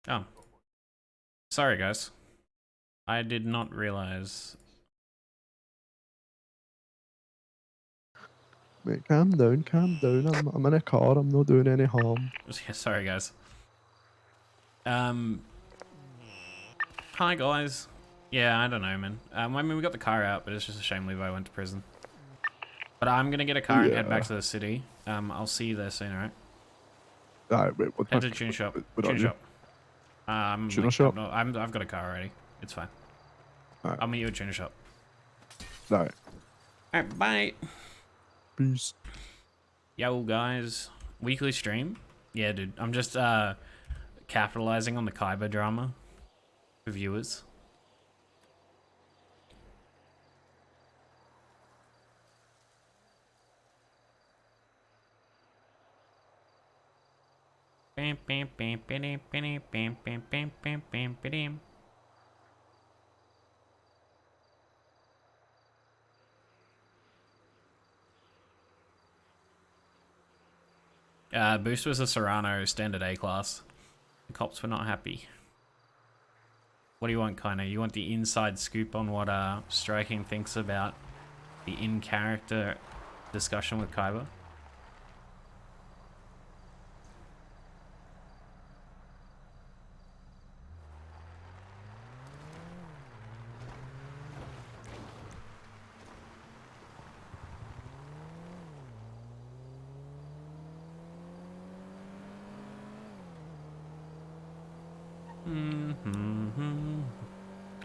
Oh, sorry guys. I did not realize. Mate, calm down, calm down. I'm in a car. I'm not doing any harm. Yeah, sorry guys. Um, Hi guys. Yeah, I don't know, man. I mean, we got the car out, but it's just a shame Levi went to prison. But I'm gonna get a car and head back Yeah. to the city. I'll see you there soon, alright? Alright, wait, what Head time? to the tune shop. What Tune on you? shop. I'm Tuna like, I'm shop? not, I've got a car already. It's fine. Alright, I'll meet you at tune shop. alright. Alright, bye. Peace. Yo, guys. Weekly stream? Yeah, dude. I'm just, capitalizing on the Kaiba drama for viewers. Bam, bam, bam, bam, bam, bam, bam, bam, bam, bam, bam. Boost was a Serrano standard A class. The cops were not happy. What do you want, kinda? You want the inside scoop on what Striking thinks about the in-character discussion with Kaiba? Mm-hmm.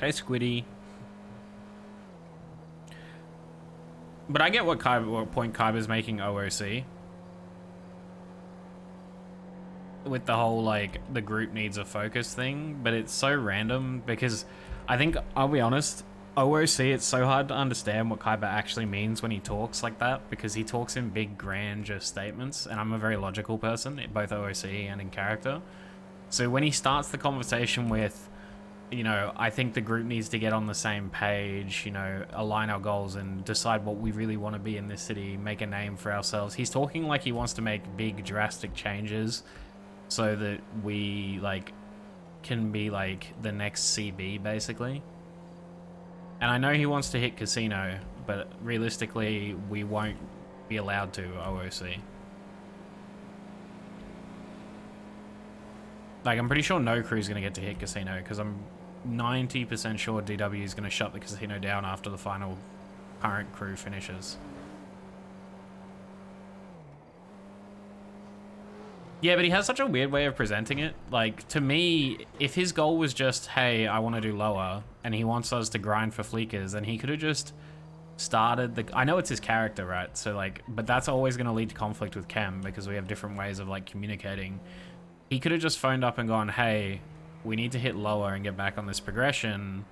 Hey, Squiddy. But I get what point Kaiba's making OOC. With the whole, like, the group needs a focus thing, but it's so random because I think, I'll be honest, OOC, it's so hard to understand what Kaiba actually means when he talks like that because he talks in big, grandeur statements, and I'm a very logical person, both OOC and in character. So when he starts the conversation with, you know, I think the group needs to get on the same page, you know, align our goals and decide what we really want to be in this city, make a name for ourselves. He's talking like he wants to make big, drastic changes so that we, like, can be, like, the next CB, basically. And I know he wants to hit Casino, but realistically, we won't be allowed to OOC. Like, I'm pretty sure no crew's gonna get to hit Casino, because I'm 90% sure DW is gonna shut the casino down after the final current crew finishes. Yeah, but he has such a weird way of presenting it. Like, to me, if his goal was just, hey, I want to do lower, and he wants us to grind for fleekers, then he could have just started the... I know it's his character, right? So, like, but that's always going to lead to conflict with Chem, because we have different ways of, like, communicating. He could have just phoned up and gone, hey, we need to hit lower and get back on this progression.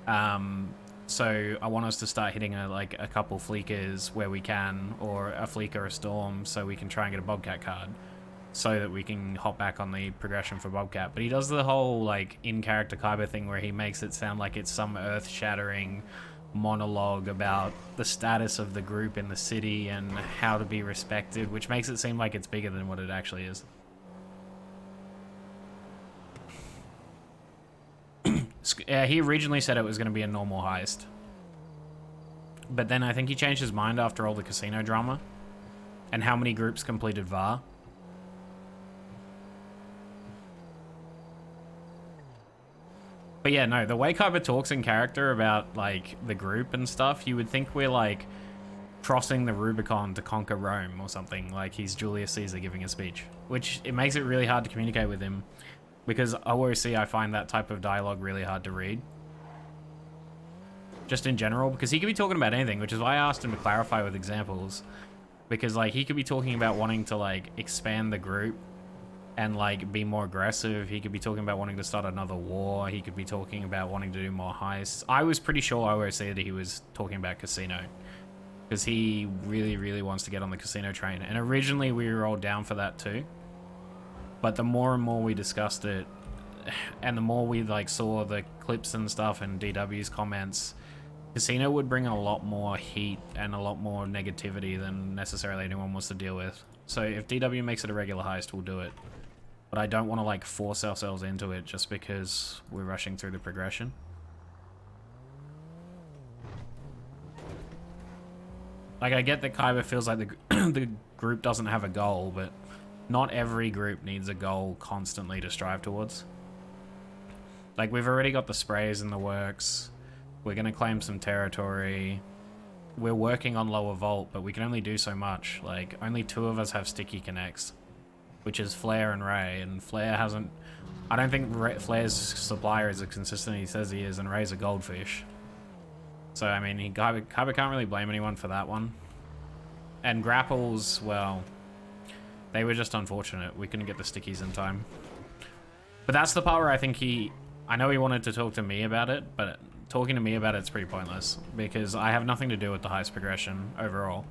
So I want us to start hitting a couple fleekers where we can, or a fleeker, a storm, so we can try and get a Bobcat card, so that we can hop back on the progression for Bobcat. But he does the whole, like, in-character Kaiba thing where he makes it sound like it's some earth-shattering monologue about the status of the group in the city and how to be respected, which makes it seem like it's bigger than what it actually is. He originally said it was going to be a normal heist. But then I think he changed his mind after all the casino drama and how many groups completed VAR. But yeah, no, the way Kaiba talks in character about, like, the group and stuff, you would think we're, like, crossing the Rubicon to conquer Rome or something. Like, he's Julius Caesar giving a speech. Which, it makes it really hard to communicate with him. Because OOC, I find that type of dialogue really hard to read. Just in general, because he could be talking about anything, which is why I asked him to clarify with examples. Because, like, he could be talking about wanting to, like, expand the group and, like, be more aggressive. He could be talking about wanting to start another war. He could be talking about wanting to do more heists. I was pretty sure OOC that he was talking about casino, because he really, really wants to get on the casino train. And originally we were all down for that too. But the more and more we discussed it, and the more we, like, saw the clips and stuff and DW's comments, casino would bring a lot more heat and a lot more negativity than necessarily anyone wants to deal with. So if DW makes it a regular heist, we'll do it. but I don't want to like force ourselves into it just because we're rushing through the progression. Like, I get that Kaiba feels like the group doesn't have a goal, but not every group needs a goal constantly to strive towards. Like, we've already got the sprays in the works. We're going to claim some territory. We're working on lower vault, but we can only do so much. Like, only 2 of us have sticky connects, which is Flare and Ray, and Flare hasn't... I don't think Flare's supplier is as consistent as he says he is, and Ray's a goldfish. So, I mean, Kaiba can't really blame anyone for that one. And Grapples, well, they were just unfortunate. We couldn't get the stickies in time. But that's the part where I think I know he wanted to talk to me about it, but talking to me about it's pretty pointless because I have nothing to do with the heist progression overall.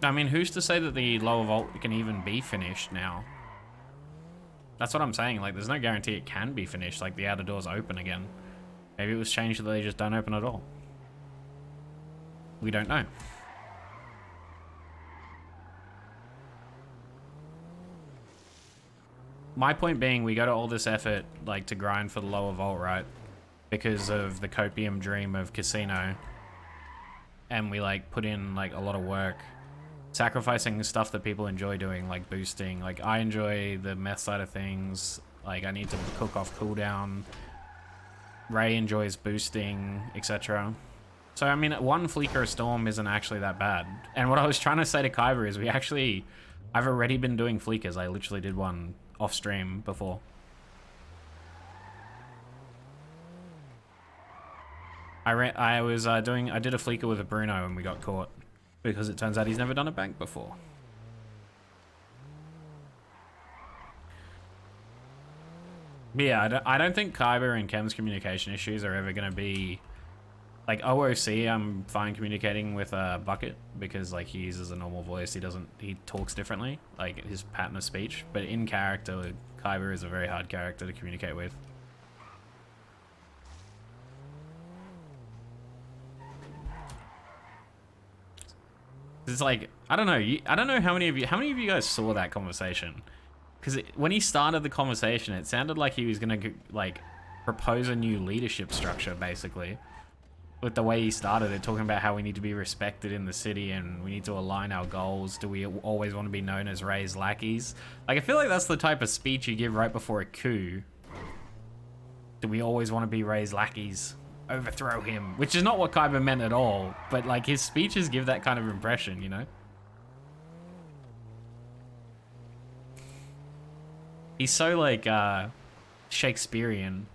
I mean, who's to say that the lower vault can even be finished now? That's what I'm saying. Like, there's no guarantee it can be finished. Like, the outer door's open again. Maybe it was changed so that they just don't open at all. We don't know. My point being, we go to all this effort, like, to grind for the lower vault, right? Because of the copium dream of Casino. And we, like, put in, like, a lot of work. Sacrificing stuff that people enjoy doing, like boosting. Like, I enjoy the meth side of things. Like, I need to cook off cooldown. Ray enjoys boosting, etc. So, I mean, 1 Fleeker a Storm isn't actually that bad. And what I was trying to say to Kaiba is I've already been doing Fleekers. I literally did one off stream before. I did a Fleeker with a Bruno and we got caught. Because it turns out he's never done a bank before. But yeah, I don't think Kaiba and Chem's communication issues are ever going to be... Like, OOC, I'm fine communicating with Bucket, because, like, he uses a normal voice. He talks differently, like, his pattern of speech. But in character, Kaiba is a very hard character to communicate with. It's like, I don't know how many of you guys saw that conversation, because when he started the conversation, it sounded like he was gonna like propose a new leadership structure, basically, with the way he started it, talking about how we need to be respected in the city and we need to align our goals. Do we always want to be known as Ray's lackeys? Like, I feel like that's the type of speech you give right before a coup. Do we always want to be Ray's lackeys? Overthrow him, which is not what Kaiba meant at all, but like his speeches give that kind of impression, you know? He's so like Shakespearean.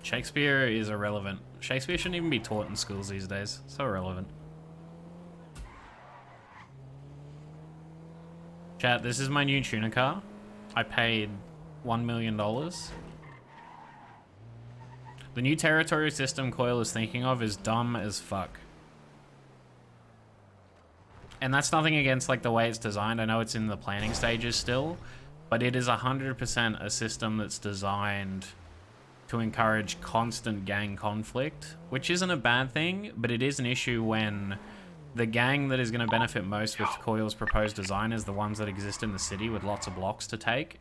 Shakespeare is irrelevant. Shakespeare shouldn't even be taught in schools these days. So irrelevant. Chat, this is my new tuner car. I paid $1 million. The new territory system Coil is thinking of is dumb as fuck. And that's nothing against like the way it's designed. I know it's in the planning stages still, but it is 100% a system that's designed to encourage constant gang conflict, which isn't a bad thing, but it is an issue when the gang that is going to benefit most with Coil's proposed design is the ones that exist in the city with lots of blocks to take.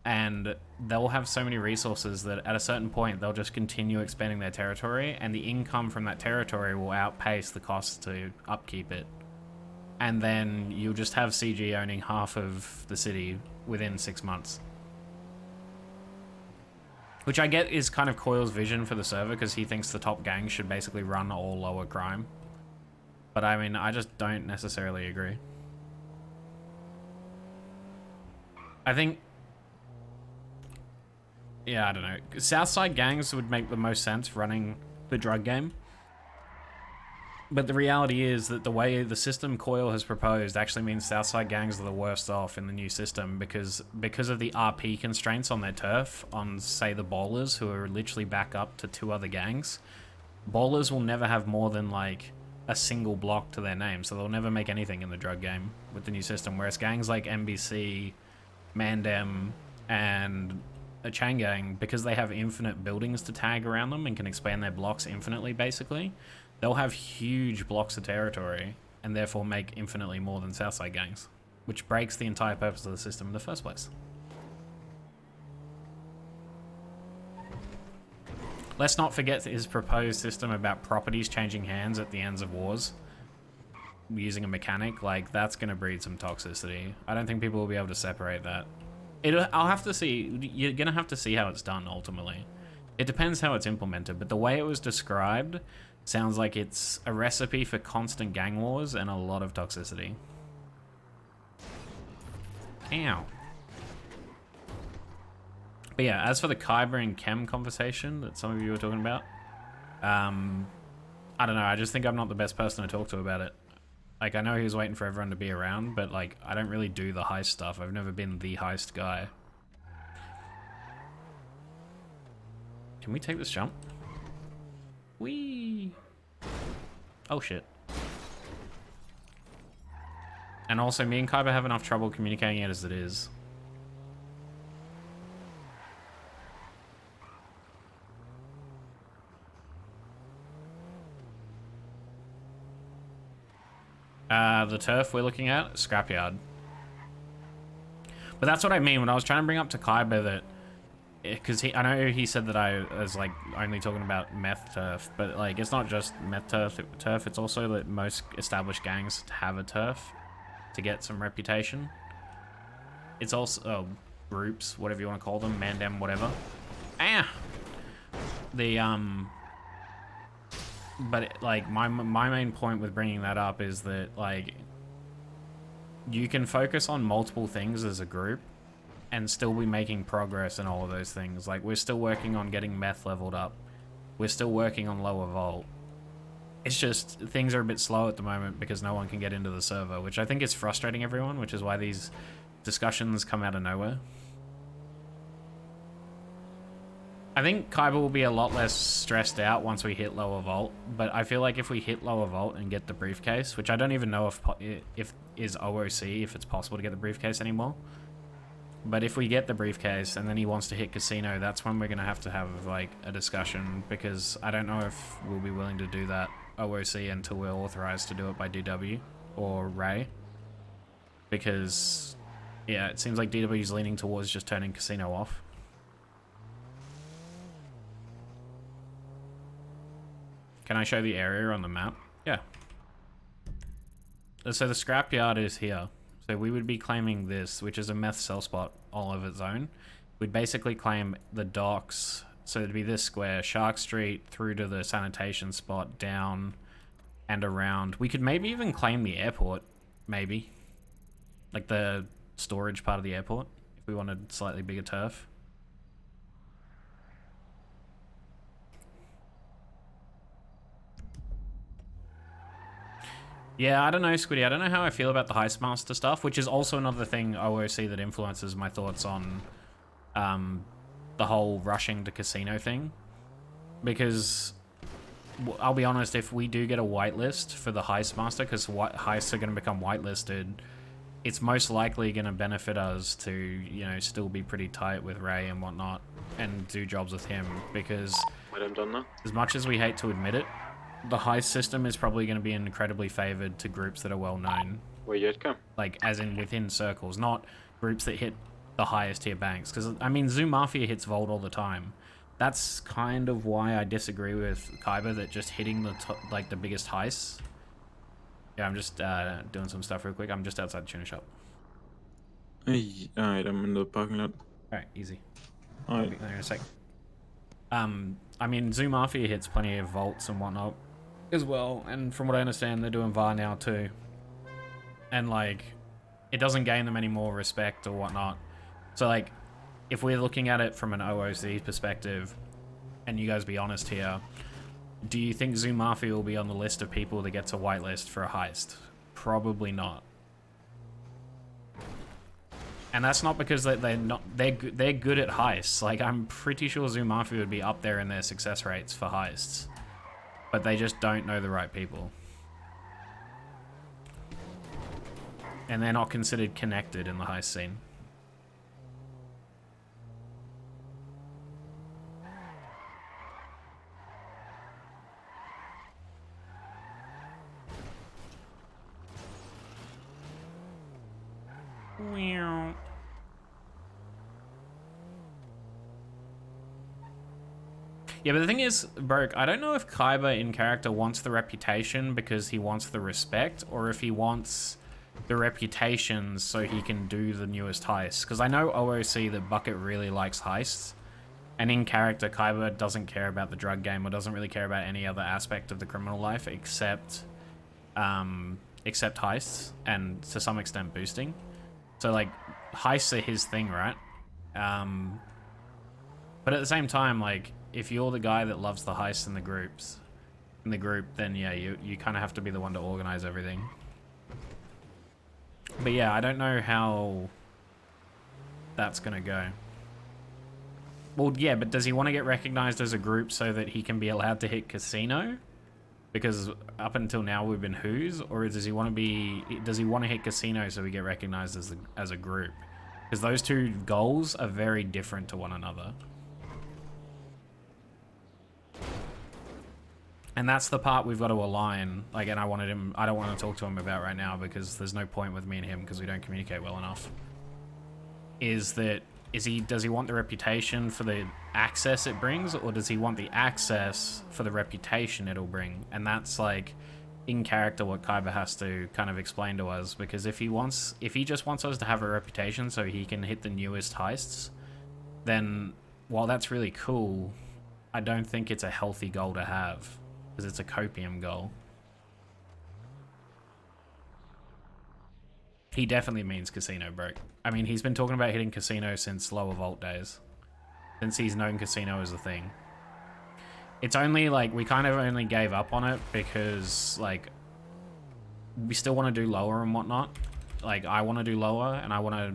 And they'll have so many resources that at a certain point, they'll just continue expanding their territory, and the income from that territory will outpace the costs to upkeep it. And then you'll just have CG owning half of the city within 6 months. Which I get is kind of Coil's vision for the server, because he thinks the top gang should basically run all lower crime. But I mean, I just don't necessarily agree. I think, yeah, I don't know. Southside gangs would make the most sense running the drug game. But the reality is that the way the system Coil has proposed actually means Southside gangs are the worst off in the new system because of the RP constraints on their turf, on, say, the bowlers, who are literally back up to 2 other gangs. Bowlers will never have more than, like, a single block to their name, so they'll never make anything in the drug game with the new system, whereas gangs like MBC, Mandem, and a chain gang, because they have infinite buildings to tag around them and can expand their blocks infinitely, basically, they'll have huge blocks of territory and therefore make infinitely more than Southside gangs, which breaks the entire purpose of the system in the first place. Let's not forget his proposed system about properties changing hands at the ends of wars using a mechanic. Like, that's going to breed some toxicity. I don't think people will be able to separate that. I'll have to see. You're going to have to see how it's done, ultimately. It depends how it's implemented, but the way it was described sounds like it's a recipe for constant gang wars and a lot of toxicity. Ow. But yeah, as for the Kyber and Chem conversation that some of you were talking about, I don't know, I just think I'm not the best person to talk to about it. Like, I know he was waiting for everyone to be around, but like, I don't really do the heist stuff. I've never been the heist guy. Can we take this jump? Whee! Oh shit. And also, me and Kyber have enough trouble communicating it as it is. The turf we're looking at, scrapyard. But that's what I mean when I was trying to bring up to Kyber that, because I know he said that I was like only talking about meth turf, but like it's not just meth turf. It's also that most established gangs have a turf to get some reputation. It's also groups, whatever you want to call them, Mandem, whatever. Ah, but like my main point with bringing that up is that like you can focus on multiple things as a group and still be making progress in all of those things. Like, we're still working on getting meth leveled up. We're still working on lower vault. It's just things are a bit slow at the moment because no one can get into the server, which I think is frustrating everyone, which is why these discussions come out of nowhere. I think Kyber will be a lot less stressed out once we hit lower vault, but I feel like if we hit lower vault and get the briefcase, which I don't even know if is OOC, if it's possible to get the briefcase anymore. But if we get the briefcase and then he wants to hit casino, that's when we're going to have like a discussion, because I don't know if we'll be willing to do that OOC until we're authorized to do it by DW or Ray. Because, yeah, it seems like DW's leaning towards just turning casino off. Can I show the area on the map? Yeah. So the scrapyard is here. So we would be claiming this, which is a meth cell spot all of its own. We'd basically claim the docks. So it'd be this square, Shark Street through to the sanitation spot, down and around. We could maybe even claim the airport, maybe. Like the storage part of the airport, if we wanted slightly bigger turf. Yeah, I don't know, Squiddy. I don't know how I feel about the Heistmaster stuff, which is also another thing OOC that influences my thoughts on the whole rushing to casino thing. Because, I'll be honest, if we do get a whitelist for the Heistmaster, because heists are going to become whitelisted, it's most likely going to benefit us to, you know, still be pretty tight with Ray and whatnot, and do jobs with him, because as much as we hate to admit it, the heist system is probably going to be incredibly favored to groups that are well known. Where you come? Like, as in within circles, not groups that hit the highest tier banks. Because, I mean, Zoo Mafia hits Vault all the time. That's kind of why I disagree with Kyber that just hitting the like the biggest heists. Yeah, I'm just doing some stuff real quick. I'm just outside the tuna shop. Hey, alright, I'm in the parking lot. Alright, easy. Alright. I'll be there in a sec. I mean, Zoo Mafia hits plenty of vaults and whatnot. as well. And from what I understand, they're doing VAR now too. And like, it doesn't gain them any more respect or whatnot. So like, if we're looking at it from an OOC perspective, and you guys be honest here, do you think Zoo Mafia will be on the list of people that gets a whitelist for a heist? Probably not. And that's not because they're good at heists. Like, I'm pretty sure Zoo Mafia would be up there in their success rates for heists, but they just don't know the right people, and they're not considered connected in the heist scene. Meow. Yeah, but the thing is, Broke, I don't know if Kaiba in character wants the reputation because he wants the respect, or if he wants the reputation so he can do the newest heists. Because I know OOC that Bucket really likes heists, and in character, Kaiba doesn't care about the drug game or doesn't really care about any other aspect of the criminal life except heists and to some extent boosting. So like, heists are his thing, right? But at the same time, like, if you're the guy that loves the heists in the group, then yeah, you kind of have to be the one to organize everything. But yeah, I don't know how that's gonna go. Well, yeah, but does he want to get recognized as a group so that he can be allowed to hit casino? Because up until now we've been who's, or does he want to hit casino so we get recognized as a group? Because those two goals are very different to one another. And that's the part we've got to align. Like, and I don't want to talk to him about right now because there's no point with me and him because we don't communicate well enough. Does he want the reputation for the access it brings, or does he want the access for the reputation it'll bring? And that's like in character what Kaiba has to kind of explain to us, because if he just wants us to have a reputation so he can hit the newest heists, then while that's really cool, I don't think it's a healthy goal to have, because it's a copium goal. He definitely means casino, bro. I mean, he's been talking about hitting casino since lower vault days. Since he's known casino as a thing. It's only like, we kind of only gave up on it because like, we still want to do lower and whatnot. Like, I want to do lower, and I want to,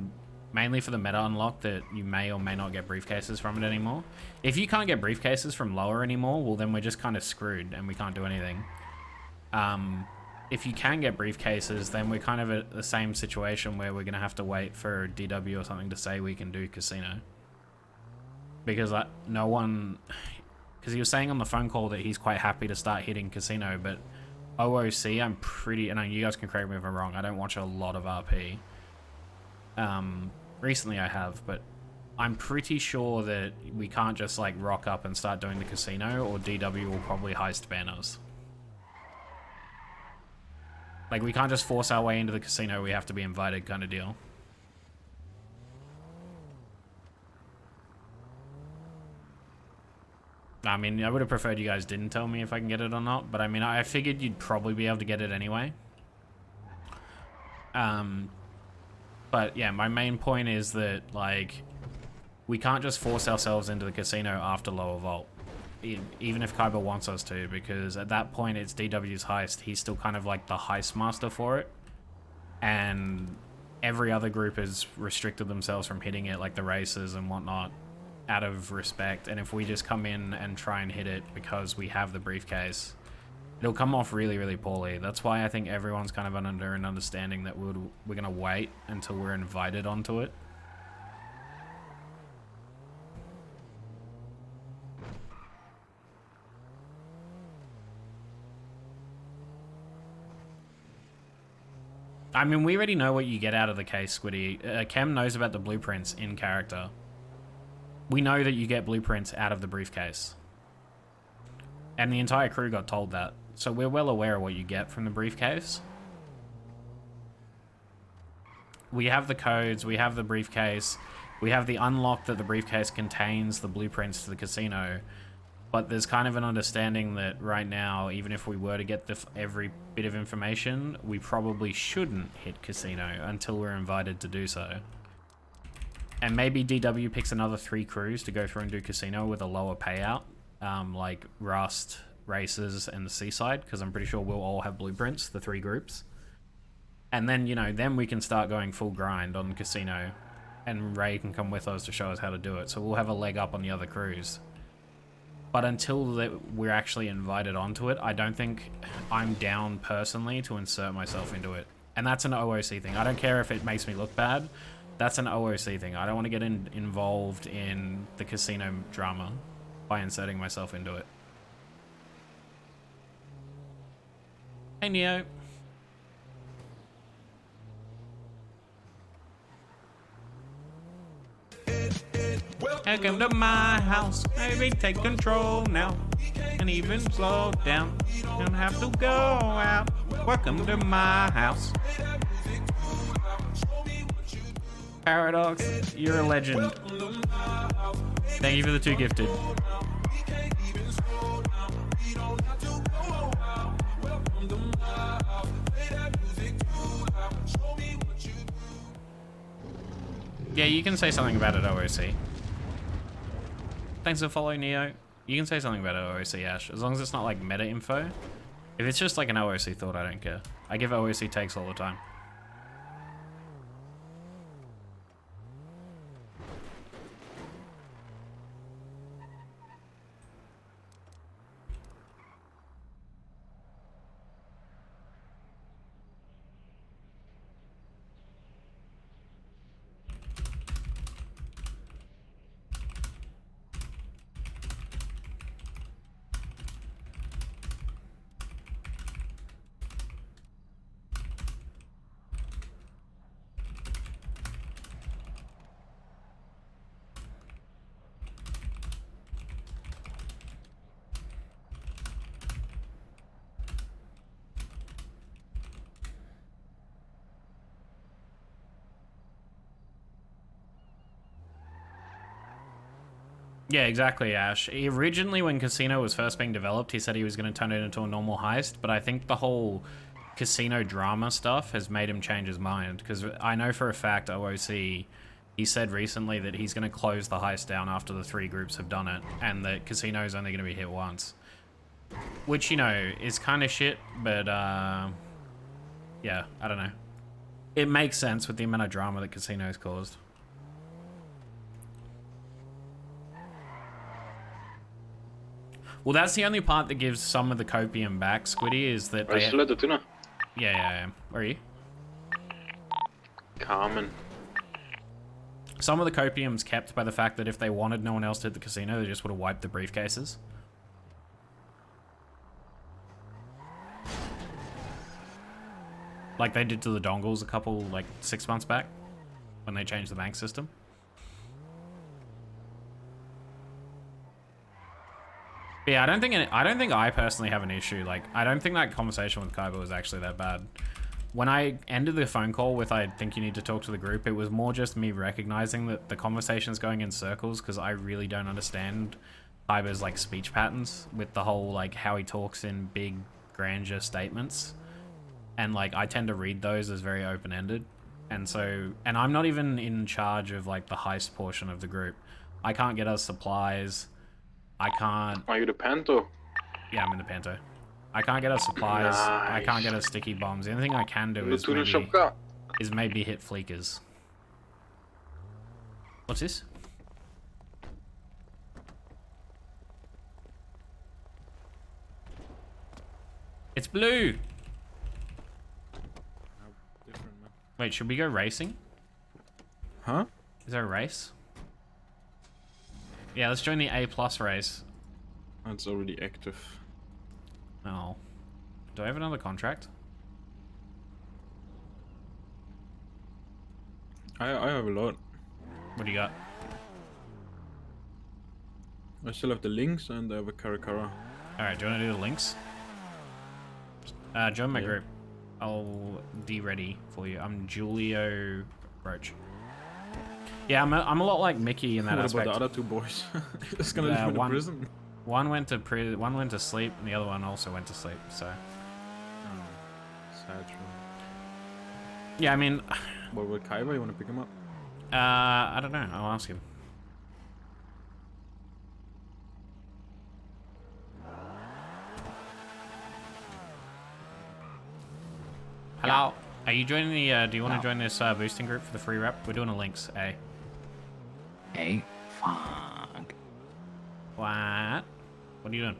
mainly for the meta unlock that you may or may not get briefcases from it anymore. If you can't get briefcases from lower anymore, well then we're just kind of screwed and we can't do anything. If you can get briefcases, then we're kind of at the same situation where we're going to have to wait for DW or something to say we can do casino. Because no one... Because he was saying on the phone call that he's quite happy to start hitting casino, but OOC, I'm pretty... And you guys can correct me if I'm wrong, I don't watch a lot of RP. Recently I have, but I'm pretty sure that we can't just like rock up and start doing the casino, or DW will probably heist ban us. Like, we can't just force our way into the casino, we have to be invited kind of deal. I mean, I would have preferred you guys didn't tell me if I can get it or not, but I mean, I figured you'd probably be able to get it anyway. But yeah, my main point is that, like, we can't just force ourselves into the casino after lower vault. Even if Kaiba wants us to, because at that point it's DW's heist. He's still kind of like the heist master for it, and every other group has restricted themselves from hitting it, like the races and whatnot, out of respect. And if we just come in and try and hit it because we have the briefcase, it'll come off really, really poorly. That's why I think everyone's kind of under an understanding that we're gonna wait until we're invited onto it. I mean, we already know what you get out of the case, Squiddy. Chem knows about the blueprints in character. We know that you get blueprints out of the briefcase. And the entire crew got told that. So we're well aware of what you get from the briefcase. We have the codes, we have the briefcase, we have the unlock that the briefcase contains the blueprints to the casino. But there's kind of an understanding that right now, even if we were to get every bit of information, we probably shouldn't hit casino until we're invited to do so. And maybe DW picks another 3 crews to go through and do casino with a lower payout, like Rust, Races, and the Seaside, because I'm pretty sure we'll all have blueprints, the 3 groups. And then, you know, then we can start going full grind on casino, and Ray can come with us to show us how to do it. So we'll have a leg up on the other crews. But until we're actually invited onto it, I don't think I'm down personally to insert myself into it. And that's an OOC thing. I don't care if it makes me look bad. That's an OOC thing. I don't want to get involved in the casino drama by inserting myself into it. Hey, Neo. Welcome to my house. Maybe take control now. And even slow down. Don't have to go out. Welcome to my house. Paradox, you're a legend. Thank you for the 2 gifted. Yeah, you can say something about it, OOC. Thanks for following, Neo. You can say something about it, OOC, Ash, as long as it's not like meta info. If it's just like an OOC thought, I don't care. I give OOC takes all the time. Yeah, exactly, Ash. Originally, when Casino was first being developed, he said he was going to turn it into a normal heist, but I think the whole casino drama stuff has made him change his mind, because I know for a fact OOC, he said recently that he's going to close the heist down after the 3 groups have done it, and that Casino is only going to be hit once. Which, you know, is kind of shit, but, yeah, I don't know. It makes sense with the amount of drama that Casino's caused. Well, that's the only part that gives some of the copium back, Squiddy, is that they... Yeah, I am. Where are you? Carmen. Some of the copium's kept by the fact that if they wanted no one else to hit the casino, they just would have wiped the briefcases. Like they did to the dongles a couple, like 6 months back, when they changed the bank system. Yeah, I don't think I personally have an issue. Like, I don't think that conversation with Kaiba was actually that bad. When I ended the phone call with I think you need to talk to the group, it was more just me recognizing that the conversation's going in circles because I really don't understand Kaiba's like speech patterns with the whole like how he talks in big grandeur statements. And like I tend to read those as very open-ended. And so, and I'm not even in charge of like the heist portion of the group. I can't get us supplies. I can't... Are you the Panto? Yeah, I'm in the Panto. I can't get us supplies. Nice. I can't get us sticky bombs. The only thing I can do is maybe hit fleekers. What's this? It's blue! Wait, should we go racing? Huh? Is there a race? Yeah, let's join the A+ race. That's already active. Oh. Do I have another contract? I have a lot. What do you got? I still have the links and I have a Caracara. Alright, do you want to do the links? Join my group. I'll D-ready for you. I'm Julio Roach. Yeah, I'm a lot like Mickey in that aspect. What about the other 2 boys? Just gonna leave him in the prison. One went to sleep, and the other one also went to sleep. So. Sad. Yeah, I mean. What with Kaiba? You want to pick him up? I don't know. I'll ask him. Hello. Are you joining the? Do you want to join this boosting group for the free rep? We're doing a links. A. Hey, fuck. What? What are you doing?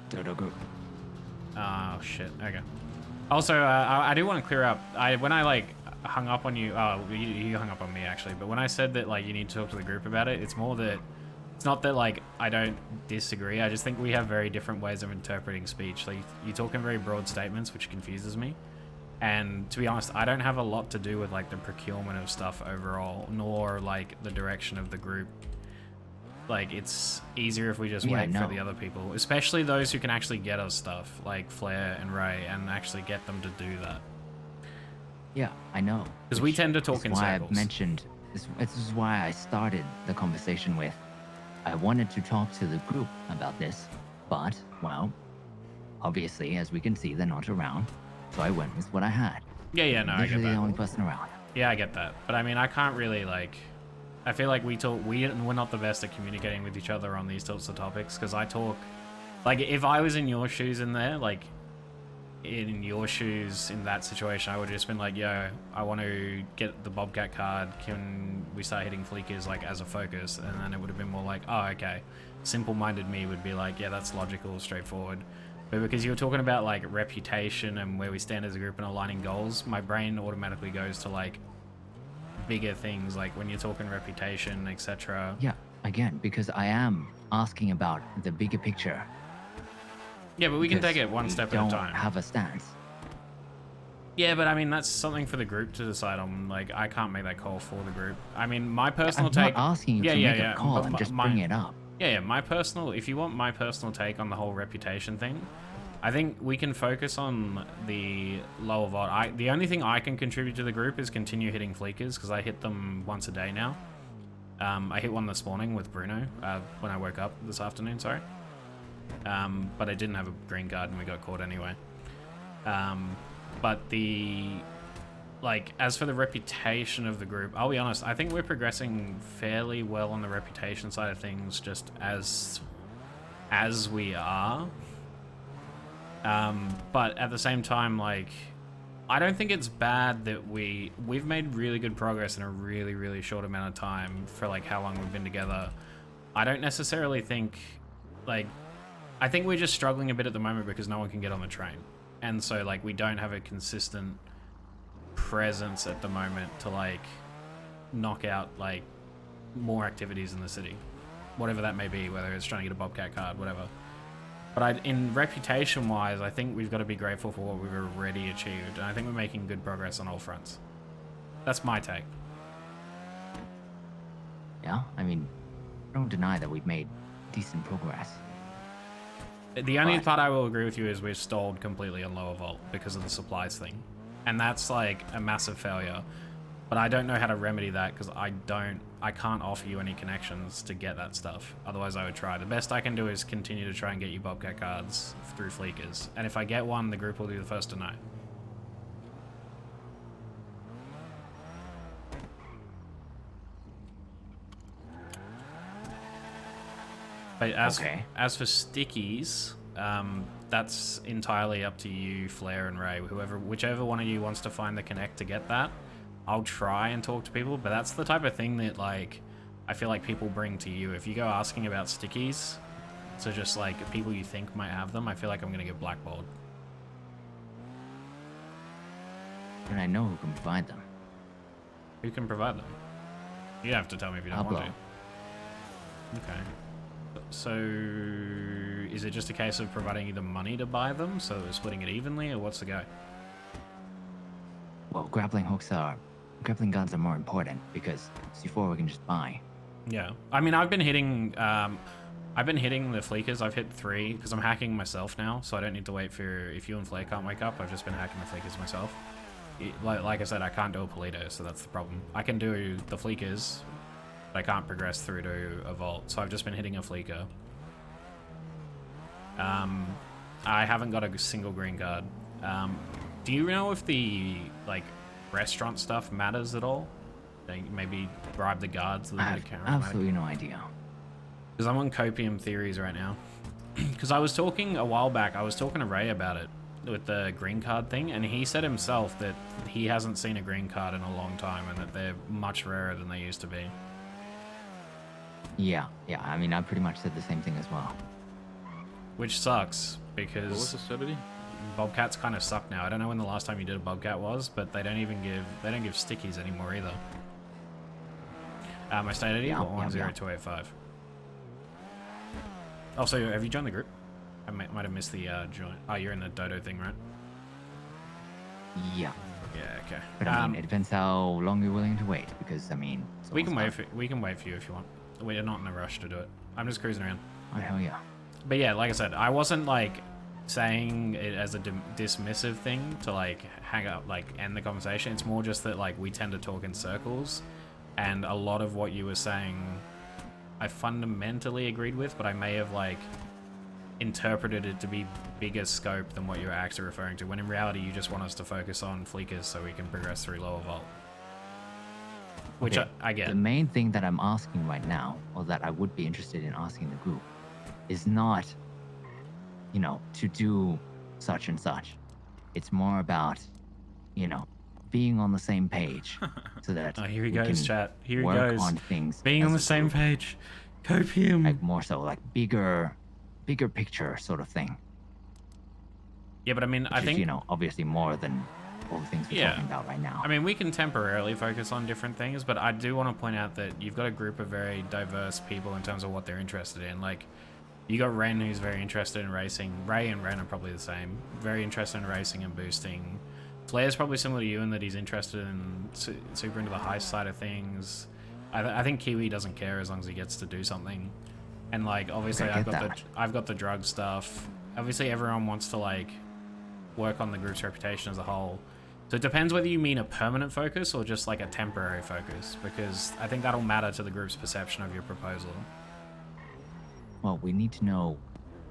Dodo group. Oh shit. Okay. Also, I do want to clear up. When I like hung up on you. Oh, you hung up on me actually. But when I said that like you need to talk to the group about it, it's more that it's not that like I don't disagree. I just think we have very different ways of interpreting speech. Like you talk in very broad statements, which confuses me. And to be honest, I don't have a lot to do with like the procurement of stuff overall, nor like the direction of the group. Like it's easier if we just wait for the other people, especially those who can actually get us stuff, like Flair and Ray, and actually get them to do that. Yeah, I know. Because we tend to talk in circles. I mentioned this is why I started the conversation with, I wanted to talk to the group about this, but well, obviously as we can see, they're not around. So I went with what I had. Yeah, no, I get that. The only person around. Yeah, I get that. But I mean, I can't really like. I feel like we're not the best at communicating with each other on these types of topics. Because I talk, like, if I was in your shoes in there, like, in your shoes in that situation, I would have just been like, yo, I want to get the Bobcat card. Can we start hitting fleekers like as a focus? And then it would have been more like, oh, okay. Simple-minded me would be like, yeah, that's logical, straightforward. But because you were talking about like reputation and where we stand as a group and aligning goals, my brain automatically goes to like bigger things, like when you're talking reputation, etc. Yeah, again, because I am asking about the bigger picture. Yeah, but we can take it one step at a time. Don't have a stance. Yeah, but I mean that's something for the group to decide on. Like I can't make that call for the group. I mean my personal take. I'm not asking you to make a call. I'm just bringing it up. Yeah, my personal. If you want my personal take on the whole reputation thing, I think we can focus on the lower vault. The only thing I can contribute to the group is continue hitting fleekers because I hit them once a day now. I hit one this morning with Bruno when I woke up this afternoon. Sorry, but I didn't have a green card and we got caught anyway. But as for the reputation of the group, I'll be honest, I think we're progressing fairly well on the reputation side of things, just as we are. But at the same time, like, I don't think it's bad that we've made really good progress in a really, really short amount of time for like how long we've been together. I don't necessarily think, like, I think we're just struggling a bit at the moment because no one can get on the train. And so like we don't have a consistent presence at the moment to like knock out like more activities in the city, whatever that may be, whether it's trying to get a Bobcat card, whatever. But in reputation wise, I think we've got to be grateful for what we've already achieved, and I think we're making good progress on all fronts. That's my take. Yeah, I mean, I don't deny that we've made decent progress. The only part I will agree with you is we're stalled completely on lower vault because of the supplies thing. And that's like a massive failure. But I don't know how to remedy that because I can't offer you any connections to get that stuff. Otherwise I would try. The best I can do is continue to try and get you Bobcat cards through fleekers. And if I get one, the group will be the first to know. But as for stickies, that's entirely up to you, Flair and Ray. Whichever one of you wants to find the connect to get that, I'll try and talk to people. But that's the type of thing that like I feel like people bring to you. If you go asking about stickies to just like people you think might have them, I feel like I'm gonna get blackballed. And I know who can provide them. Who can provide them? You have to tell me if you don't want to. Okay. So, is it just a case of providing you the money to buy them, so we're splitting it evenly, or what's the go? Well, grappling guns are more important because C4 we can just buy. Yeah, I mean, I've been hitting the fleekers. I've hit 3 because I'm hacking myself now, so I don't need to wait for if you and Flair can't wake up. I've just been hacking the fleekers myself. Like I said, I can't do a Polito, so that's the problem. I can do the fleekers. I can't progress through to a vault, so I've just been hitting a fleeker. I haven't got a single green card. Do you know if the like restaurant stuff matters at all? Like maybe bribe the guards a I little bit have of charismatic. absolutely no idea. Because I'm on copium theories right now. Because I was talking a while back, I was talking to Ray about it with the green card thing, and he said himself that he hasn't seen a green card in a long time and that they're much rarer than they used to be. Yeah. I mean, I pretty much said the same thing as well. Which sucks What was because the strategy? Bobcats kind of suck now. I don't know when the last time you did a Bobcat was, but they don't give stickies anymore either. My state ID, Yeah, 10285. Oh, so have you joined the group? I might have missed the join. Oh, you're in the Dodo thing, right? Yeah. Yeah, okay. But I mean, it depends how long you're willing to wait, because I mean, it's we can almost wait. We can wait for you if you want. We're not in a rush to do it. I'm just cruising around. done. Oh hell yeah. But yeah, like I said, I wasn't like saying it as a dismissive thing to like hang up, like end the conversation. It's more just that like we tend to talk in circles, and a lot of what you were saying, I fundamentally agreed with, but I may have like interpreted it to be bigger scope than what you're actually referring to. When in reality, you just want us to focus on fleekers so we can progress through lower vault. Which Okay, I get. The main thing that I'm asking right now, or that I would be interested in asking the group, is not, you know, to do such and such. It's more about, you know, being on the same page, so that Oh, here he we goes, can chat. Here he work goes. on things Being on as the a same group. page. Copium. Like more so, like bigger picture sort of thing. Yeah, but I mean, Which I is, think you know, obviously more than all the things we're Yeah. talking about right now. I mean, we can temporarily focus on different things, but I do want to point out that you've got a group of very diverse people in terms of what they're interested in. Like, you got Ren, who's very interested in racing. Ray and Ren are probably the same. Very interested in racing and boosting. Flair's probably similar to you in that he's interested in super into the heist side of things. I think Kiwi doesn't care as long as he gets to do something. And like, obviously, I get I've got the drug stuff. Obviously, everyone wants to like work on the group's reputation as a whole. So it depends whether you mean a permanent focus or just like a temporary focus, because I think that'll matter to the group's perception of your proposal. Well, we need to know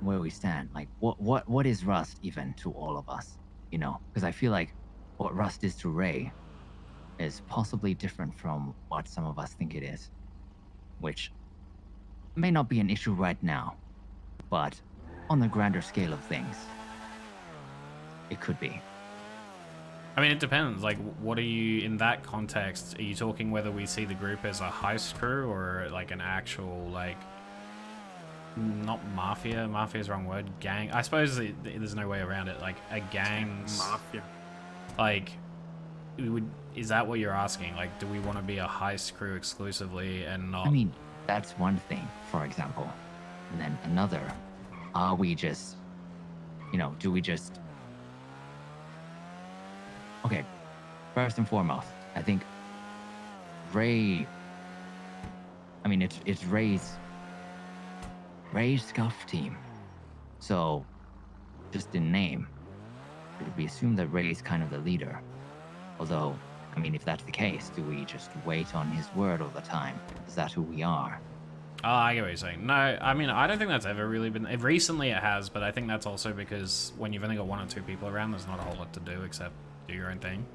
where we stand. Like, what is Rust even to all of us? You know, because I feel like what Rust is to Ray is possibly different from what some of us think it is, which may not be an issue right now, but on the grander scale of things, it could be. I mean, it depends. Like, what are you, in that context, are you talking whether we see the group as a heist crew or like an actual, like, not mafia? Mafia's the wrong word. Gang. I suppose there's no way around it. Like, a gang's. Mafia. Like, is that what you're asking? Like, do we want to be a heist crew exclusively and not. I mean, that's one thing, for example. And then another, are we just, you know, do we just. Okay, first and foremost, I think Ray. I mean, it's Ray's scuff team. So, just in name, it would be assumed that Ray's kind of the leader. Although, I mean, if that's the case, do we just wait on his word all the time? Is that who we are? Oh, I get what you're saying. No, I mean, I don't think that's ever really been. Recently it has, but I think that's also because when you've only got one or two people around, there's not a whole lot to do except do your own thing.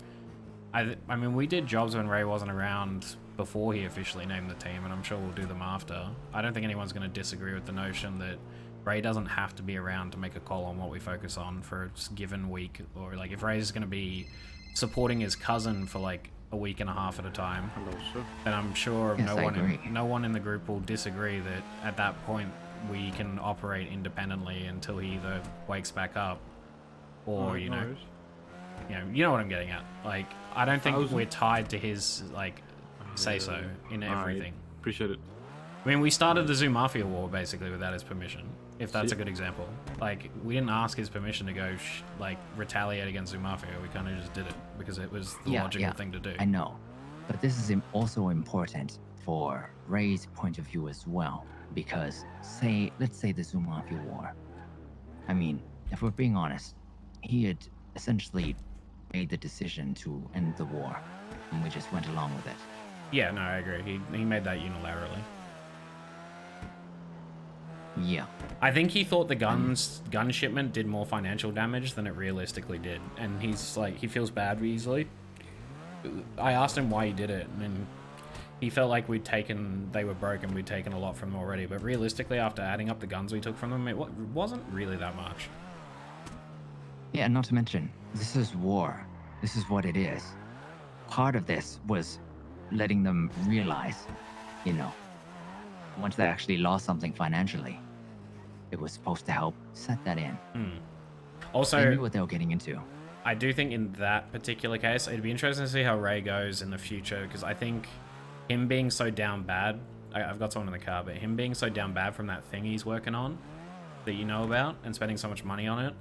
I mean, we did jobs when Ray wasn't around before he officially named the team, and I'm sure we'll do them after. I don't think anyone's going to disagree with the notion that Ray doesn't have to be around to make a call on what we focus on for a given week, or like if Ray's going to be supporting his cousin for like a week and a half at a time, Hello, sir. then I'm sure Yes, I agree. no one in the group will disagree that at that point we can operate independently until he either wakes back up or you know what I'm getting at. Like, I don't think we're tied to his like say so in everything. Appreciate it. I mean, we started the Zoo Mafia war basically without his permission, if that's a good example. Like, we didn't ask his permission to go like retaliate against Zoo Mafia. We kind of just did it because it was the logical thing to do. I know, but this is also important for Ray's point of view as well, because let's say the Zoo Mafia war. I mean, if we're being honest, he had essentially made the decision to end the war, and we just went along with it. Yeah, no, I agree. He made that unilaterally. Yeah. I think he thought the gun shipment did more financial damage than it realistically did, and he's like, he feels bad easily. I asked him why he did it, and he felt like they were broken, we'd taken a lot from them already, but realistically, after adding up the guns we took from them, it wasn't really that much. Yeah, not to mention, this is war. This is what it is. Part of this was letting them realize, you know, once they actually lost something financially, it was supposed to help set that in. Also, They knew what they were getting into. I do think in that particular case, it'd be interesting to see how Ray goes in the future, because I think him being so down bad, I've got someone in the car, but him being so down bad from that thing he's working on that you know about and spending so much money on it,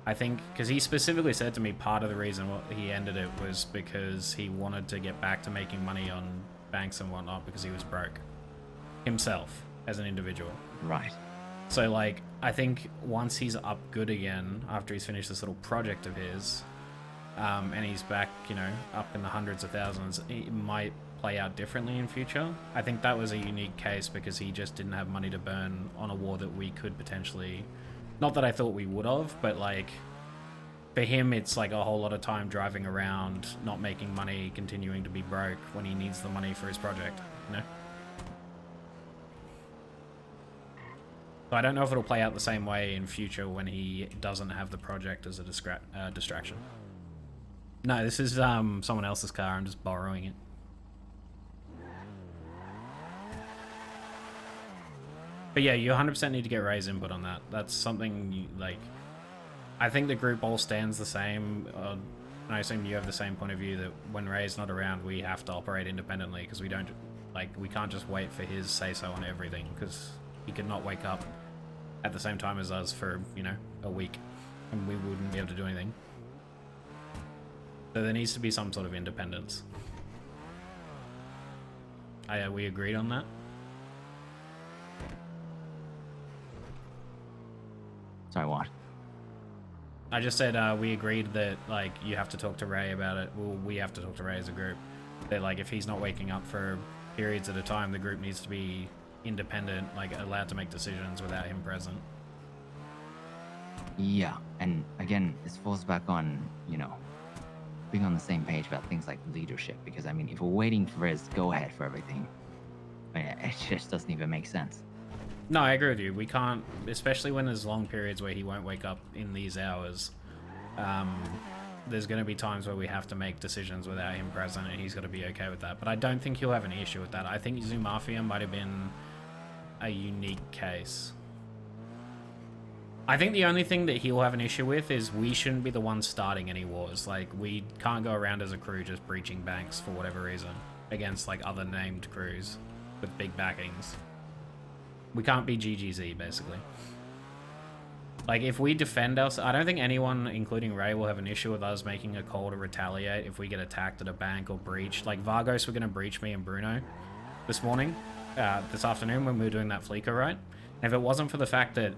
I think, because he specifically said to me part of the reason he ended it was because he wanted to get back to making money on banks and whatnot because he was broke himself as an individual. Right. So, like, I think once he's up good again, after he's finished this little project of his, and he's back, you know, up in the hundreds of thousands, it might play out differently in future. I think that was a unique case because he just didn't have money to burn on a war that we could potentially... Not that I thought we would have, but, like, for him, it's like a whole lot of time driving around, not making money, continuing to be broke when he needs the money for his project, you know? So I don't know if it'll play out the same way in future when he doesn't have the project as a distraction. No, this is someone else's car. I'm just borrowing it. But yeah, you 100% need to get Ray's input on that. That's something you, like... I think the group all stands the same. And I assume you have the same point of view that when Ray's not around, we have to operate independently because we don't... Like, we can't just wait for his say-so on everything because he could not wake up at the same time as us for, you know, a week, and we wouldn't be able to do anything. So there needs to be some sort of independence. We agreed on that? Sorry, what? I just said we agreed that, like, you have to talk to Ray about it. Well, we have to talk to Ray as a group. That, like, if he's not waking up for periods at a time, the group needs to be independent, like, allowed to make decisions without him present. Yeah, and again, this falls back on, you know, being on the same page about things like leadership, because, I mean, if we're waiting for his go-ahead for everything, I mean, it just doesn't even make sense. No, I agree with you. We can't, especially when there's long periods where he won't wake up in these hours. There's going to be times where we have to make decisions without him present, and he's got to be okay with that. But I don't think he'll have an issue with that. I think Zoo Mafia might have been a unique case. I think the only thing that he'll have an issue with is we shouldn't be the ones starting any wars. Like, we can't go around as a crew just breaching banks for whatever reason against, like, other named crews with big backings. We can't be GGZ, basically. Like, if we defend us, I don't think anyone, including Ray, will have an issue with us making a call to retaliate if we get attacked at a bank or breached. Like, Vargos were going to breach me and Bruno this afternoon when we were doing that Fleeker, right? And if it wasn't for the fact that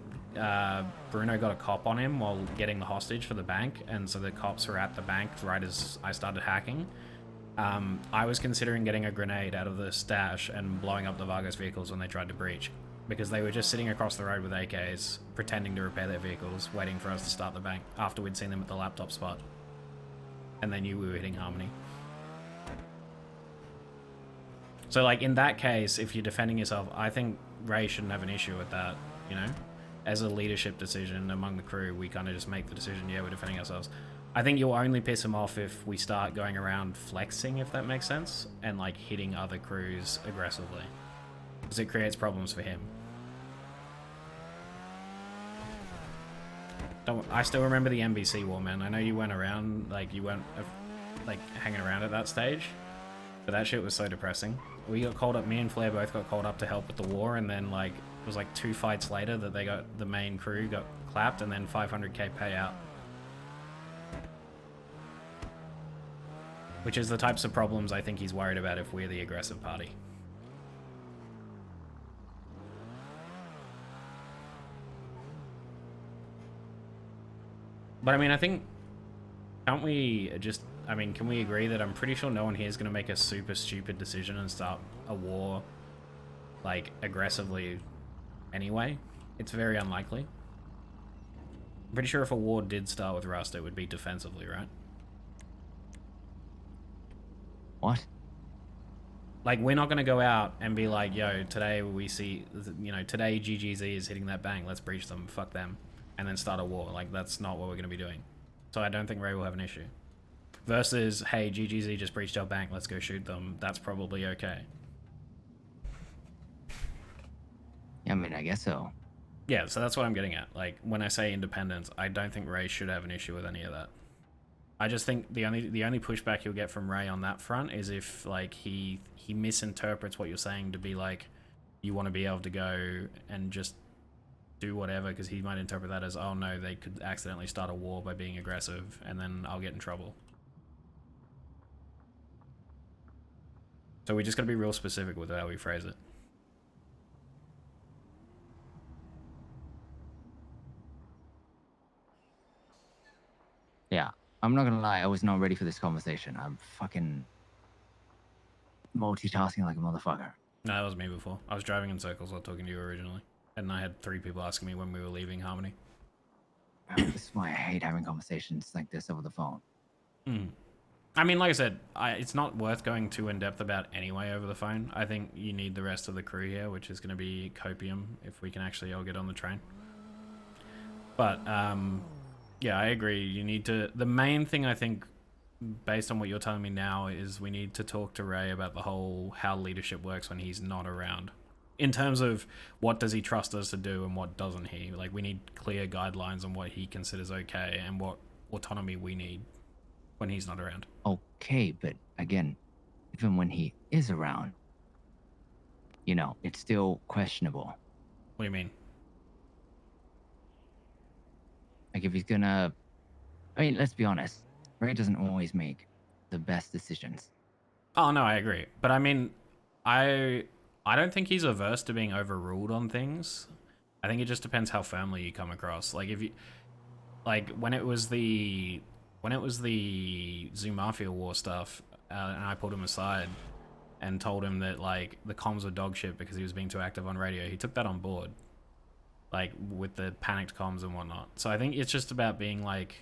Bruno got a cop on him while getting the hostage for the bank, and so the cops were at the bank right as I started hacking, I was considering getting a grenade out of the stash and blowing up the Vargos vehicles when they tried to breach, because they were just sitting across the road with AKs, pretending to repair their vehicles, waiting for us to start the bank after we'd seen them at the laptop spot. And they knew we were hitting Harmony. So, like, in that case, if you're defending yourself, I think Ray shouldn't have an issue with that, you know? As a leadership decision among the crew, we kind of just make the decision, yeah, we're defending ourselves. I think you'll only piss him off if we start going around flexing, if that makes sense, and, like, hitting other crews aggressively. Because it creates problems for him. I still remember the NBC war, man. I know you went around, like, you weren't, like, hanging around at that stage. But that shit was so depressing. We got called up, me and Flair both got called up to help with the war, and then, like, it was like 2 fights later that the main crew got clapped, and then 500k payout. Which is the types of problems I think he's worried about if we're the aggressive party. But I mean, I think, can't we just, I mean, can we agree that I'm pretty sure no one here is going to make a super stupid decision and start a war, like, aggressively anyway? It's very unlikely. I'm pretty sure if a war did start with Rust, it would be defensively, right? What? Like, we're not going to go out and be like, yo, today we see, you know, today GGZ is hitting that bang, let's breach them, fuck them, and then start a war. Like, that's not what we're going to be doing. So I don't think Ray will have an issue. Versus, hey, GGZ just breached our bank, let's go shoot them. That's probably okay. Yeah, I mean, I guess so. Yeah, so that's what I'm getting at. Like, when I say independence, I don't think Ray should have an issue with any of that. I just think the only pushback you'll get from Ray on that front is if, like, he misinterprets what you're saying to be like, you want to be able to go and just do whatever, because he might interpret that as, oh no, they could accidentally start a war by being aggressive, and then I'll get in trouble. So we just got to be real specific with how we phrase it. Yeah, I'm not gonna lie, I was not ready for this conversation. I'm fucking multitasking like a motherfucker. No, that was me before. I was driving in circles while talking to you originally. And I had 3 people asking me when we were leaving Harmony. This is why I hate having conversations like this over the phone. I mean, like I said, it's not worth going too in-depth about anyway over the phone. I think you need the rest of the crew here, which is going to be copium if we can actually all get on the train. But, yeah, I agree. You need to... The main thing, I think, based on what you're telling me now, is we need to talk to Ray about the whole how leadership works when he's not around. In terms of what does he trust us to do and what doesn't he. Like, we need clear guidelines on what he considers okay and what autonomy we need when he's not around. Okay, but again, even when he is around, you know, it's still questionable. What do you mean? Like, if he's gonna... I mean, let's be honest. Ray doesn't always make the best decisions. Oh, no, I agree. But I mean, I don't think he's averse to being overruled on things. I think it just depends how firmly you come across. Like, if you... Like, when it was the Zoo Mafia War stuff, and I pulled him aside and told him that, like, the comms were dog shit because he was being too active on radio, he took that on board. Like, with the panicked comms and whatnot. So I think it's just about being, like,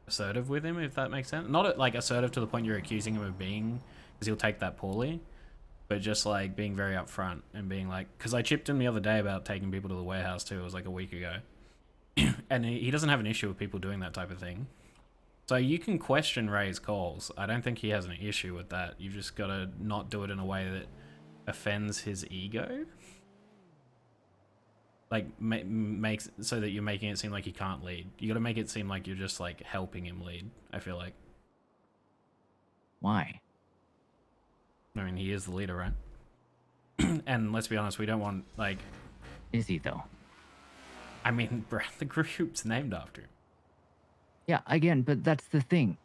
assertive with him, if that makes sense. Not, like, assertive to the point you're accusing him of being, because he'll take that poorly. But just, like, being very upfront and being like... Because I chipped in the other day about taking people to the warehouse, too. It was, like, a week ago. And he doesn't have an issue with people doing that type of thing. So you can question Ray's calls. I don't think he has an issue with that. You've just got to not do it in a way that offends his ego. Like, makes so that you're making it seem like he can't lead. You got to make it seem like you're just, like, helping him lead, I feel like. Why? I mean, he is the leader, right? And let's be honest, we don't want, like... Is he, though? I mean, bro, the group's named after him. Yeah, again, but that's the thing.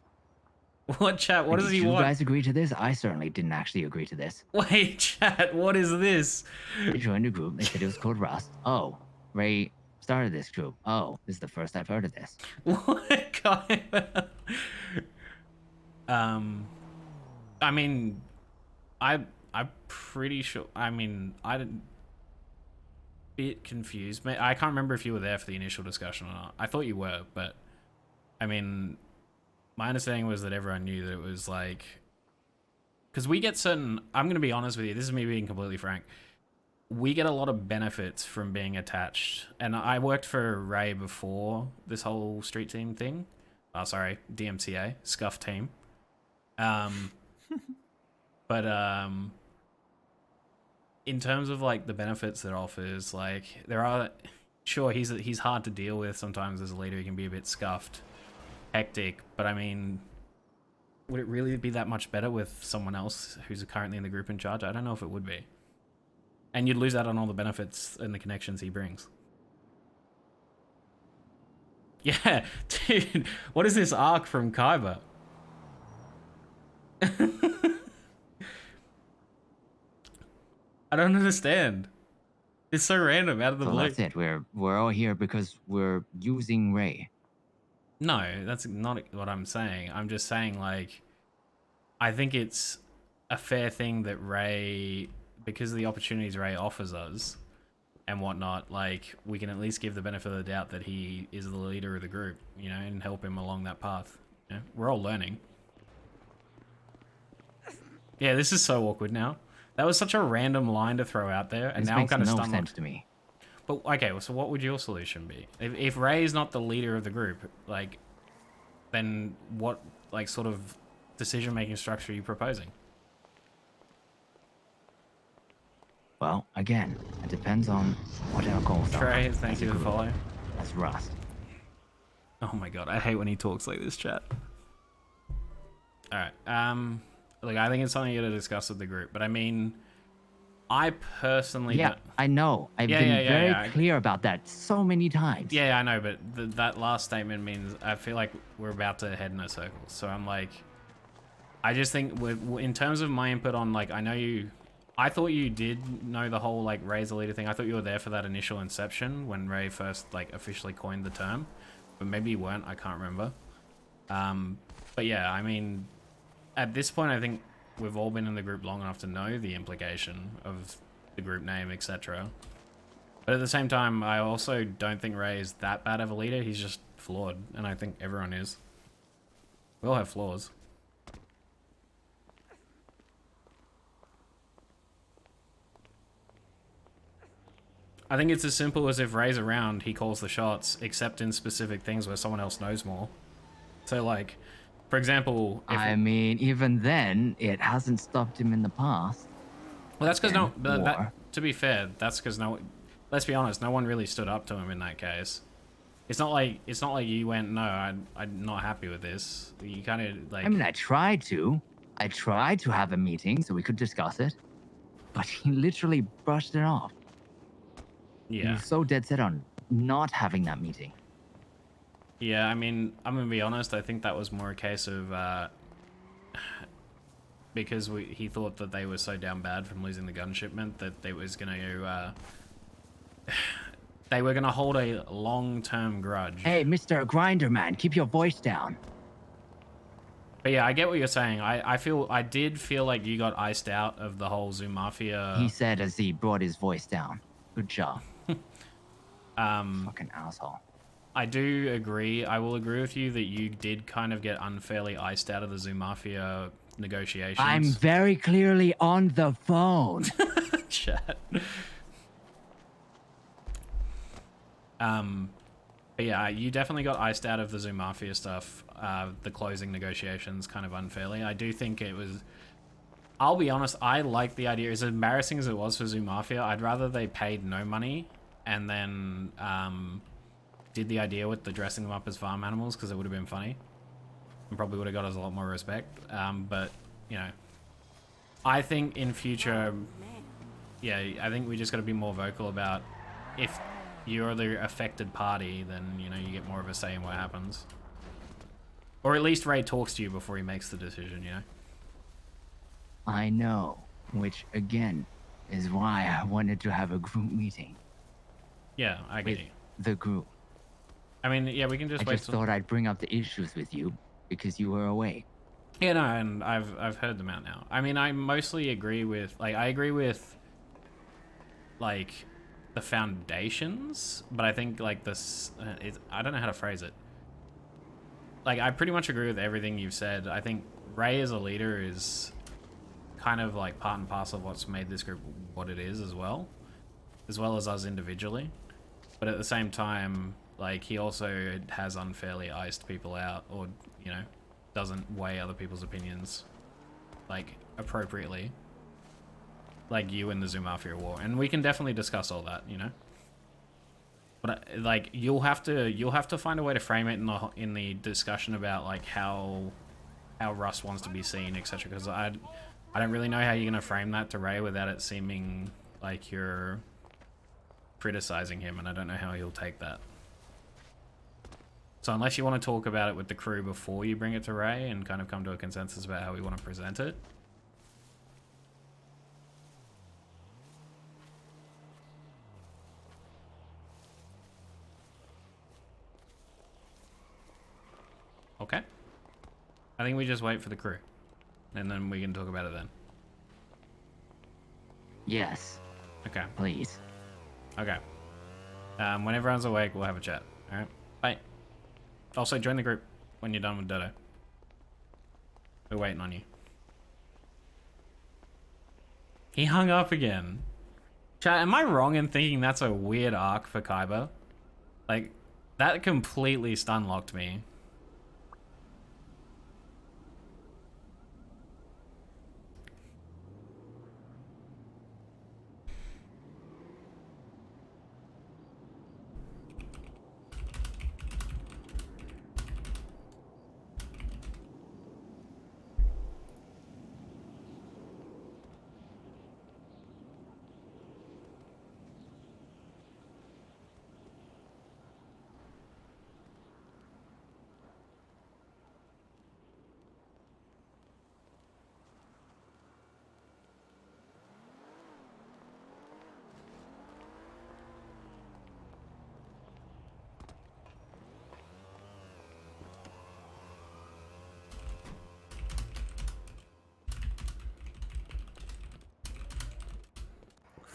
What, chat? What does he want? Did you guys agree to this? I certainly didn't actually agree to this. Wait, chat, what is this? They joined a group. They said it was called R.U.S.T. Oh, Ray started this group. Oh, this is the first I've heard of this. What kind of... I mean, I'm pretty sure... I mean, I didn't... Bit confused. I can't remember if you were there for the initial discussion or not. I thought you were, but... I mean, my understanding was that everyone knew that it was like... Because we get certain... I'm going to be honest with you. This is me being completely frank. We get a lot of benefits from being attached. And I worked for Ray before this whole street team thing. Oh, sorry. DMCA. Scuff team. But in terms of, like, the benefits that it offers, like, there are... Sure, he's hard to deal with sometimes as a leader. He can be a bit scuffed. Hectic, but I mean, would it really be that much better with someone else who's currently in the group in charge? I don't know if it would be. And you'd lose out on all the benefits and the connections he brings. Yeah, dude, what is this arc from Kaiba? I don't understand. It's so random, out of the blue. That's it. We're all here because we're using Ray. No, that's not what I'm saying. I'm just saying, like, I think it's a fair thing that Ray, because of the opportunities Ray offers us, and whatnot, like, we can at least give the benefit of the doubt that he is the leader of the group, you know, and help him along that path. You know, we're all learning. Yeah, this is so awkward now. That was such a random line to throw out there, and This now I'm makes kind of no stunned. sense to me. But okay, so what would your solution be? If Ray is not the leader of the group, like, then what, like, sort of decision-making structure are you proposing? Well, again, it depends on what our goals are. Trey, thank as a you for the group, follow. as Rust. Oh my god, I hate when he talks like this, chat. Alright, look, I think it's something you gotta discuss with the group, but I mean, I personally Yeah, don't... I know. I've been very clear about that so many times. Yeah, I know, but that last statement means I feel like we're about to head in a circle. So I'm like, I just think in terms of my input on, like, I thought you did know the whole, like, Ray's the leader thing. I thought you were there for that initial inception when Ray first, like, officially coined the term, but maybe you weren't. I can't remember. But yeah, I mean, at this point, I think we've all been in the group long enough to know the implication of the group name, etc. But at the same time, I also don't think Ray is that bad of a leader. He's just flawed, and I think everyone is. We all have flaws. I think it's as simple as if Ray's around, he calls the shots, except in specific things where someone else knows more. So, like, for example... I mean, even then, it hasn't stopped him in the past. Well, that's because to be fair, that's because let's be honest, no one really stood up to him in that case. It's not like you went, no, I'm not happy with this. You kind of like... I mean, I tried to have a meeting so we could discuss it, but he literally brushed it off. Yeah. He was so dead set on not having that meeting. Yeah, I mean, I'm gonna be honest, I think that was more a case of because he thought that they were so down bad from losing the gun shipment that they was gonna they were gonna hold a long-term grudge. Hey, Mr. Grinderman, keep your voice down. But yeah, I get what you're saying. I did feel like you got iced out of the whole Zoo Mafia. He said as he brought his voice down. Good job. Fucking asshole. I do agree. I will agree with you that you did kind of get unfairly iced out of the Zoo Mafia negotiations. I'm very clearly on the phone. Chat. But yeah, you definitely got iced out of the Zoo Mafia stuff, the closing negotiations kind of unfairly. I do think it was... I'll be honest, I like the idea. As embarrassing as it was for Zoo Mafia, I'd rather they paid no money and then did the idea with the dressing them up as farm animals, because it would have been funny and probably would have got us a lot more respect. But, you know, I think in future, yeah, I think we just got to be more vocal about if you're the affected party, then, you know, you get more of a say in what happens. Or at least Ray talks to you before he makes the decision, you know? I know, which again is why I wanted to have a group meeting. Yeah, I get you. The group. I mean, yeah, we can just wait. I just thought I'd bring up the issues with you because you were away. Yeah, no, and I've heard them out now. I mean, I mostly agree with, like, I agree with, like, the foundations, but I think, like, this, I don't know how to phrase it. Like, I pretty much agree with everything you've said. I think Ray as a leader is kind of, like, part and parcel of what's made this group what it is as well as us individually. But at the same time, like, he also has unfairly iced people out, or, you know, doesn't weigh other people's opinions, like, appropriately. Like you in the Zoo Mafia war. And we can definitely discuss all that, you know? But, like, you'll have to find a way to frame it in the discussion about, like, how Russ wants to be seen, etc. Because I don't really know how you're going to frame that to Ray without it seeming like you're criticizing him, and I don't know how he'll take that. So unless you want to talk about it with the crew before you bring it to Ray and kind of come to a consensus about how we want to present it. Okay. I think we just wait for the crew, and then we can talk about it then. Yes. Okay. Please. Okay. When everyone's awake, we'll have a chat. Alright? Bye. Also, join the group when you're done with Dodo. We're waiting on you. He hung up again. Chat, am I wrong in thinking that's a weird arc for Kaiba? Like, that completely stun-locked me.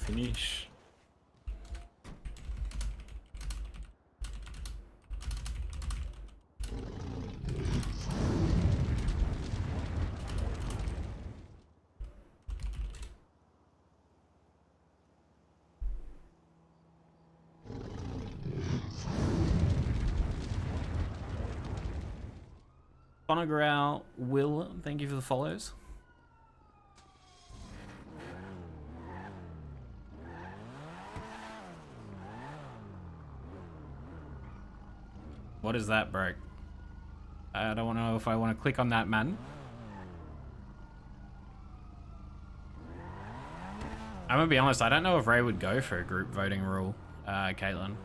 Finish. Bonagral, Will, thank you for the follows. What is that, bro? I don't know if I want to click on that, man. I'm gonna be honest, I don't know if Ray would go for a group voting rule, Caitlin.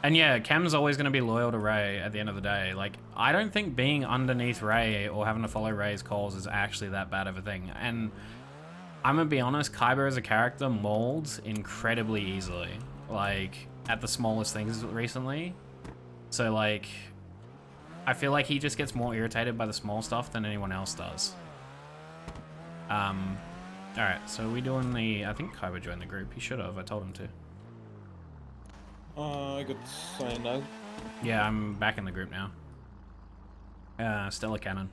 And yeah, Cam's always gonna be loyal to Ray at the end of the day. Like, I don't think being underneath Ray or having to follow Ray's calls is actually that bad of a thing. And I'm gonna be honest, Kaiba as a character molds incredibly easily. Like, at the smallest things recently. So like, I feel like he just gets more irritated by the small stuff than anyone else does. Alright, so we doing the... I think Kaiba joined the group. He should have. I told him to. I got signed out. Yeah, I'm back in the group now. Stella Cannon.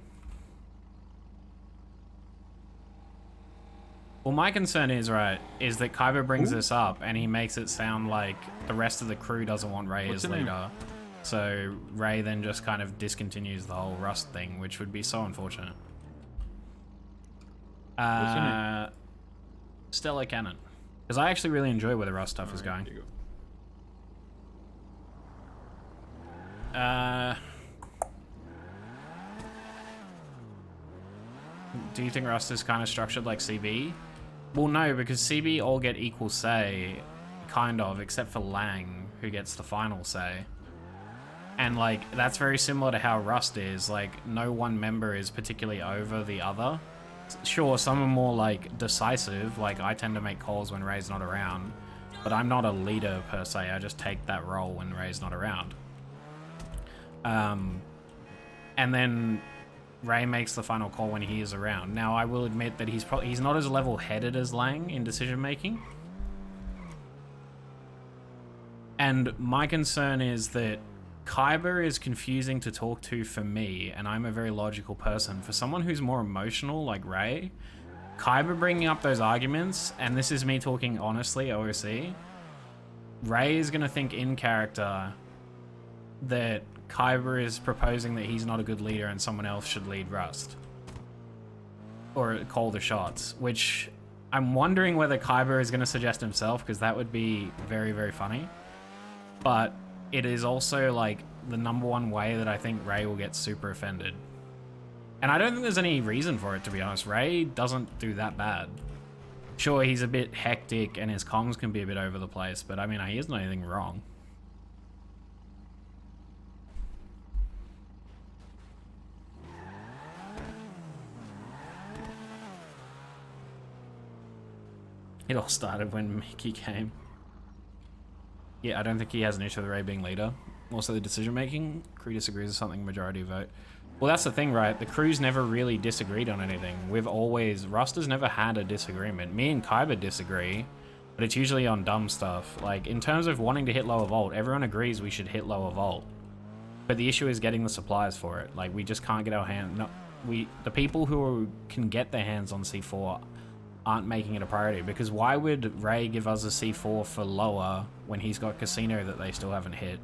Well, my concern is, right, is that Kaiba brings this up and he makes it sound like the rest of the crew doesn't want Ray as leader. So Ray then just kind of discontinues the whole R.U.S.T thing, which would be so unfortunate. Stella Cannon. Because I actually really enjoy where the R.U.S.T stuff is going. Do you think R.U.S.T is kind of structured like CB? Well, no, because CB all get equal say, kind of, except for Lang, who gets the final say. And like, that's very similar to how R.U.S.T is. Like, no one member is particularly over the other. Sure, some are more like decisive, like I tend to make calls when Ray's not around, but I'm not a leader per se, I just take that role when Ray's not around. And then Ray makes the final call when he is around. Now, I will admit that he's not as level-headed as Lang in decision-making. And my concern is that Kaiba is confusing to talk to for me, and I'm a very logical person. For someone who's more emotional, like Ray, Kaiba bringing up those arguments, and this is me talking honestly, OOC, Ray is going to think in character that Kaiba is proposing that he's not a good leader and someone else should lead R.U.S.T. Or call the shots, which I'm wondering whether Kaiba is going to suggest himself, because that would be very, very funny. But it is also like the #1 way that I think Ray will get super offended. And I don't think there's any reason for it, to be honest. Ray doesn't do that bad. Sure, he's a bit hectic and his comms can be a bit over the place, but I mean, he hasn't done anything wrong. It all started when Mickey came. Yeah, I don't think he has an issue with Ray being leader. Also, the decision-making, crew disagrees with something, majority vote. Well, that's the thing, right? The crew's never really disagreed on anything. We've always... R.U.S.T has never had a disagreement. Me and Kaiba disagree, but it's usually on dumb stuff. Like, in terms of wanting to hit lower volt, everyone agrees we should hit lower volt. But the issue is getting the supplies for it. Like, we just can't get our hand... No, the people who can get their hands on C4 aren't making it a priority, because why would Ray give us a C4 for lower when he's got Casino that they still haven't hit?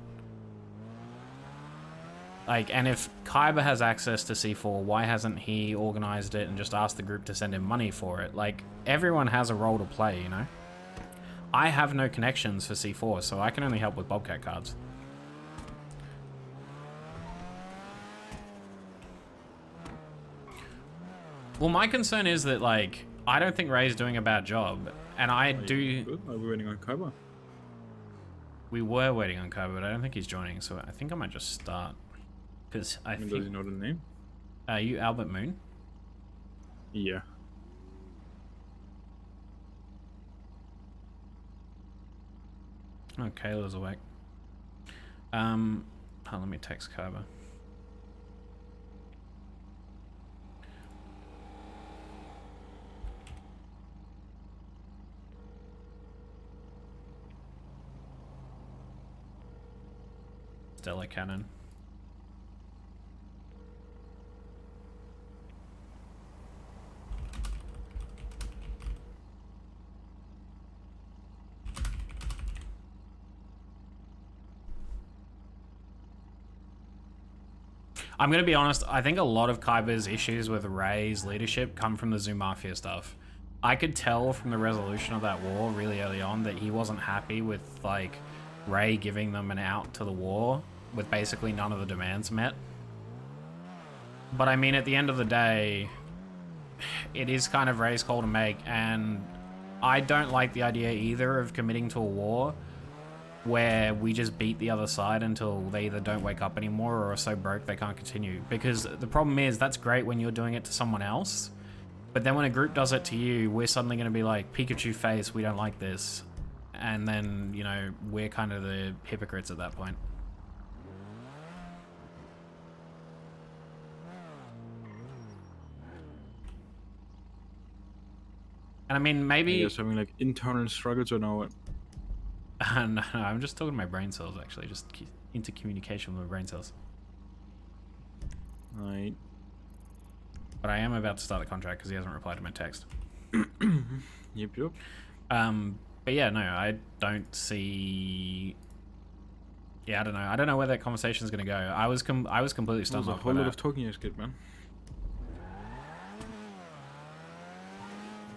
Like, and if Kyber has access to C4, why hasn't he organized it and just asked the group to send him money for it? Like, everyone has a role to play, you know? I have no connections for C4, so I can only help with Bobcat cards. Well, my concern is that, like, I don't think Ray's doing a bad job, and I do... Good. Are we waiting on Kyber? We were waiting on Kyber, but I don't think he's joining, so I think I might just start. Because I think... Does he know the name? Are you Albert Moon? Yeah. Oh, Kayla's awake. Let me text Kyber. Stella Cannon. I'm going to be honest, I think a lot of Kyber's issues with Ray's leadership come from the Zoo Mafia stuff. I could tell from the resolution of that war really early on that he wasn't happy with, like, Ray giving them an out to the war with basically none of the demands met. But I mean, at the end of the day, it is kind of Ray's call to make, and I don't like the idea either of committing to a war where we just beat the other side until they either don't wake up anymore or are so broke they can't continue. Because the problem is, that's great when you're doing it to someone else, but then when a group does it to you, we're suddenly going to be like, Pikachu face, we don't like this. And then, you know, we're kind of the hypocrites at that point. And I mean, maybe... You guys having like internal struggles or no? No, I'm just talking to my brain cells, actually. Just intercommunication with my brain cells. Right. But I am about to start a contract because he hasn't replied to my text. Yep, yep. But yeah, no, I don't see... Yeah, I don't know. I don't know where that conversation is going to go. I was completely stunned. There's a whole lot of talking you skip, man.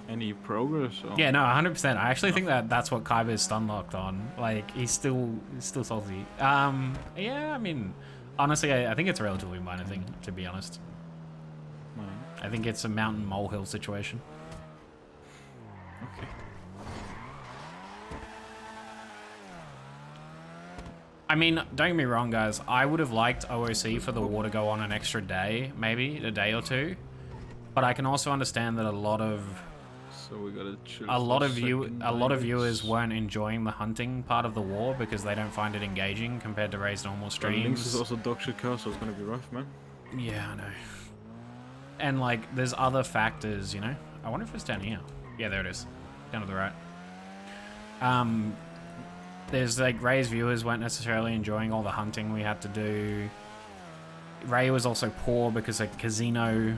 Any progress? Or... Yeah, no, 100%. I actually think that's what Kyber is stun locked on. Like, he's still salty. Yeah, I mean, honestly, I think it's a relatively minor thing, to be honest. Right. I think it's a mountain molehill situation. Okay. I mean, don't get me wrong, guys. I would have liked OOC for the war to go on an extra day, maybe a day or two. But I can also understand that a lot of viewers weren't enjoying the hunting part of the war because they don't find it engaging compared to Ray's normal streams. Links is also dog shit car, so it's gonna be rough, man. Yeah, I know. And like, there's other factors, you know. I wonder if it's down here. Yeah, there it is, down to the right. There's like, Ray's viewers weren't necessarily enjoying all the hunting we had to do. Ray was also poor because of casino,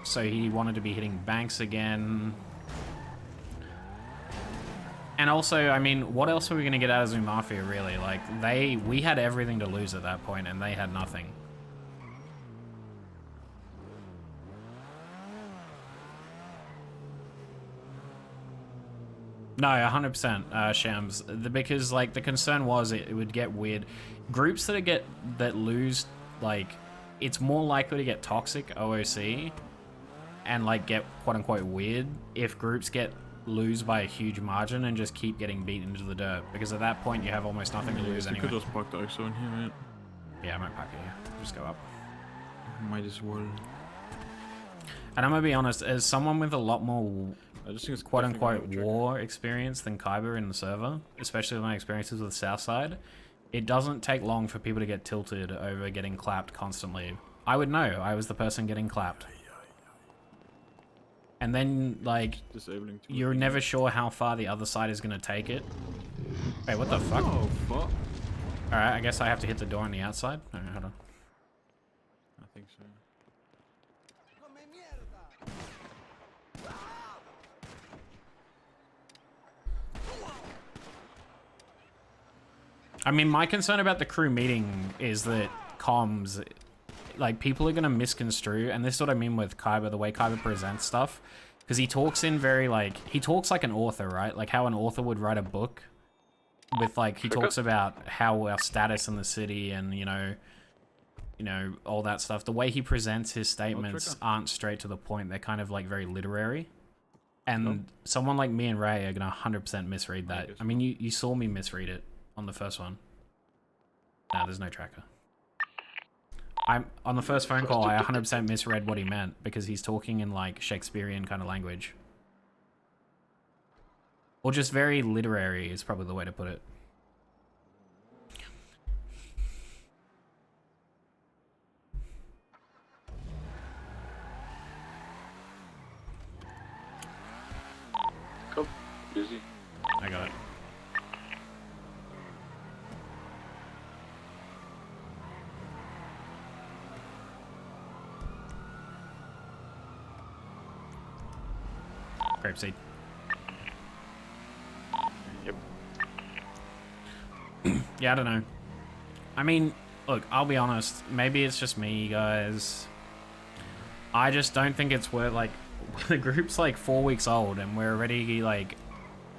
so he wanted to be hitting banks again. And also, I mean, what else were we going to get out of Zoo Mafia, really? Like, we had everything to lose at that point, and they had nothing. No, 100%, Shams. Because, like, the concern was it would get weird. Groups that lose, like, it's more likely to get toxic, OOC, and, like, get quote-unquote weird if groups lose by a huge margin and just keep getting beaten into the dirt, because at that point you have almost nothing to lose anyway. You could just park the ISO in here, right? Yeah, I might park it here. Just go up. Might as well. And I'm gonna be honest, as someone with a lot more I just think it's quote-unquote war experience than Kyber in the server, especially with my experiences with Southside, it doesn't take long for people to get tilted over getting clapped constantly. I would know. I was the person getting clapped. And then, like, Disabling. you're never sure how far the other side is going to take it. Wait, what the fuck? Oh, fuck. Alright, I guess I have to hit the door on the outside. Alright, hold on. I think so. I mean, my concern about the crew meeting is that comms, like, people are going to misconstrue, and this is what I mean with Kyber, the way Kyber presents stuff, because he talks in very, like, he talks like an author, right? Like how an author would write a book with, like, he talks about how our status in the city and, you know, all that stuff. The way he presents his statements aren't straight to the point. They're kind of, like, very literary. And someone like me and Ray are going to 100% misread that. I mean, you saw me misread it on the first one. Nah, there's no tracker. On the first phone call, I 100% misread what he meant because he's talking in, like, Shakespearean kind of language. Or just very literary is probably the way to put it. Come, busy. I got it. Grapeseed. Yep. Yeah, I don't know. I mean, look, I'll be honest. Maybe it's just me, guys. I just don't think it's worth, like, the group's like 4 weeks old and we're already, like,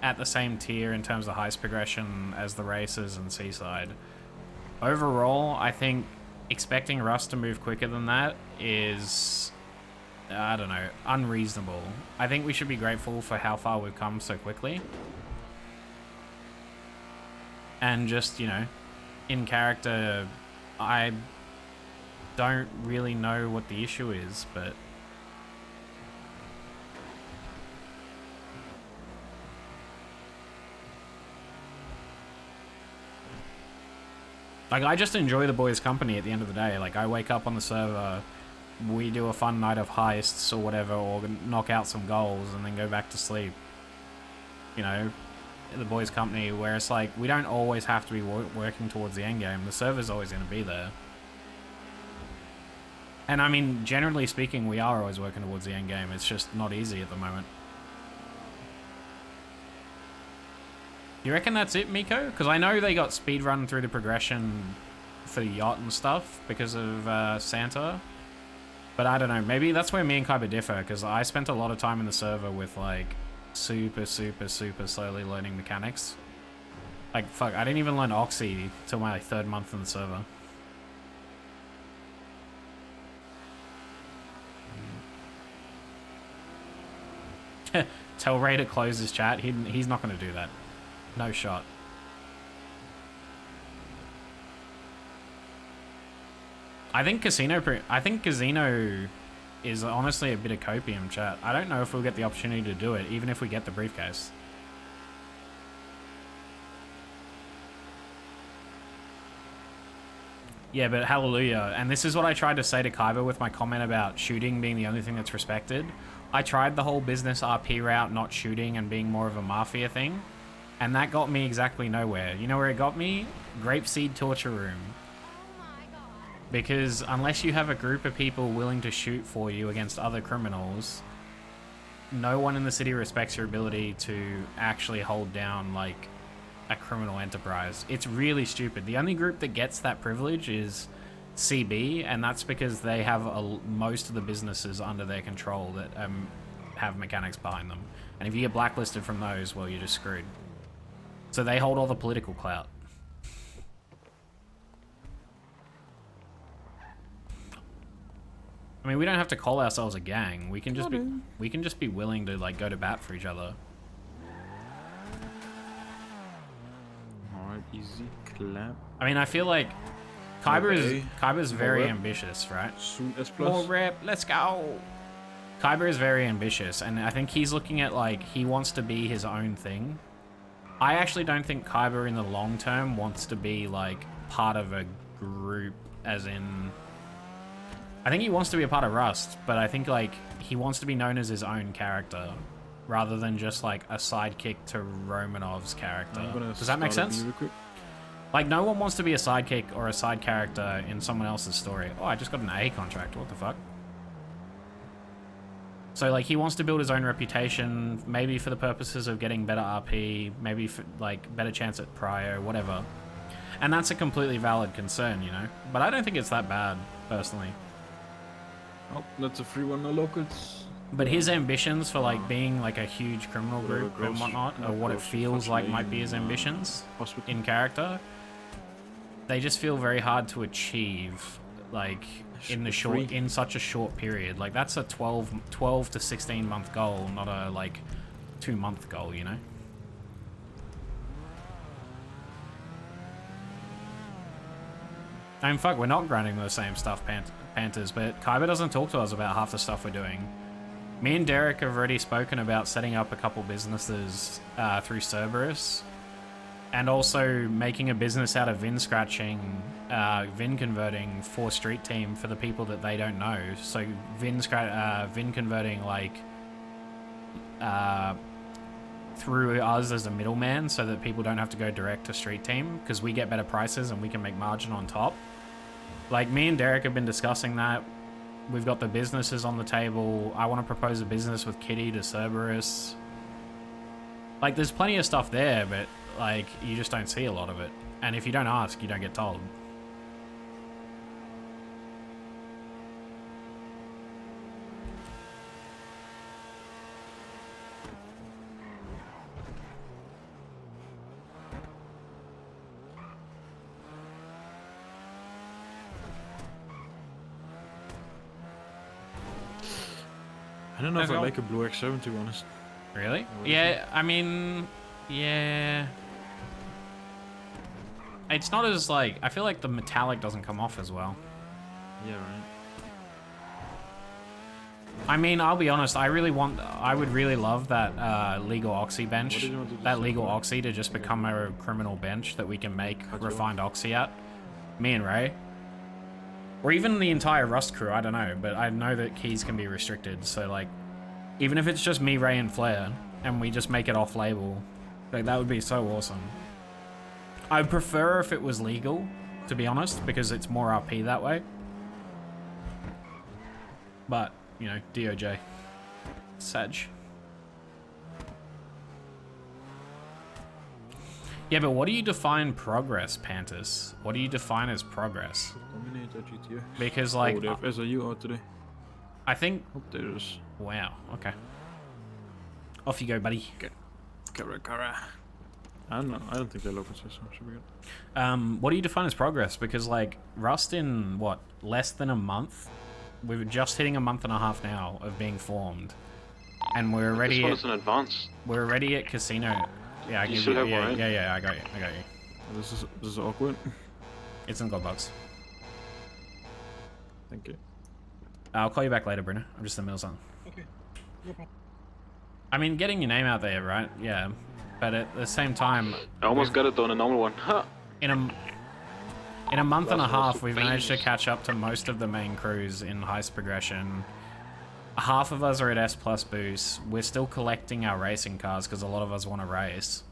at the same tier in terms of heist progression as the races and Seaside. Overall, I think expecting R.U.S.T to move quicker than that is, I don't know, unreasonable. I think we should be grateful for how far we've come so quickly. And just, you know, in character, I don't really know what the issue is, but... like, I just enjoy the boys' company at the end of the day. Like, I wake up on the server, we do a fun night of heists or whatever, or knock out some goals and then go back to sleep. You know, the boys' company, where it's like, we don't always have to be working towards the end game. The server's always going to be there. And I mean, generally speaking, we are always working towards the end game. It's just not easy at the moment. You reckon that's it, Miko? Because I know they got speedrun through the progression for the yacht and stuff because of Santa. But I don't know. Maybe that's where me and Kyber differ, because I spent a lot of time in the server with, like, super slowly learning mechanics. Like, fuck, I didn't even learn Oxy till my, like, 3rd month in the server. Tell Ray to close his chat. He's not going to do that. No shot. I think Casino is honestly a bit of copium, chat. I don't know if we'll get the opportunity to do it, even if we get the briefcase. Yeah, but hallelujah. And this is what I tried to say to Kyber with my comment about shooting being the only thing that's respected. I tried the whole business RP route, not shooting and being more of a mafia thing. And that got me exactly nowhere. You know where it got me? Grapeseed torture room. Because unless you have a group of people willing to shoot for you against other criminals, no one in the city respects your ability to actually hold down, like, a criminal enterprise. It's really stupid. The only group that gets that privilege is CB, and that's because they have most of the businesses under their control that have mechanics behind them. And if you get blacklisted from those, well, you're just screwed. So they hold all the political clout. I mean, we don't have to call ourselves a gang. We can just be willing to, like, go to bat for each other. Alright, easy clap. I mean, I feel like Kyber's very ambitious, right? Soon as More plus. rep, let's go. Kyber is very ambitious, and I think he's looking at, like, he wants to be his own thing. I actually don't think Kyber in the long term wants to be, like, part of a group, as in, I think he wants to be a part of Rust, but I think like he wants to be known as his own character rather than just like a sidekick to Romanov's character. I'm gonna Does that make start a sense? B recruit. Like no one wants to be a sidekick or a side character in someone else's story. Oh, I just got an A contract. What the fuck? So like he wants to build his own reputation, maybe for the purposes of getting better RP, maybe for like better chance at prio, whatever. And that's a completely valid concern, you know. But I don't think it's that bad, personally. Oh, that's a free one, no locals. But his ambitions for like being like a huge criminal group and whatnot, or what it feels like might be his ambitions in character, they just feel very hard to achieve, like in such a short period. Like that's a 12 to 16 month goal, not a like 2-month goal, you know. I mean, fuck, we're not grinding the same stuff, Panthers, but Kyber doesn't talk to us about half the stuff we're doing. Me and Derek have already spoken about setting up a couple businesses through Cerberus, and also making a business out of VIN scratching, VIN converting for Street Team for the people that they don't know. So VIN converting like through us as a middleman, so that people don't have to go direct to Street Team, because we get better prices and we can make margin on top. Like me and Derek have been discussing that. We've got the businesses on the table. I want to propose a business with Kitty to Cerberus. Like, there's plenty of stuff there, but, like, you just don't see a lot of it. And if you don't ask, you don't get told. I don't know if Let's I go. like a blue X7 to be honest. Really? What do you Yeah, I mean, yeah. It's not as, like, I feel like the metallic doesn't come off as well. Yeah, right. I mean, I'll be honest, I would really love that legal oxy bench, What did you want to do that so legal far? oxy to just become a criminal bench that we can make How'd you refined oxy at. Me and Ray. Or even the entire Rust crew, I don't know, but I know that keys can be restricted, so like, even if it's just me, Ray, and Flair, and we just make it off-label, like, that would be so awesome. I'd prefer if it was legal, to be honest, because it's more RP that way. But, you know, DOJ. Sag. Yeah, but what do you define progress, Pantus? What do you define as progress? Dominate at GTX. Because, like, Oh, they have SIU out today. I think... Hope there's... Wow, okay. Off you go, buddy. Cara. I don't know. I don't think they're local, so it should be good. What do you define as progress? Because, like, Rust in, what, less than a month? We're just hitting a month and a half now of being formed. And we're already This one is in advance. we're already at casino. Yeah, I You give still you, have yeah, one, right? yeah, I got you. This is awkward. It's in gold box. Thank you. I'll call you back later, Bruno. I'm just in the middle of something. Okay. No problem. I mean, getting your name out there, right? Yeah. But at the same time, I almost got it on a normal one. Ha! in a month and a Last one was half, too we've managed to famous. catch up to most of the main crews in heist progression. Half of us are at S plus boost. We're still collecting our racing cars because a lot of us want to race.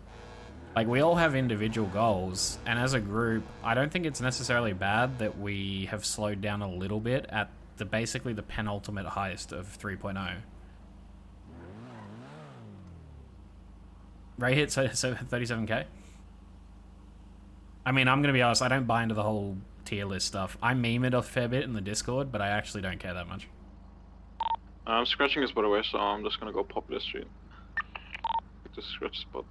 Like, we all have individual goals, and as a group, I don't think it's necessarily bad that we have slowed down a little bit at basically the penultimate heist of 3.0. Ray hit 37k. I mean, I'm gonna be honest, I don't buy into the whole tier list stuff. I meme it a fair bit in the Discord, but I actually don't care that much. I'm scratching this by the way, so I'm just gonna go pop this street. Just scratch spot.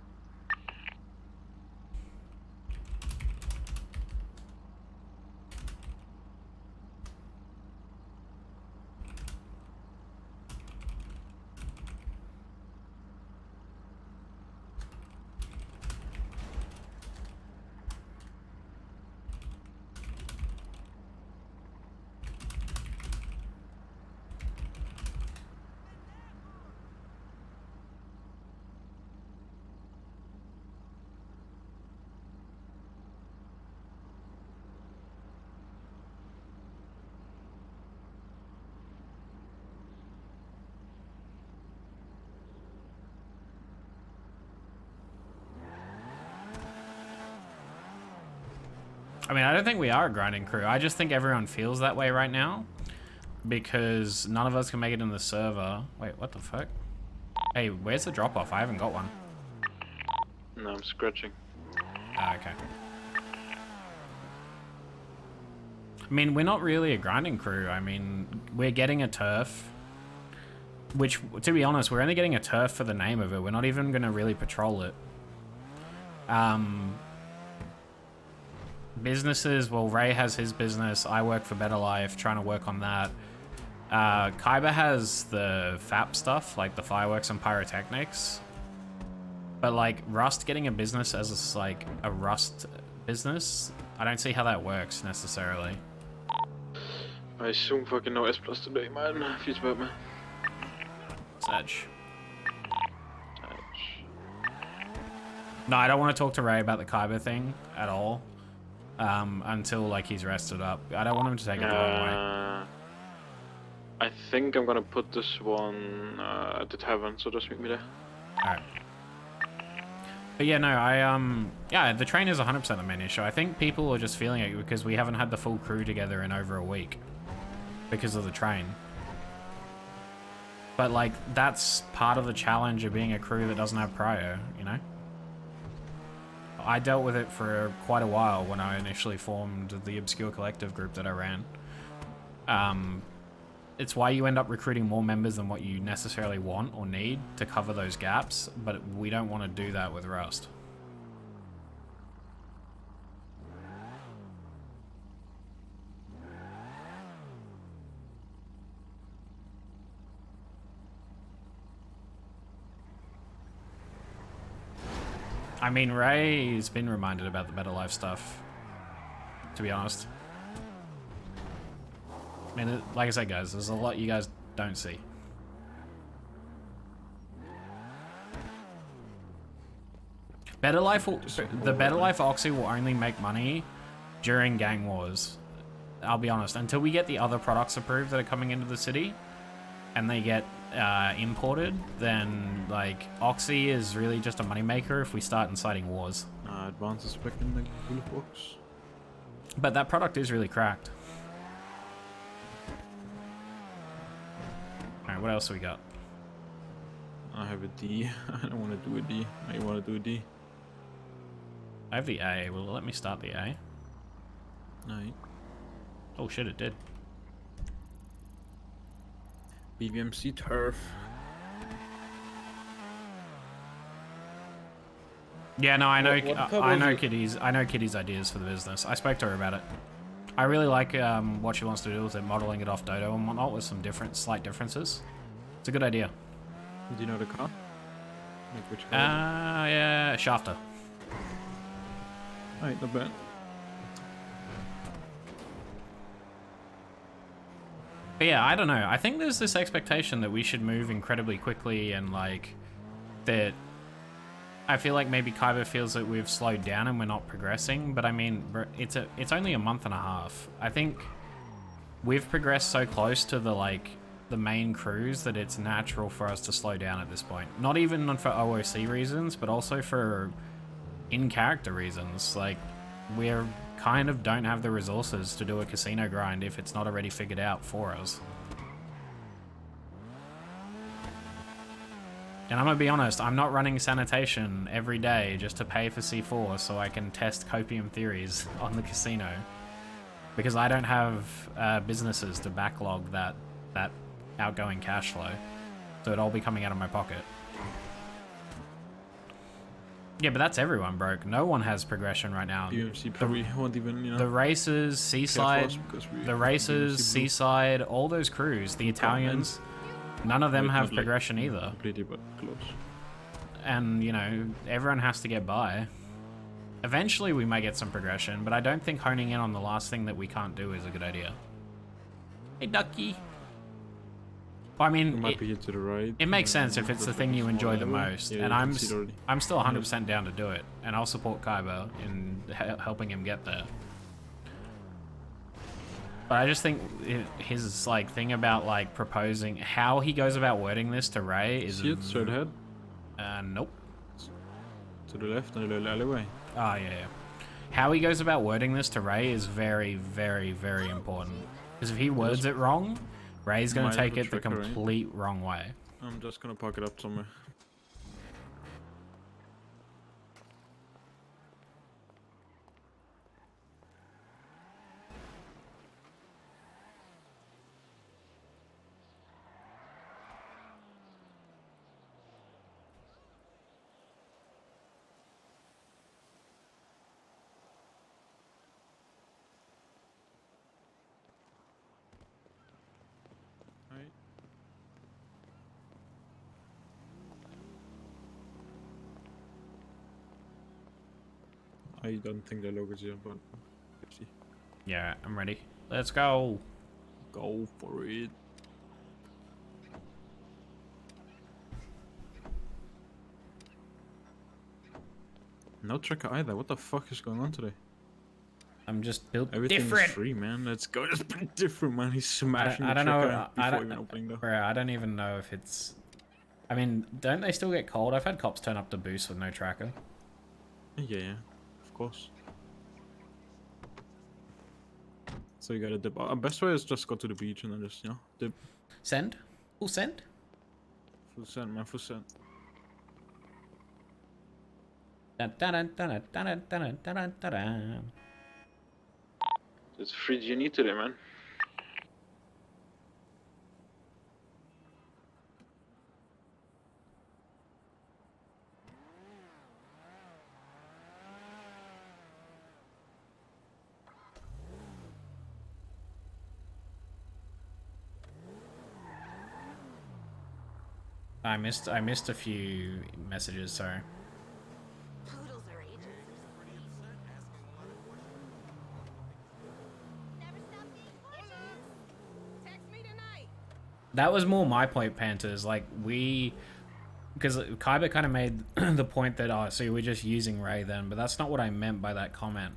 I mean, I don't think we are a grinding crew. I just think everyone feels that way right now because none of us can make it in the server. Wait, what the fuck? Hey, where's the drop off? I haven't got one. No, I'm scratching. Ah, okay. I mean, we're not really a grinding crew. I mean, we're getting a turf, which, to be honest, we're only getting a turf for the name of it. We're not even going to really patrol it. Businesses, well, Ray has his business. I work for Better Life, trying to work on that. Kaiba has the FAP stuff, like the fireworks and pyrotechnics. But, like, R.U.S.T getting a business as, like, a R.U.S.T business, I don't see how that works, necessarily. I soon fucking know S+ today, man. Feels bad, man. Sedge. No, I don't want to talk to Ray about the Kaiba thing at all. Until, like, he's rested up. I don't want him to take it the wrong way. I think I'm gonna put this one at the tavern, so just meet me there. Alright. But yeah, no, yeah, the train is 100% the main issue. I think people are just feeling it because we haven't had the full crew together in over a week. Because of the train. But, like, that's part of the challenge of being a crew that doesn't have prio, you know? I dealt with it for quite a while when I initially formed the Obscure Collective group that I ran. It's why you end up recruiting more members than what you necessarily want or need to cover those gaps, but we don't want to do that with R.U.S.T. I mean, Ray's been reminded about the Better Life stuff, to be honest. I mean, like I said, guys, there's a lot you guys don't see. Better Life will, the Better Life Oxy will only make money during gang wars. I'll be honest, until we get the other products approved that are coming into the city and they get imported, then like Oxy is really just a moneymaker if we start inciting wars. Advances back in the blue box. But that product is really cracked. Alright, what else we got? I have a D. I don't want to do a D. I want to do a D. I have the A. Will it let me start the A? No. Oh shit, it did. BVMC turf. Yeah, no, I know. I know it? Kitty's. I know Kitty's ideas for the business. I spoke to her about it. I really like what she wants to do with it, modeling it off Dodo and whatnot, with some slight differences. It's a good idea. Do you know the car? Like which car? Yeah, Shafter. Alright, not bad. But yeah, I don't know. I think there's this expectation that we should move incredibly quickly and like that. I feel like maybe Kaiba feels that we've slowed down and we're not progressing, but I mean, it's only a month and a half. I think we've progressed so close to the main crews that it's natural for us to slow down at this point. Not even for OOC reasons, but also for in-character reasons. Like, we're kind of don't have the resources to do a casino grind if it's not already figured out for us. And I'm gonna be honest, I'm not running sanitation every day just to pay for C4 so I can test copium theories on the casino. Because I don't have businesses to backlog that outgoing cash flow. So it'll all be coming out of my pocket. Yeah, but that's everyone, broke. No one has progression right now. BVMC probably won't even, you know. The races, Seaside, Seaside, all those crews, the Italians, none of them have progression either. Completely, but close. And, you know, everyone has to get by. Eventually we may get some progression, but I don't think honing in on the last thing that we can't do is a good idea. Hey, Ducky. Well, I mean, might be to the right. It makes sense if it's the thing you enjoy the most, yeah, and you I'm still 100% down to do it, and I'll support Kaiba in helping him get there. But I just think his like thing about like proposing how he goes about wording this to Ray is See it straight ahead. Nope. To the left, in the alleyway. Oh yeah, yeah. how he goes about wording this to Ray is very, very, very important. Because if he words it wrong, Ray's gonna Might take have a it the trickery. complete wrong way. I'm just gonna park it up somewhere. Right. I don't think the logo's here, but let's see. Yeah, I'm ready. Let's go. Go for it. No tracker either. What the fuck is going on today? I'm just built Everything different. is free, man. Let's go. Just be different, man. He's smashing I the don't know. tracker I before don't, even opening though. bro, I don't even know if it's. I mean, don't they still get cold? I've had cops turn up to boost with no tracker. Yeah, of course. So you gotta dip. Best way is just go to the beach and then just, you know, dip. Send? Full send? Full send, man. Full send. Dun, dun, dun, dun, dun, dun, dun, dun, dun, dun. It's free GNE today, man. I missed a few messages, sorry. Poodles are aging. Never stop being gorgeous. Text me tonight. That was more my point, Panthers. Like, because Kaiba kind of made the point that, oh, so we're just using Ray then, but that's not what I meant by that comment.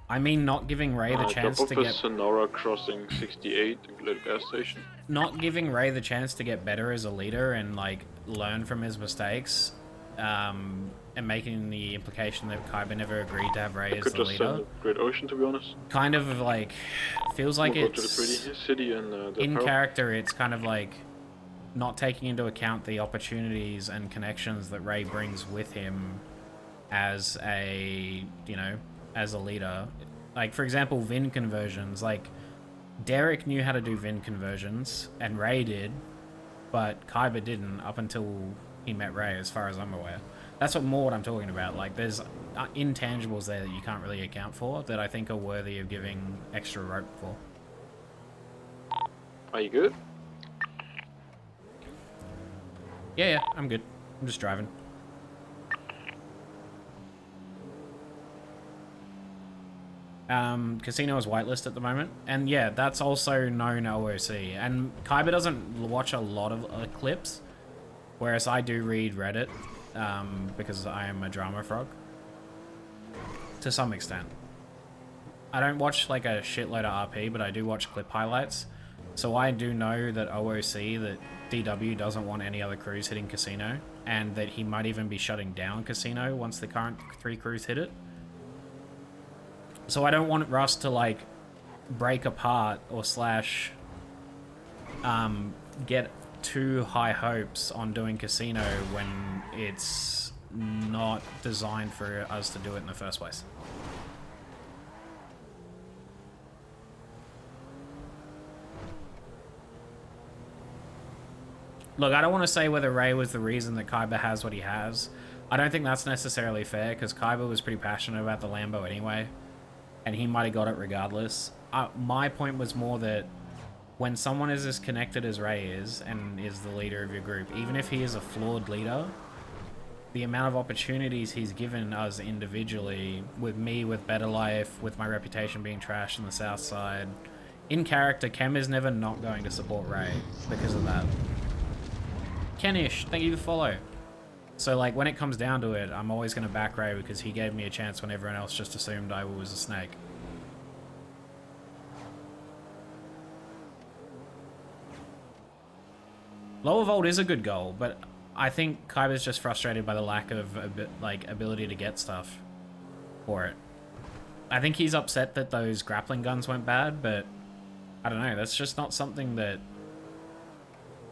I mean not giving Ray the chance Drop to off get... a Sonora crossing 68, little gas station. Not giving Ray the chance to get better as a leader and, like, learn from his mistakes, and making the implication that Kaiba never agreed to have Ray as Could the just leader. send Great Ocean, to be honest. Kind of, like, feels like We'll go to the it's... pretty city and the in pearl. character, it's kind of like not taking into account the opportunities and connections that Ray brings with him as a, you know, as a leader. Like, for example, VIN conversions. Like, Derek knew how to do VIN conversions, and Ray did, but Kaiba didn't up until he met Ray, as far as I'm aware. That's what I'm talking about. Like, there's intangibles there that you can't really account for that I think are worthy of giving extra rope for. Are you good? Yeah, I'm good. I'm just driving. Casino is whitelist at the moment, and yeah, that's also known OOC. And Kaiba doesn't watch a lot of clips, whereas I do read Reddit, because I am a drama frog. To some extent. I don't watch like a shitload of RP, but I do watch clip highlights. So I do know that OOC, that DW doesn't want any other crews hitting Casino, and that he might even be shutting down Casino once the current 3 crews hit it. So I don't want Rust to, like, break apart or slash get too high hopes on doing Casino when it's not designed for us to do it in the first place. Look, I don't want to say whether Ray was the reason that Kaiba has what he has. I don't think that's necessarily fair, because Kaiba was pretty passionate about the Lambo anyway, and he might have got it regardless. My point was more that when someone is as connected as Ray is, and is the leader of your group, even if he is a flawed leader, the amount of opportunities he's given us individually, with me, with Better Life, with my reputation being trashed in the South Side, in character, Chem is never not going to support Ray because of that. Kenish, thank you for follow. So, like, when it comes down to it, I'm always going to back Ray because he gave me a chance when everyone else just assumed I was a snake. Lower Vault is a good goal, but I think Kaiba's just frustrated by the lack of ability to get stuff for it. I think he's upset that those grappling guns went bad, but I don't know. That's just not something that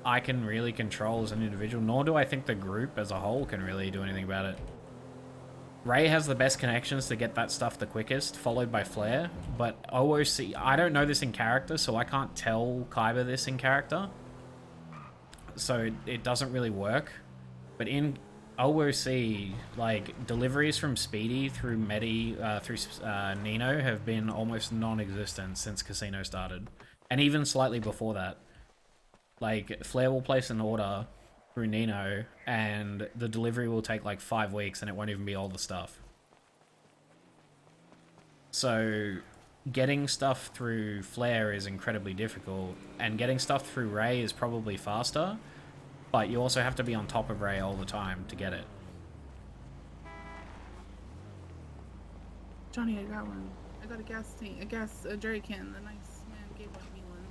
I can really control as an individual, nor do I think the group as a whole can really do anything about it. Ray has the best connections to get that stuff the quickest, followed by Flair, but OOC, I don't know this in character, so I can't tell Kaiba this in character. So it doesn't really work. But in OOC, like, deliveries from Speedy through Medi, through Nino have been almost non-existent since Casino started. And even slightly before that. Like, Flair will place an order through Nino, and the delivery will take like 5 weeks, and it won't even be all the stuff. So, getting stuff through Flair is incredibly difficult, and getting stuff through Ray is probably faster, but you also have to be on top of Ray all the time to get it. Johnny, I got one. I got a gas tank, a jerry can. The nice man gave me one.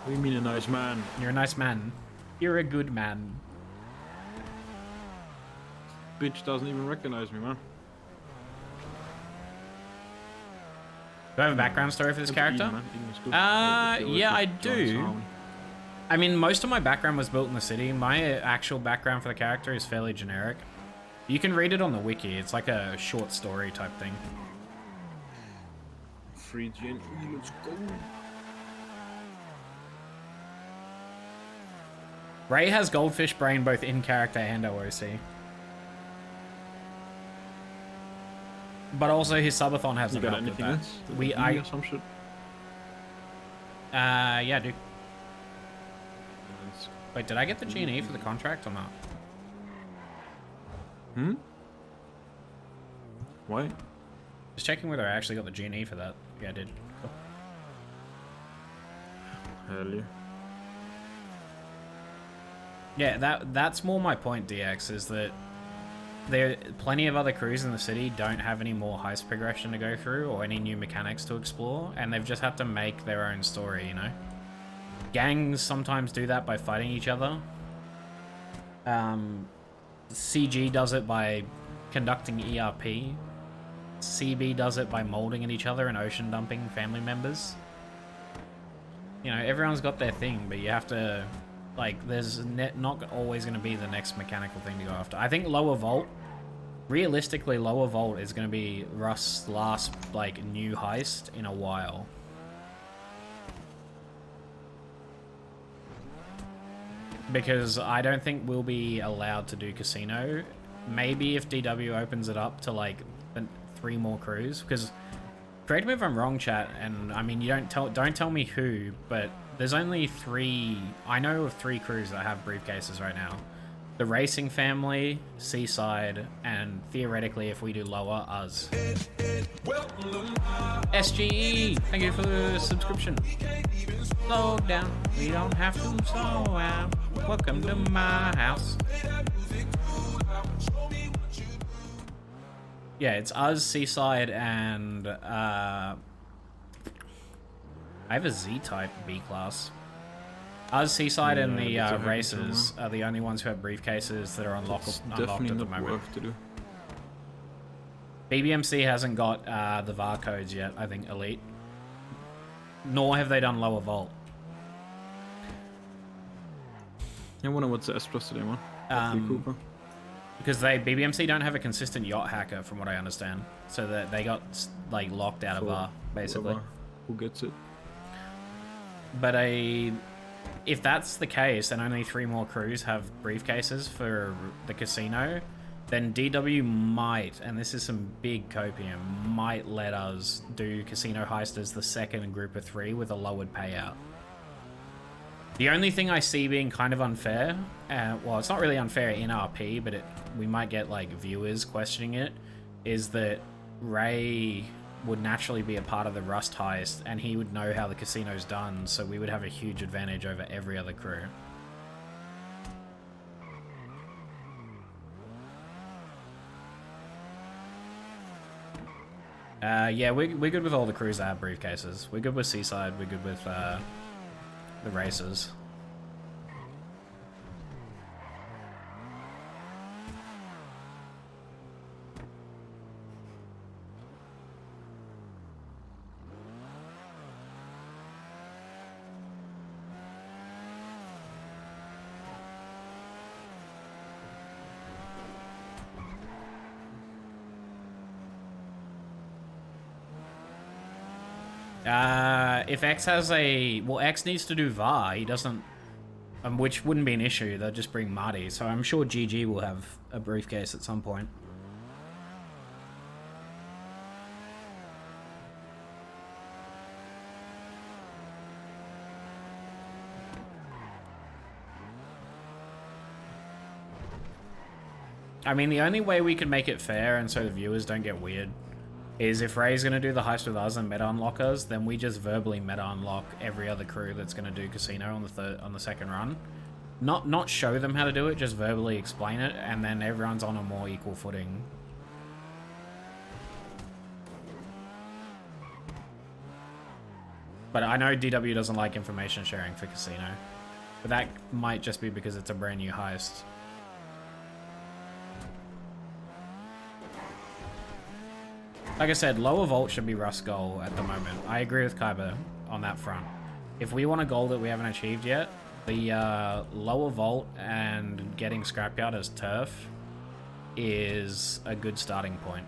What do you mean a nice man? You're a nice man. You're a good man. Bitch doesn't even recognize me, man. Do I have a background story for this character? Yeah, I do. I mean, most of my background was built in the city. My actual background for the character is fairly generic. You can read it on the wiki. It's like a short story type thing. Free Gen E, let's go. Ray has goldfish brain both in character and OOC. But also his subathon hasn't You got helped with anything that. else? Or some shit? Yeah, dude. Wait, did I get the G&E for the contract or not? Hmm? Why? Just checking whether I actually got the G&E for that. Yeah, I did. Cool. Hell yeah. Yeah, that's more my point, DX, is that there plenty of other crews in the city don't have any more heist progression to go through or any new mechanics to explore, and they've just had to make their own story, you know? Gangs sometimes do that by fighting each other. CG does it by conducting ERP. CB does it by molding at each other and ocean dumping family members. You know, everyone's got their thing, but you have to... Like, there's not always going to be the next mechanical thing to go after. I think Lower Vault, realistically, Lower Vault is going to be Rust's last, like, new heist in a while. Because I don't think we'll be allowed to do Casino. Maybe if DW opens it up to, like, 3 more crews. Because, correct me if I'm wrong, chat, and, I mean, you don't tell me who, but... There's only 3... I know of 3 crews that have briefcases right now. The Racing Family, Seaside, and theoretically, if we do lower, us. SGE! Thank you for the subscription. Slow down. We don't have to slow down. Welcome to my house. Yeah, it's us, Seaside, and... I have a Z-type B-class. Us, Seaside, and the Racers are the only ones who have briefcases that are unlocked at the moment. Work to do. BBMC hasn't got the VAR codes yet, I think, Elite. Nor have they done Lower Vault. I wonder what's the S plus today, man. Because BBMC don't have a consistent yacht hacker, from what I understand. So that they got, like, locked out of VAR, basically. Who gets it? But if that's the case, and only 3 more crews have briefcases for the casino, then DW might, and this is some big copium, might let us do casino heist as the second group of 3 with a lowered payout. The only thing I see being kind of unfair, well, it's not really unfair in RP, but we might get like viewers questioning it, is that Ray would naturally be a part of the Rust heist, and he would know how the casino's done, so we would have a huge advantage over every other crew. Yeah, we're good with all the crews that have briefcases. We're good with Seaside, we're good with the Racers. If X has a... Well, X needs to do VAR. He doesn't... which wouldn't be an issue. They'll just bring Marty. So I'm sure GG will have a briefcase at some point. I mean, the only way we can make it fair and so the viewers don't get weird is if Ray's going to do the heist with us and meta unlock us, then we just verbally meta unlock every other crew that's going to do casino on the second run. Not show them how to do it, just verbally explain it, and then everyone's on a more equal footing. But I know DW doesn't like information sharing for casino. But that might just be because it's a brand new heist. Like I said, lower vault should be Rust's goal at the moment. I agree with Kaiba on that front. If we want a goal that we haven't achieved yet, the lower vault and getting Scrapyard as turf is a good starting point.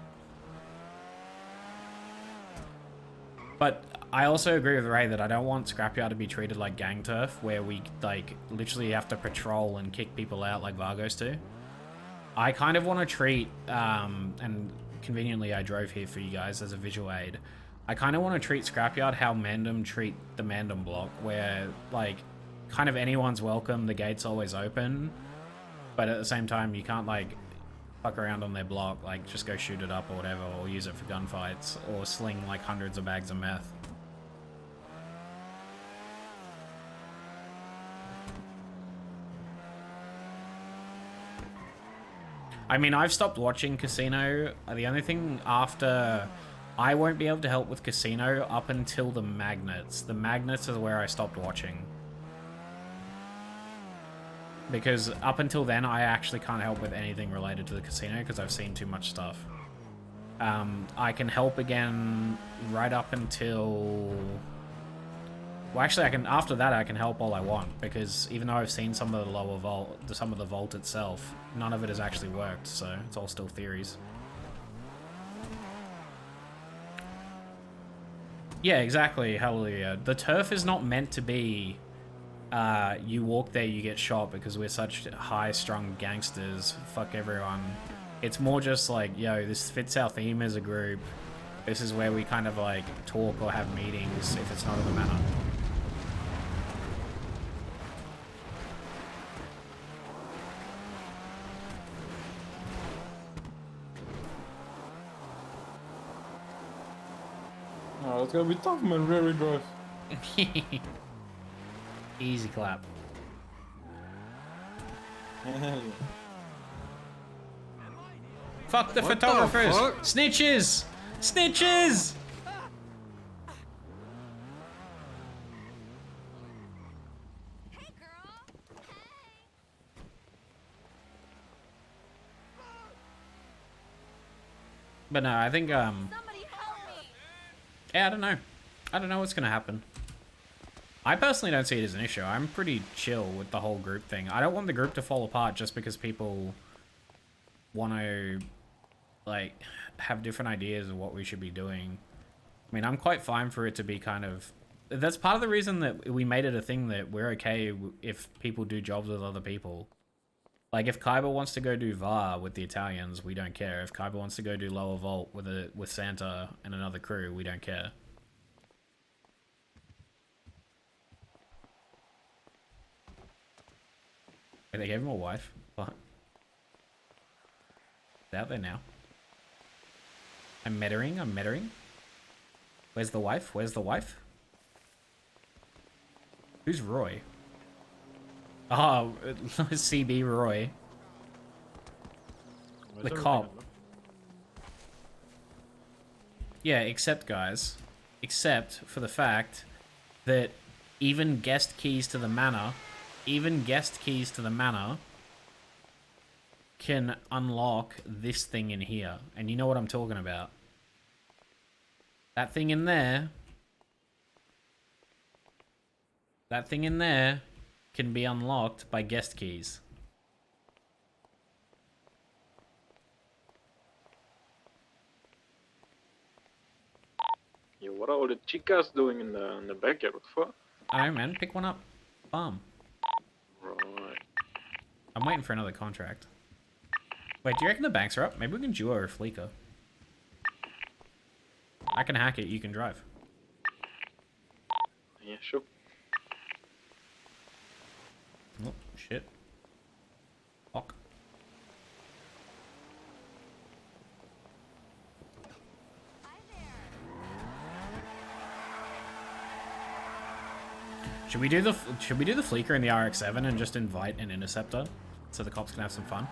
But I also agree with Ray that I don't want Scrapyard to be treated like gang turf, where we like literally have to patrol and kick people out like Vargos do. I kind of want to treat, and conveniently I drove here for you guys as a visual aid, I kind of want to treat Scrapyard how Mandem treat the Mandem block, where like kind of anyone's welcome, the gate's always open, but at the same time you can't like fuck around on their block, like just go shoot it up or whatever, or use it for gunfights, or sling like hundreds of bags of meth. I mean, I've stopped watching Casino. The only thing after... I won't be able to help with Casino up until the Magnets. The Magnets is where I stopped watching. Because up until then, I actually can't help with anything related to the Casino because I've seen too much stuff. I can help again right up until... Well, actually, I can. After that, I can help all I want, because even though I've seen some of the lower vault, some of the vault itself, none of it has actually worked, so it's all still theories. Yeah, exactly, hallelujah. The turf is not meant to be, you walk there, you get shot because we're such high-strung gangsters, fuck everyone. It's more just like, yo, this fits our theme as a group. This is where we kind of like talk or have meetings if it's not in the manor. Oh, it's gonna be tough, man. Rear drive. Easy clap. Hell yeah. Fuck the What the photographers! fuck? Snitches! Snitches! Hey, girl. Hey. But no, I think, Somebody help me. yeah, I don't know. I don't know what's gonna happen. I personally don't see it as an issue. I'm pretty chill with the whole group thing. I don't want the group to fall apart just because people want to, like, have different ideas of what we should be doing. I mean, I'm quite fine for it to be kind of... That's part of the reason that we made it a thing that we're okay if people do jobs with other people. Like, if Kaiba wants to go do VAR with the Italians, we don't care. If Kaiba wants to go do Lower Vault with Santa and another crew, we don't care. They gave him a wife. What? It's out there now. I'm mettering. Where's the wife? Where's the wife? Who's Roy? Oh, CB Roy. The cop. Yeah, except, guys. Except for the fact that even guest keys to the manor can unlock this thing in here. And you know what I'm talking about. That thing in there can be unlocked by guest keys. Yo, what are all the chicas doing in the backyard? What the fuck? I don't know, man. Pick one up. Bum. Right. I'm waiting for another contract. Wait, do you reckon the banks are up? Maybe we can duo a Fleeker. I can hack it, you can drive. Yeah, sure. Oh, shit. Fuck. Should we do the Fleeker in the RX-7 and just invite an interceptor so the cops can have some fun?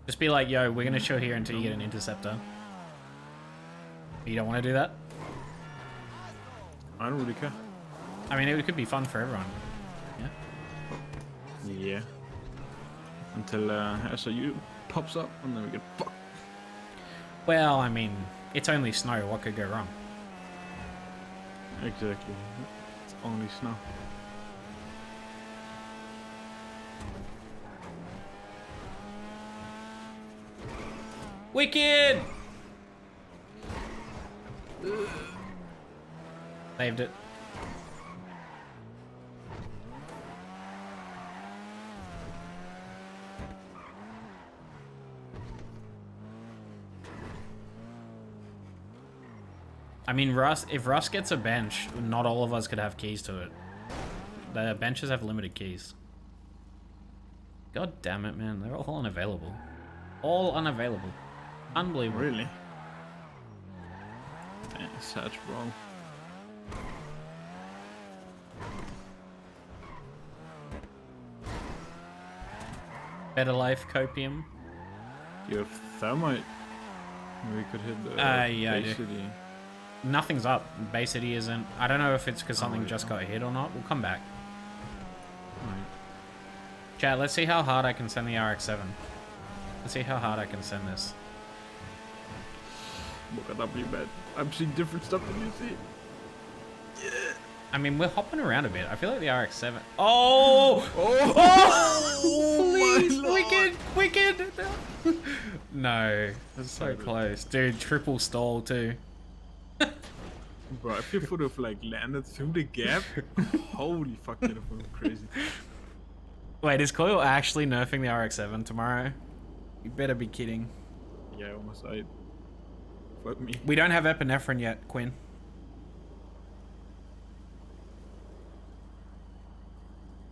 Just be like, yo, we're gonna chill here until you get an interceptor. You don't want to do that? I don't really care. I mean, it could be fun for everyone. Yeah. Yeah. Until SRU pops up and then we get fucked. Well, I mean, it's only snow. What could go wrong? Exactly. It's only snow. Wicked! Saved it. I mean, if Russ gets a bench, not all of us could have keys to it. The benches have limited keys. God damn it, man. They're all unavailable. All unavailable. Unbelievable. Really? Yeah, such wrong. Better life, copium. You have thermite. We could hit the Yeah, I Bay do. City. Nothing's up. Bay City isn't. I don't know if it's because something yeah. just got hit or not. We'll come back. Right. Chat, let's see how hard I can send the RX-7. Let's see how hard I can send this. Look at that, be bad. I'm seeing different stuff than you see. I mean, we're hopping around a bit. I feel like the RX-7... Oh! Oh! Please! Wicked! Wicked! No. That's so close. Dude, triple stall too. Bro, if you would have like landed through the gap, holy fuck, that would have been crazy. Wait, is Coil actually nerfing the RX-7 tomorrow? You better be kidding. Yeah, almost I. Fuck me. We don't have epinephrine yet, Quinn.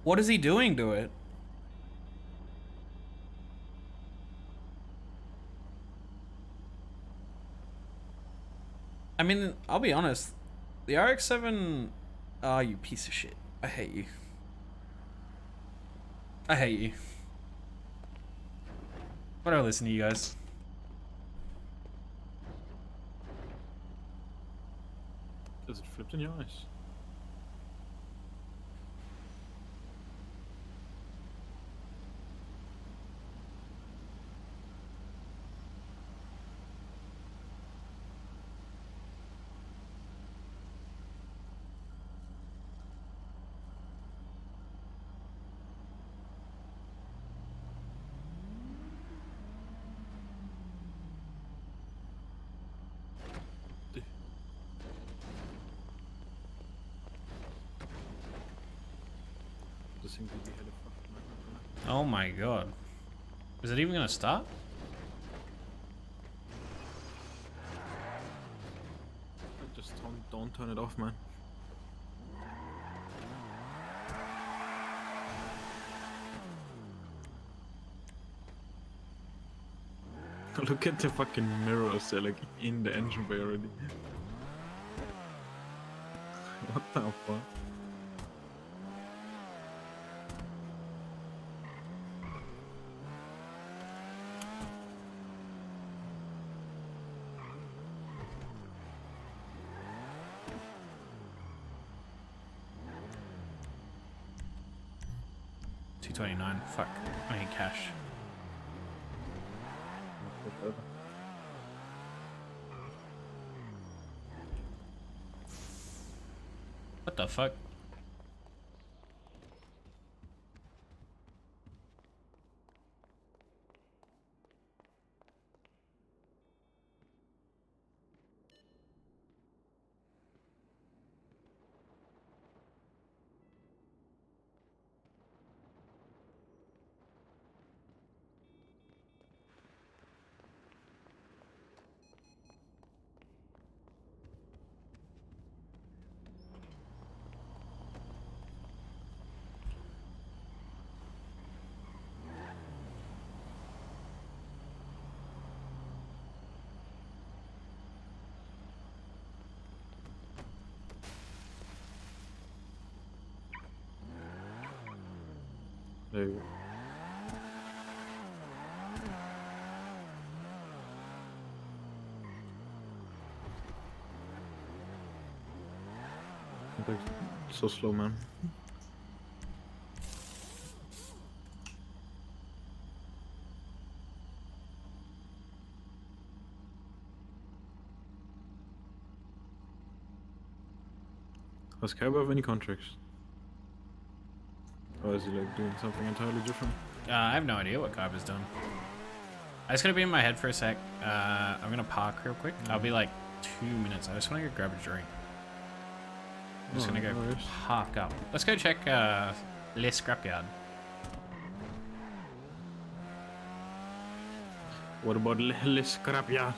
What is he doing to it? I mean, I'll be honest. The RX-7... Oh, you piece of shit. I hate you. I hate you. Why do I listen to you guys? Does it flip in your eyes? This thing really had a fucking Oh my god. Is it even gonna start? Just don't turn it off, man. Look at the fucking mirrors, they're like in the engine bay already. What the fuck? $229. Fuck. I need cash. What the fuck? There you go. Like, so slow, man. Does Cabo have any contracts? Or is he like doing something entirely different? I have no idea what Kaiba's done. I just gotta be in my head for a sec. I'm gonna park real quick. I'll be like 2 minutes. I just wanna go grab a drink. I'm just gonna go Alright. park up. Let's go check Les Scrapyard. What about Les Scrapyard?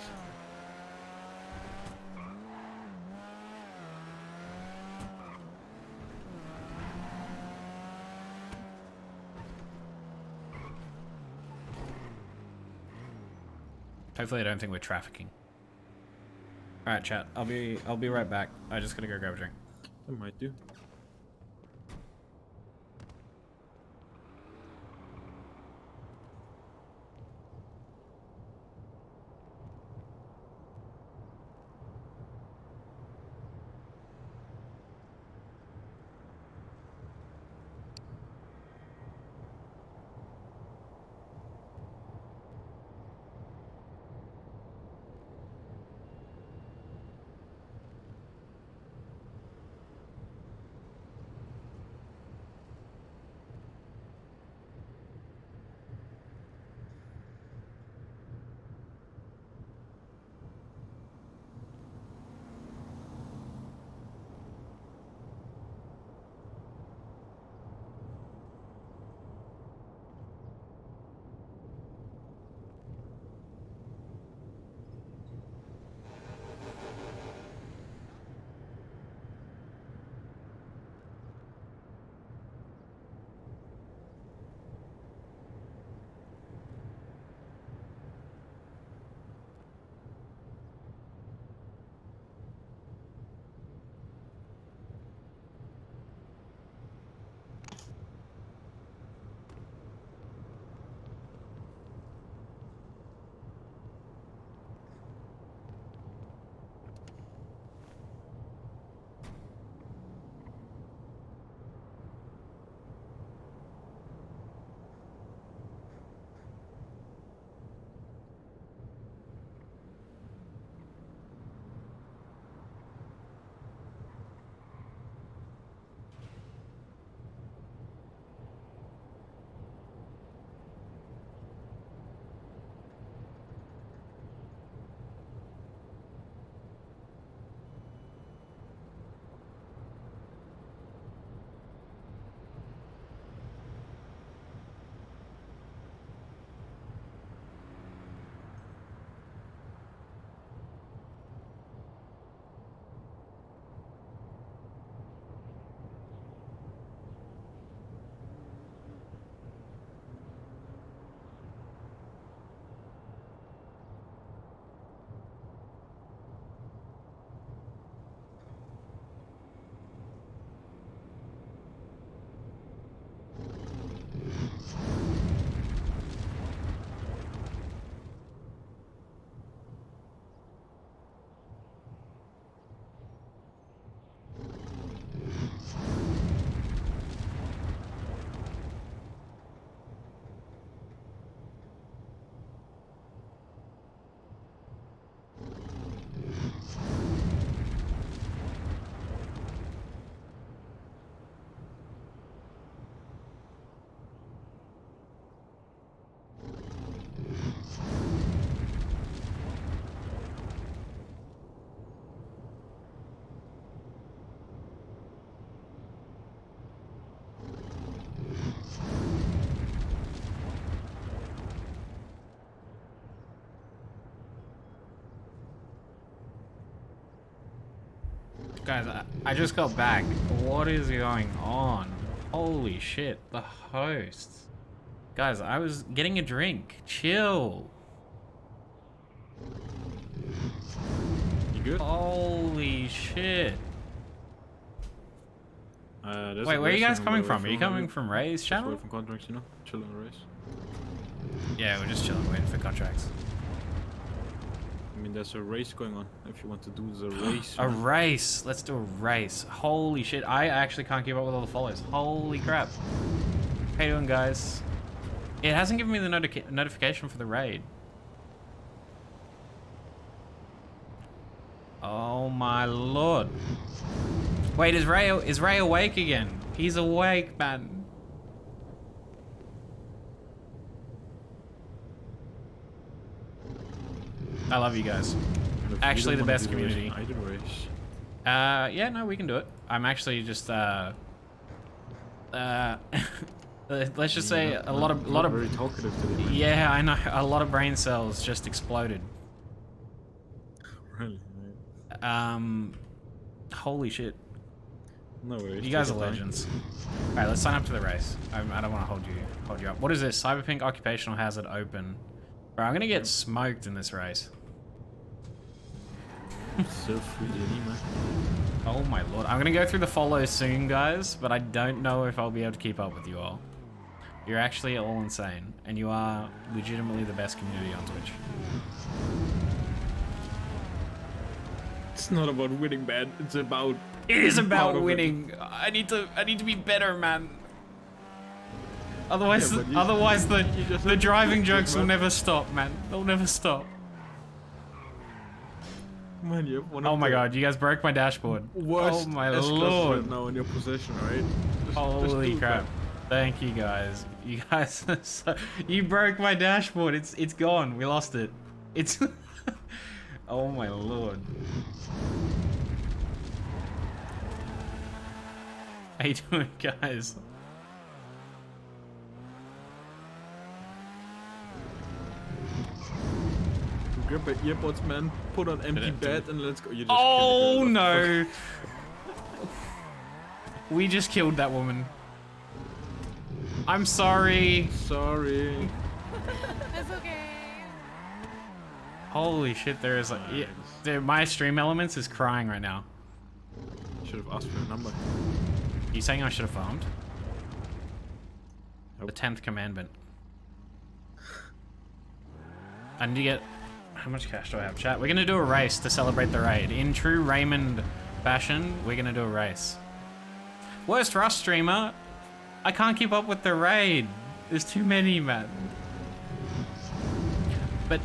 Hopefully I don't think we're trafficking. Alright chat, I'll be right back. I just gotta go grab a drink. That might do. Guys, I just got back. What is going on? Holy shit, the host. Guys, I was getting a drink. Chill. You good? Holy shit. There's Wait, a where are you race guys on coming the way from? Are you coming maybe. from Ray's Just channel? wait for contracts, you know? Chill on the race. Yeah, we're just chilling, waiting for contracts. I mean, there's a race going on. If you want to do the race. A man. race. Let's do a race. Holy shit. I actually can't keep up with all the follows. Holy crap. How you doing, guys? It hasn't given me the notification for the raid. Oh my lord. Wait, is Ray awake again? He's awake, man. I love you guys. And if you Actually, don't the wanna best do the race, community. I did a race. Yeah, no, we can do it. I'm actually just, let's just say You're a lot of very talkative today, man. yeah, I know, a lot of brain cells just exploded. Really? Right. Holy shit. No worries. You guys take are your time. legends. All right, let's sign up to the race. I don't want to hold you up. What is this? Cyberpunk occupational hazard open. Bro, I'm gonna get smoked in this race. So free man. Oh my lord. I'm gonna go through the follow soon, guys, but I don't know if I'll be able to keep up with you all. You're actually all insane, and you are legitimately the best community on Twitch. It's not about winning, man. It's about. It is being proud about of it. winning. I need to be better, man. Otherwise, Yeah, but you- otherwise you just the have to driving practice, jokes will man. never stop, man. They'll never stop. Man, you have one Oh of my the god, you guys broke my dashboard. worst Oh my S-classes lord. right now in your possession, right? Just Holy do it, crap. man. Thank you guys. You guys are so, you broke my dashboard. It's gone. We lost it. It's oh my lord. How you doing, guys? Grab your earbuds, man. Put on empty bed and let's go. You just Oh killed the girl. no. We just killed that woman. I'm sorry. Sorry. It's okay. Holy shit, there is like yeah, dude, my stream elements is crying right now. Should have asked for a number. You saying I should have farmed? Nope. The 10th commandment. I need to get... How much cash do I have? Chat, we're gonna do a race to celebrate the raid. In true Raymond fashion, we're gonna do a race. Worst Rust streamer? I can't keep up with the raid. There's too many, man. But...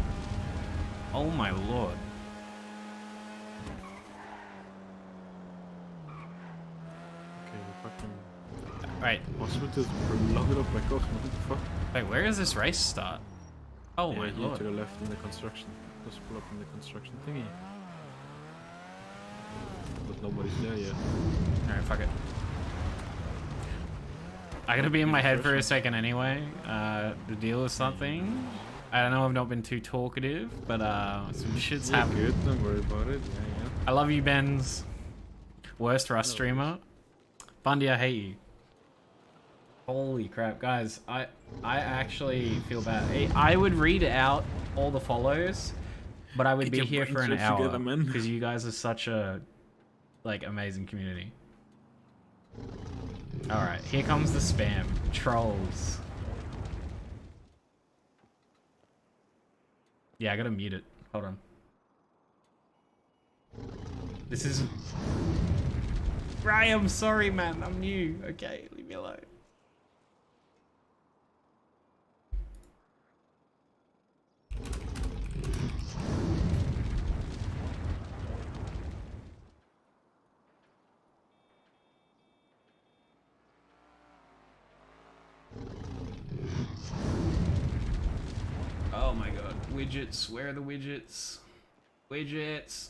Oh my lord. Okay, you fucking. Right, Hospital is blocked up. My god, what the fuck? wait, where does this race start? Oh Yeah, my here lord. to the left in the construction. Just pull up in the construction thingy. But nobody's there yet. Alright, fuck it. I gotta be in my head for a second anyway. The deal is something. I don't know, I've not been too talkative, but some shit's Yeah, happening. good. Don't worry about it. Yeah, I love you, Benz. Worst Rust streamer. Bundy, I hate you. Holy crap, guys! I actually feel bad. I would read out all the follows, but I would Get be your here brain for an cells hour together, man. because you guys are such a like amazing community. All right, here comes the spam trolls. Yeah, I gotta mute it. Hold on. This is. Ray, I'm sorry, man. I'm new. Okay, leave me alone. Oh my god. Widgets. Where are the widgets? Widgets.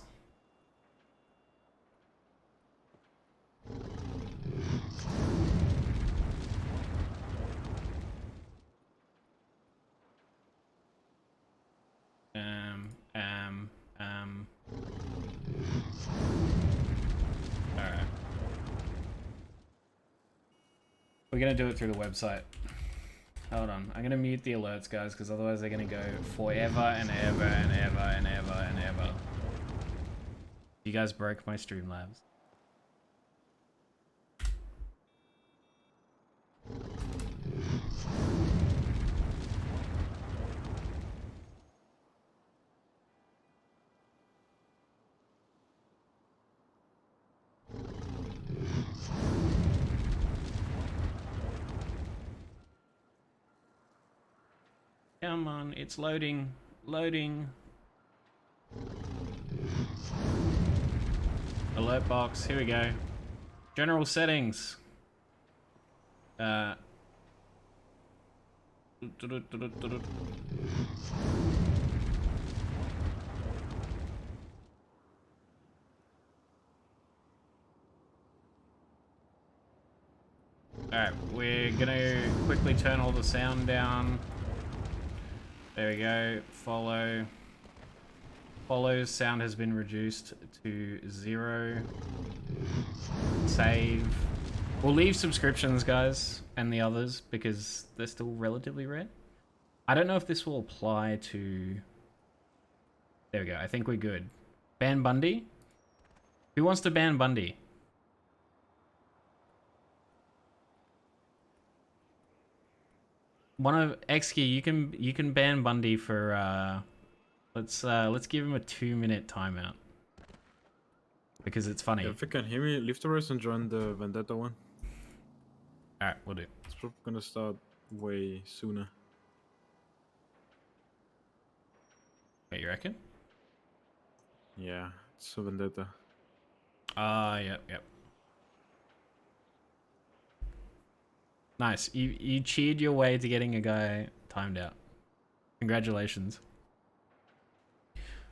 Alright. We're gonna do it through the website. Hold on. I'm gonna mute the alerts, guys, because otherwise they're gonna go forever and ever and ever and ever and ever. You guys broke my Streamlabs. Come on, it's loading. Loading. Alert box, here we go. General settings. Alright, we're gonna quickly turn all the sound down. There we go. Follow. Follow's sound has been reduced to 0. Save. We'll leave subscriptions, guys, and the others, because they're still relatively rare. I don't know if this will apply to... There we go. I think we're good. Ban Bundy? Who wants to ban Bundy? One of Xkey, you can ban Bundy for let's give him a 2-minute timeout. Because it's funny. Yeah, if you can hear me, leave the rest and join the Vendetta one. Alright, we'll do. It's probably gonna start way sooner. Wait, you reckon? Yeah, it's a Vendetta. Yep. Nice. You cheered your way to getting a guy timed out. Congratulations.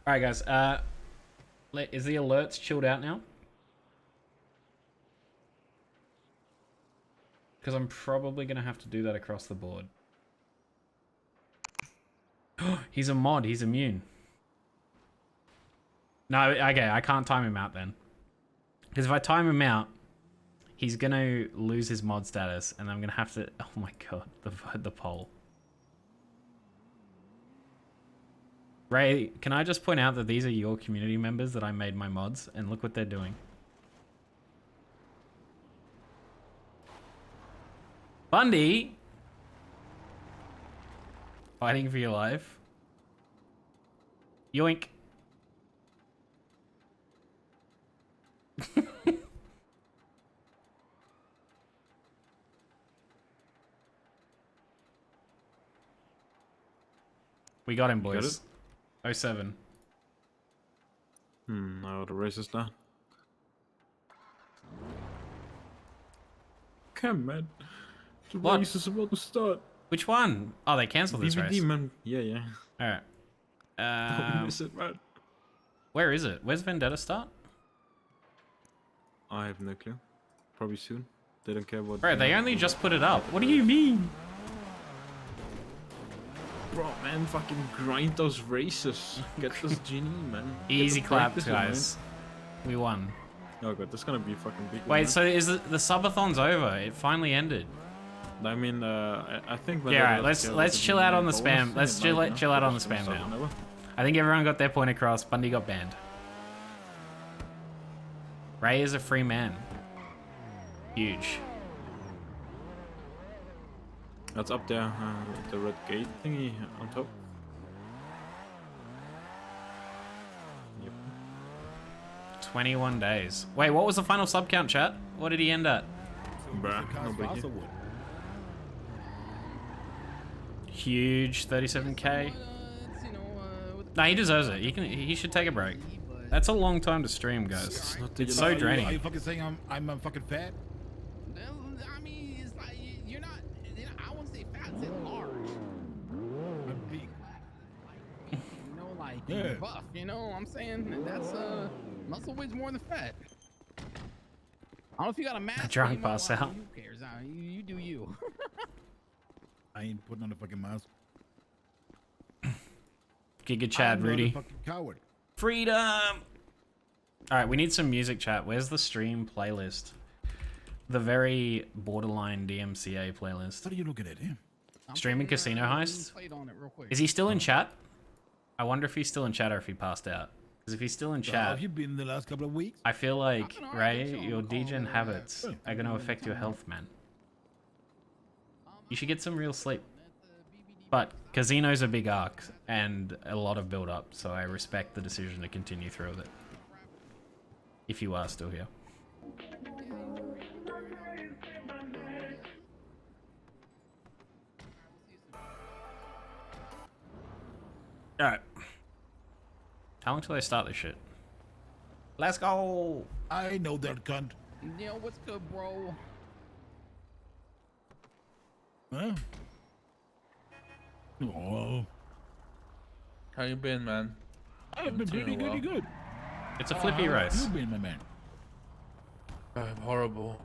Alright guys, is the alerts chilled out now? Because I'm probably gonna have to do that across the board. He's a mod, he's immune. No, okay, I can't time him out then. Because if I time him out, he's gonna lose his mod status, and I'm gonna have to... Oh my god, the poll. Ray, can I just point out that these are your community members that I made my mods, and look what they're doing. Bundy! Fighting for your life. Yoink. We got him, boys. 07. Now the race is done. Come man. The What? race is about to start. Which one? Oh, they cancelled this DVD, race. man. Yeah. Alright. Don't miss it, man. Where is it? Where's Vendetta start? I have no clue. Probably soon. They don't care what. Bro, they only just put it up. What do you mean? Bro, man, fucking grind those races. Get this genie, man. Get Easy the clap, practice in, guys. We won. man. Oh god, that's gonna be a fucking big one, Wait, man. so is the subathon's over? It finally ended. I mean, I think. Yeah, alright, let's chill out on the spam. Let's chill out on the spam now. I think everyone got their point across. Bundy got banned. Ray is a free man. Huge. That's up there, the red gate thingy on top. Yep. 21 days. Wait, what was the final sub count, chat? What did he end at? Bruh, no biggie. Huge, 37k. Nah, he deserves it. He should take a break. That's a long time to stream, guys. It's so draining. Are you fucking saying I'm fucking fat? I mean, it's like you're not. I wouldn't say fat, say large. I'm big. You know, like Yeah. you're buff. You know what I'm saying? That's muscle weighs more than fat. I don't know if you got a mask. Drunk but you know pass what? out. Who cares? You do you. I ain't putting on a fucking mask. Giga Chad, I'm not a Rudy. fucking coward. Freedom! Alright, we need some music, chat. Where's the stream playlist? The very borderline DMCA playlist. What are you looking at him? I'm Streaming putting, Casino Heist? played on it real quick. Is he still in chat? I wonder if he's still in chat or if he passed out. Because if he's still in How chat, have you been the last couple of weeks? I feel like, I've been alright, Ray, chilling your on the call, degen habits man. are going to affect your health, man. You should get some real sleep. But Casino's a big arc and a lot of build up, so I respect the decision to continue through with it. If you are still here. Alright. How long till they start this shit? Let's go! I know that cunt. Yo, what's good, bro? Huh? Oh, How you been, man? I've been Doing pretty well. good. It's a flippy race. You've been, my man. I'm horrible.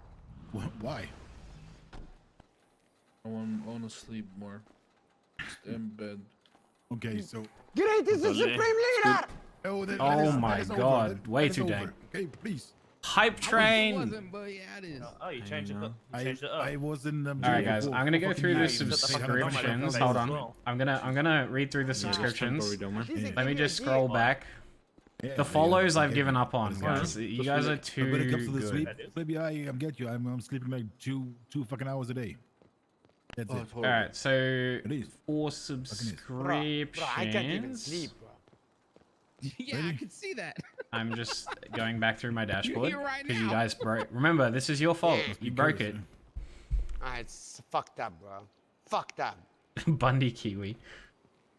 Why? I want to sleep more. Stay in bed. Okay, so. Great is the Supreme Leader! Oh, Oh my God, way too dang. Okay, please. Hype I wish it train! wasn't, but yeah, it is. Oh, you changed it up. You I changed it up. I was in. Alright guys, I'm gonna go through the you set the fucking subscriptions. timer Hold as on. well. I'm gonna read through the subscriptions. Let me just scroll back. Yeah, The follows yeah, I've okay. given up on, It's guys. fine. You guys are But too when it comes to the good. sleep, maybe I get you. I'm sleeping like two fucking hours a day. That's Oh, it. it's horrible. Alright, so It is. for Bro, I can't even subscriptions, sleep, bro. Yeah, I Ready? can see that. I'm just going back through my dashboard here right because you now. guys broke. Remember, this is your fault. Yeah. You broke it. Ah, it's fucked up, bro. Fucked up. Bundy Kiwi.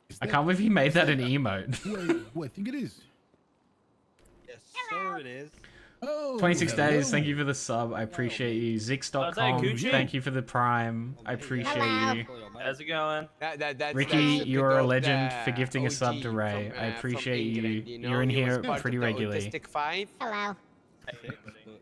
Is I that- can't believe he made that an emote. Who I think it is. Yes, sir, it is. Oh, 26 days. hello. Thank you for the sub. I appreciate you. Oh, is that Zix.com. Gucci? Thank you for the prime. I appreciate you. How's it going? That's Ricky, the you are a dog, legend the for gifting a sub OG to Ray. from, I from appreciate England, you. know? You're in He was here part pretty of the regularly. Autistic Five. Hello.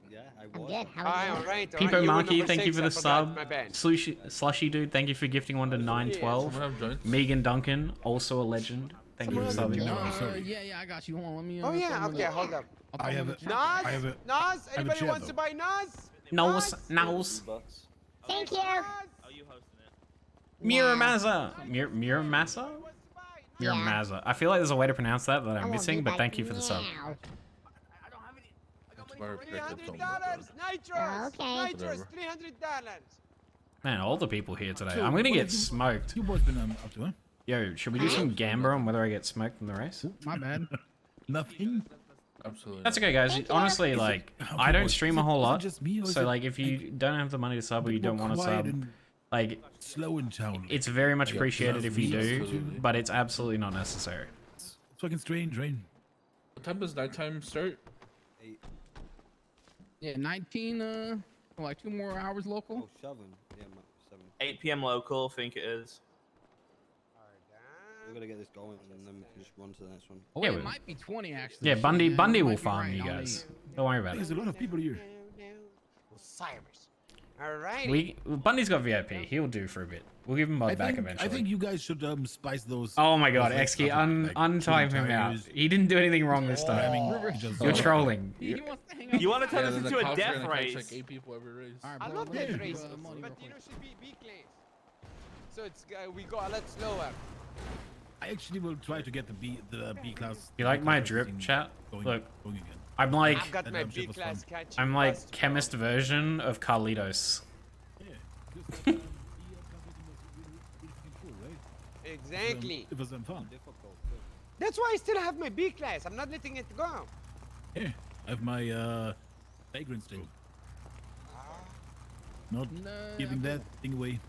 Yeah, I I'm was. good. How Hi, are you? all right. Peepo You were Monkey, number thank you 6, for the I forgot, sub. my bad. Slushy Dude, thank you for gifting one to 912. Someone have joints? Megan Duncan, also a legend. Thank you for subbing. No, I'm sorry. Yeah, I got you. Hold on, let me. Oh yeah, throw him in okay, the- hold up. I'll throw I him have in a- the chat. Nas, I have a- Nas, anybody chat, wants to though. buy Nas? Nose. Thank you. Oh, you hosting it? Miramasa. Miramasa? Yeah. Miramasa. I feel like there's a way to pronounce that that I I'm won't missing, be but back thank you for the sub. now. That's my respective song. $300, Nitros, Oh, okay. Nitros, Whatever. $300. Man, all the people here today. So, I'm gonna what get have you- smoked. You boys been up to, huh? Yo, should we do some gambler on whether I get smoked in the race? My bad. Nothing. Absolutely. That's okay, guys. Thank you. Honestly, Is it- like, okay, I don't boys, stream is a whole it lot. just me, or is So, it, like, if you don't have the money to sub or you don't want to quiet sub, and like, slow in town? it's very much Yeah, appreciated if you do, absolutely. but it's absolutely not necessary. It's fucking strange, right? What time does nighttime start? Yeah, 19. Like 2 more hours local. 8 p.m. local, I think it is. We're gonna get this going and then we can just run to the next one. Oh, Yeah, it we- might be 20 actually. Yeah, Shit, Bundy you will might be farm right, you I'll guys. leave. Don't worry about There's it. a lot of people here. Cyrus. All right. Bundy's got VIP. He'll do for a bit. We'll give him mod back I eventually. think you guys should spice those. Oh my god, those legs Exki, up with, like, untime him out. tires, He didn't do anything wrong this time. ramming, just- You're trolling. He wants to hang out. You want to turn Yeah, this then the into a cops are death gonna catch race? like 8 people every race. All right, I bro, love let me that give, races, money real but quick. should be B clans. So it's we go a lot slower. I actually will try to get the B class. You like my B class drip thing chat? Going, Look, going again. I'm like, I've got that my dumb shit B was class fun. catch. I'm like chemist version of Carlitos. Yeah. because, B class was really cool, right? Exactly. It was fun. That's why I still have my B class. I'm not letting it go. Yeah. I have my vagrant still. Not No, giving that thing away.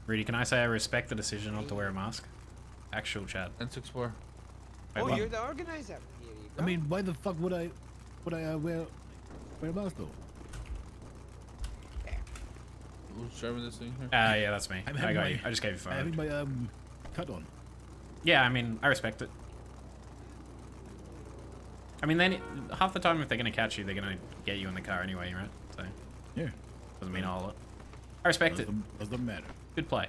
Rudy, can I say I respect the decision not to wear a mask? Actual chat. N64. Wait, Oh, what? you're the organizer. Here you go. I mean, why the fuck would I wear a mask though? Who's driving this thing here? Yeah, that's me. I'm I having got my- you. I just gave you I'm having phone. my cut on. Yeah, I mean, I respect it. I mean, then half the time if they're gonna catch you, they're gonna get you in the car anyway, right? So Yeah. doesn't mean a whole lot. I respect it. Doesn't matter. Good play.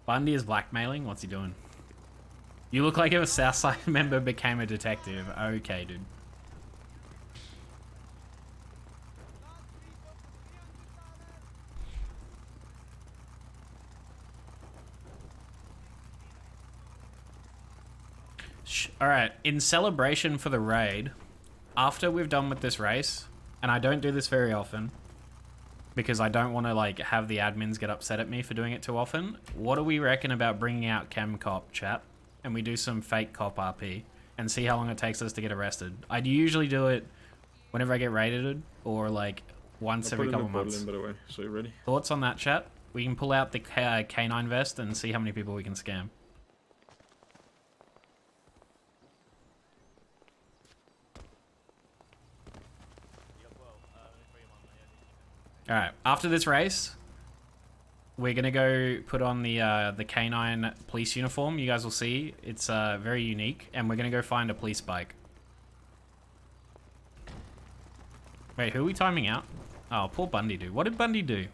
Bundy is blackmailing? What's he doing? You look like if a Southside member became a detective. Okay, dude. Alright, in celebration for the raid, after we've done with this race, and I don't do this very often, because I don't want to like have the admins get upset at me for doing it too often. What do we reckon about bringing out Chem Cop, chat, and we do some fake cop RP and see how long it takes us to get arrested? I usually do it whenever I get raided or like once every couple months. By the way, so you ready? Thoughts on that, chat? We can pull out the K9 vest and see how many people we can scam. All right. After this race, we're gonna go put on the canine police uniform. You guys will see it's very unique, and we're gonna go find a police bike. Wait, who are we timing out? Oh, poor Bundy dude. What did Bundy do?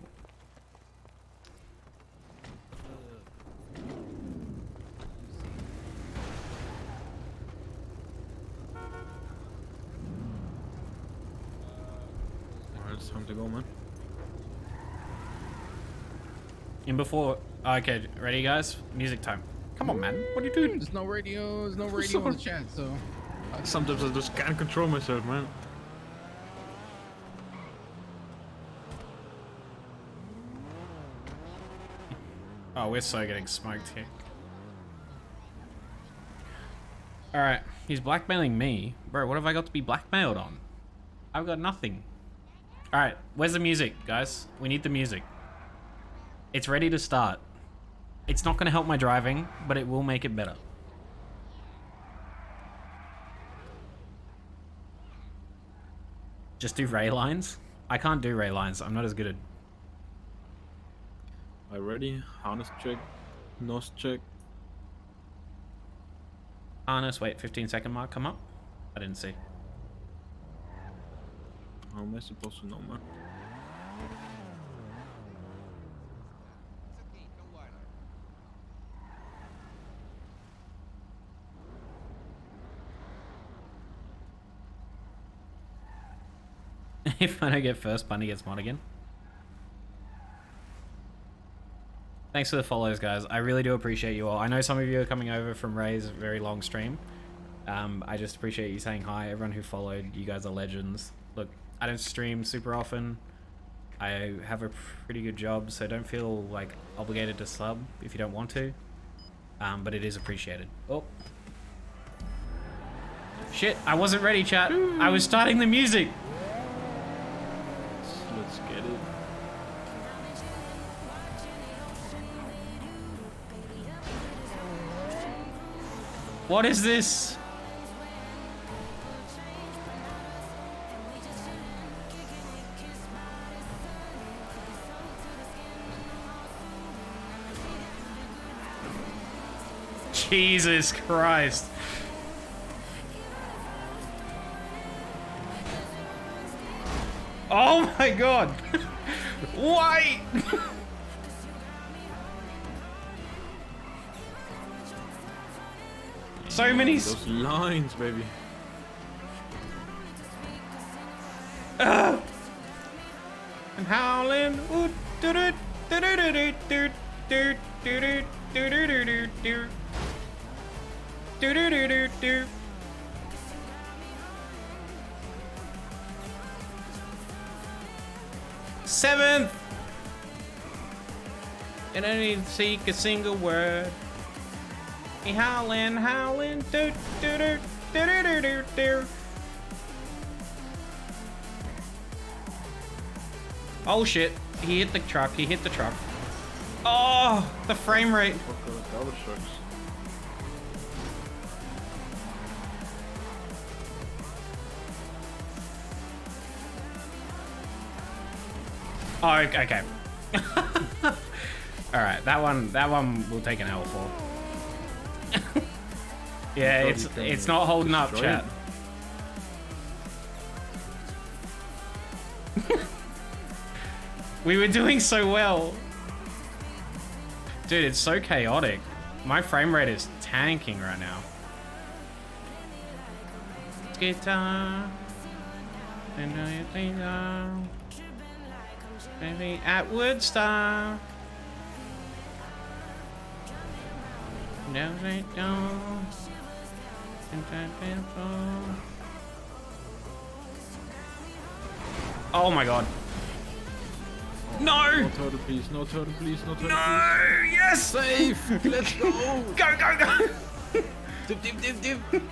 Alright, it's time to go, man. In before... Okay, ready guys? Music time. Come on, man. What are you doing? There's no radio. There's no radio in the chat, so. Sometimes I just can't control myself, man. Oh, we're so getting smoked here. Alright, he's blackmailing me. Bro, what have I got to be blackmailed on? I've got nothing. Alright, where's the music, guys? We need the music. It's ready to start. It's not going to help my driving, but it will make it better. Just do ray lines? I can't do ray lines. I'm not as good at... Alright, ready? Harness check. Nose check. Harness, wait, 15-second mark, come up. I didn't see. How am I supposed to know, man? If I don't get first, Bunny gets mod again. Thanks for the follows, guys. I really do appreciate you all. I know some of you are coming over from Ray's very long stream. I just appreciate you saying hi. Everyone who followed, you guys are legends. Look, I don't stream super often. I have a pretty good job, so don't feel like obligated to sub if you don't want to. But it is appreciated. Oh. Shit, I wasn't ready, chat. I was starting the music. Let's get it. What is this? Jesus Christ. Oh my god. Why? So many... Those lines, baby. I'm howling. Ooh, doo doo doo doo doo doo doo doo doo doo doo doo doo doo. Do do do do do. Seventh. And I didn't seek a single word. He howling, howling, do do do do do do do do. Oh shit! He hit the truck. He hit the truck. Oh, the frame rate. Oh, okay. All right, that one will take an L for. Yeah, it's not holding up, chat. We were doing so well. Dude, it's so chaotic. My frame rate is tanking right now. Guitar. Maybe at Woodstock. No, they don't. Oh my god. No! No turtle, please. No turtle, please. No turtle, No! please. Yes! Safe! Let's go! Go, go, go! Dip, dip, dip, dip.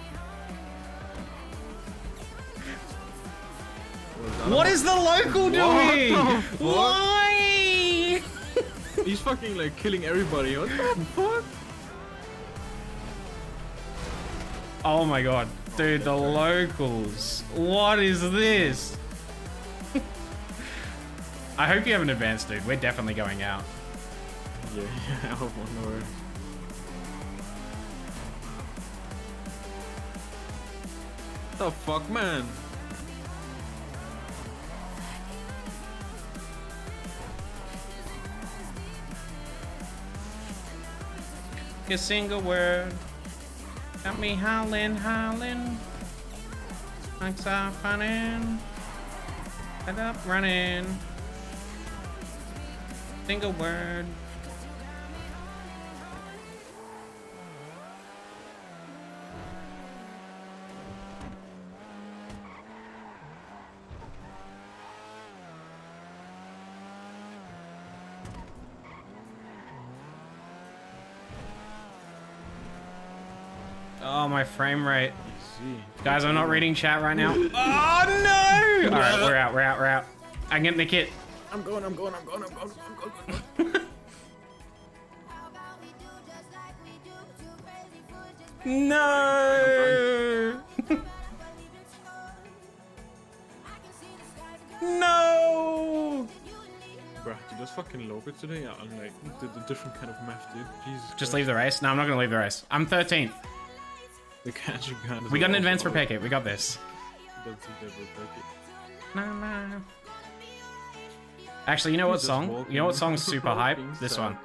What is the local doing? the fuck? Why? He's fucking like killing everybody. What the fuck? Oh my god. Dude, the locals. What is this? I hope you have an advance, dude. We're definitely going out. Yeah, I hope one more. The fuck, man? A single word got me howling, howling. Thanks are running. Head up, running. Single word. Oh, my frame rate. Easy. Guys, I'm not reading chat right now. Oh, no! Alright, we're out. I'm getting the kit. I'm going. No! No! Bruh, you just fucking low it today. I'm like, the different kind of map, dude. Jesus Just Christ. leave the race? No, I'm not gonna leave the race. I'm 13th. The catch behind us We got an are advance also for Pickett. We got this. Don't think they will break it. No. Actually, you know what He's just song? walking. You know what song's super hype? Walking This sad. one.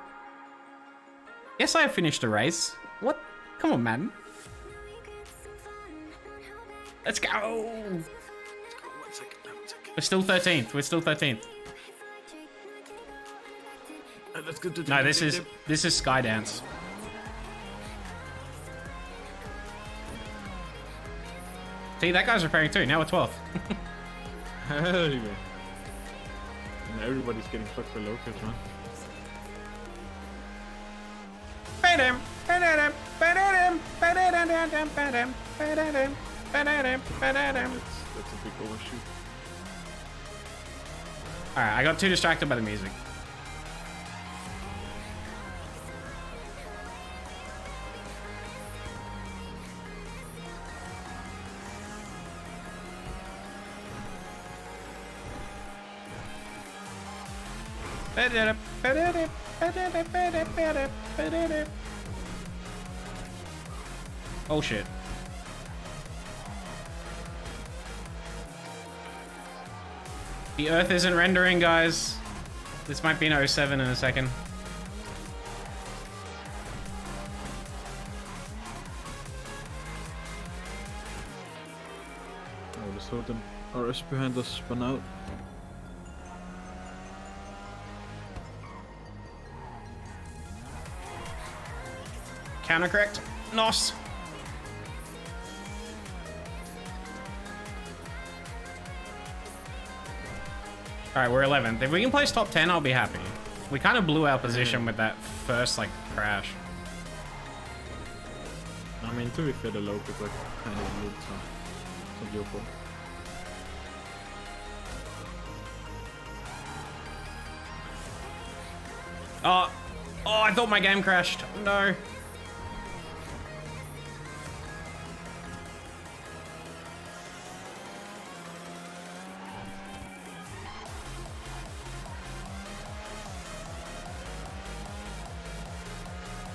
Yes, I have finished a race. What? Come on, man. Let's go! One second. We're still 13th. We're still 13th. Let's go to the No, this is Skydance. See, that guy's repairing too. Now we're 12th. Anyway. And everybody's getting fucked by locals, man. That's a big overshoot. Alright, I got too distracted by the music. Oh shit. The Earth isn't rendering, guys. This might be an 07 in a second. Oh, let's hope them R.U.S.T behind us spun out. Counter correct. Nos. Alright, we're 11th. If we can place top 10, I'll be happy. We kind of blew our position with that first, like, crash. I mean, to be fair, the locals are kind of weird, so it's not your fault. Oh, I thought my game crashed. No.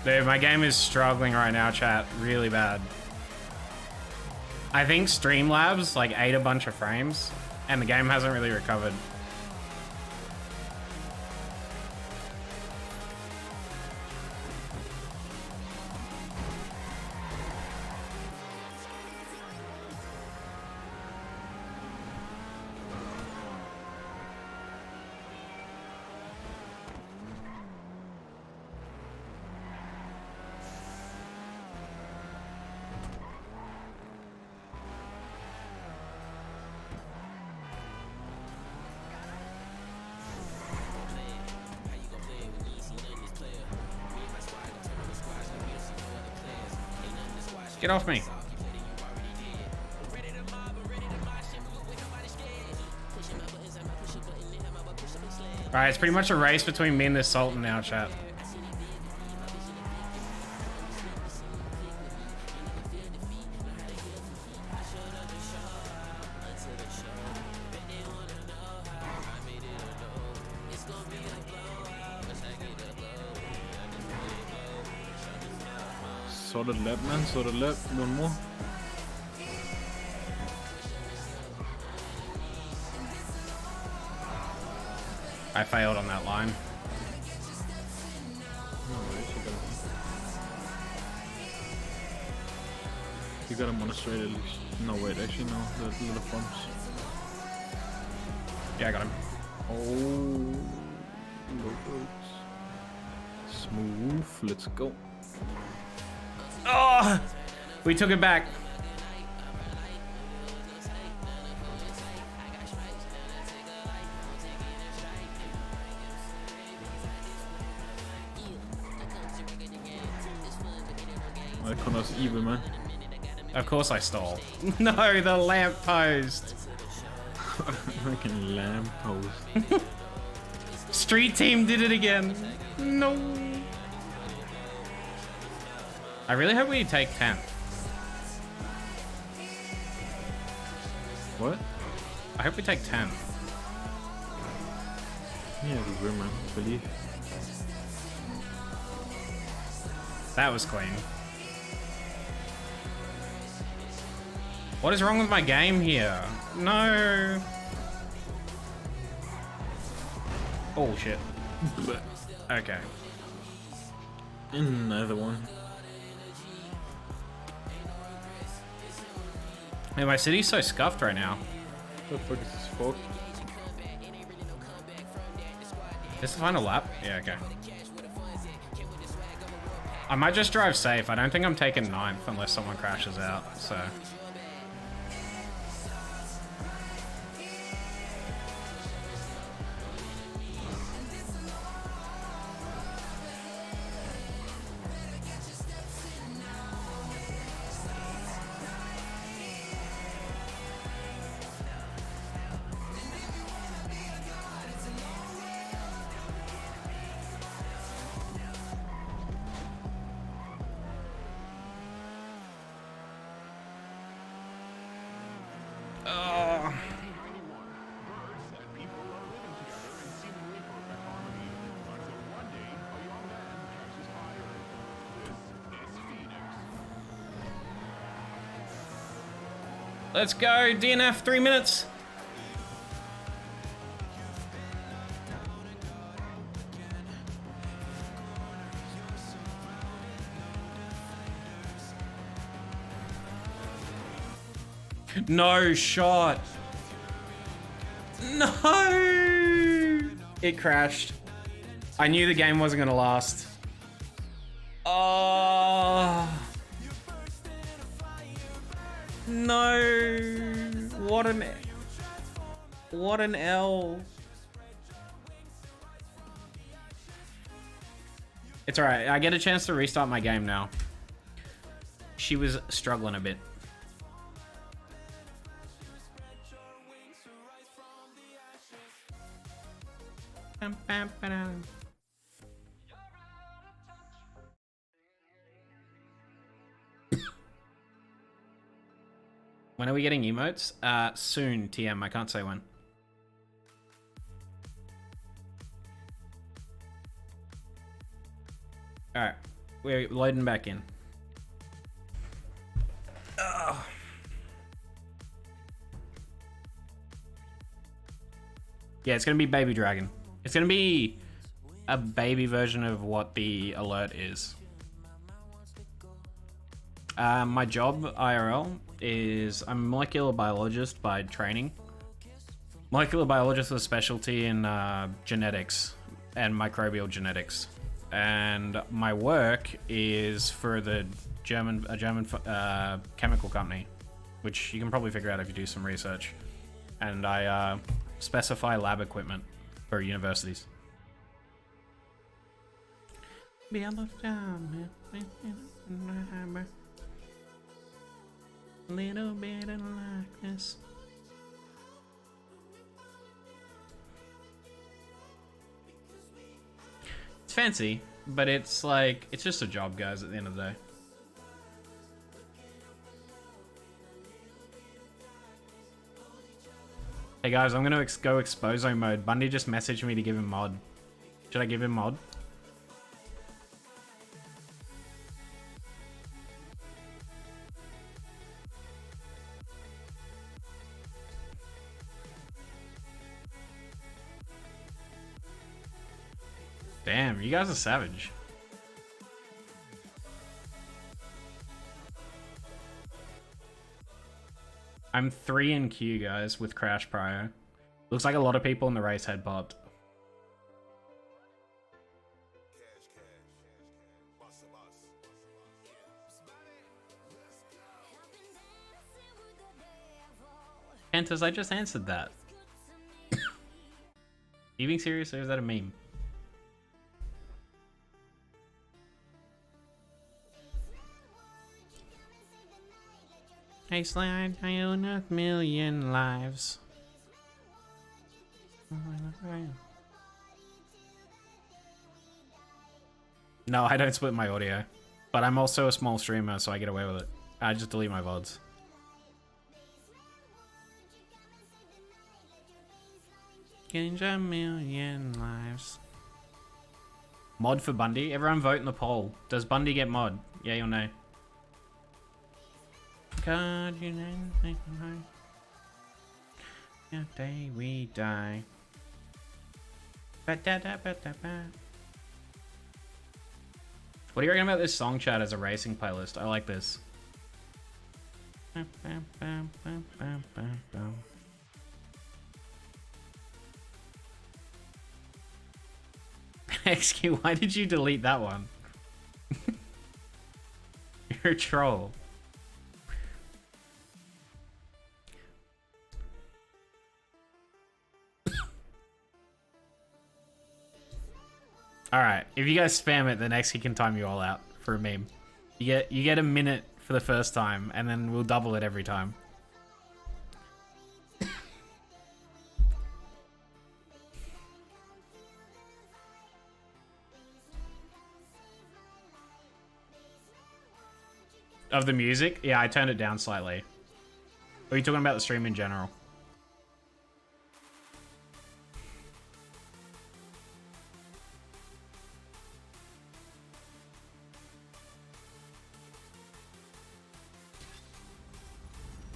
Dude, my game is struggling right now, chat. Really bad. I think Streamlabs, like, ate a bunch of frames, and the game hasn't really recovered. Get off me. Alright, it's pretty much a race between me and this Sultan now, chat. Sorted lap, man. Sorted lap. One more. I failed on that line. No worries, you got him on a straight at least. No, wait, actually, no. The little bumps. Yeah, I got him. Oh, smooth. Let's go. Oh, we took it back. Connor's evil, man. Of course I stole. No, the lamp post. Freaking lamp post. Street team did it again. No. I really hope we take 10th. What? I hope we take 10th. Yeah, we will, man. Believe. That was clean. What is wrong with my game here? No. Oh shit. Okay. Another one. Man, my city's so scuffed right now. What the fuck is this fog? This is the final lap? Yeah, okay. I might just drive safe. I don't think I'm taking 9th unless someone crashes out, so. Let's go, DNF, 3 minutes. No shot. No! It crashed. I knew the game wasn't gonna last. Oh. No. What an L. It's alright. I get a chance to restart my game now. She was struggling a bit. When are we getting emotes? Soon, TM. I can't say when. Alright. We're loading back in. Ugh. Yeah, it's gonna be Baby Dragon. It's gonna be a baby version of what the alert is. My job, IRL, is I'm a molecular biologist by training. Molecular biologist with a specialty in genetics and microbial genetics. And my work is for a German chemical company, which you can probably figure out if you do some research. And I specify lab equipment for universities. Little bit of likeness. It's fancy, but it's like, it's just a job, guys, at the end of the day. Hey guys, I'm gonna go exposo mode. Bundy just messaged me to give him mod. Should I give him mod? Damn, you guys are savage. I'm 3 in queue, guys, with Crash Prior. Looks like a lot of people in the race had popped. Pantas, I just answered that. Are you being serious or is that a meme? Hey Slide, I own 1,000,000 lives. No, I don't split my audio. But I'm also a small streamer, so I get away with it. I just delete my VODs. Getting 1,000,000 lives. Mod for Bundy? Everyone vote in the poll. Does Bundy get mod? Yeah or no? God, you know, yeah, day we die. What do you reckon about this song chat as a racing playlist? I like this. XQ, why did you delete that one? You're a troll. Alright, if you guys spam it, then XQ can time you all out for a meme. You get a minute for the first time, and then we'll double it every time. Of the music? Yeah, I turned it down slightly. Or are you talking about the stream in general?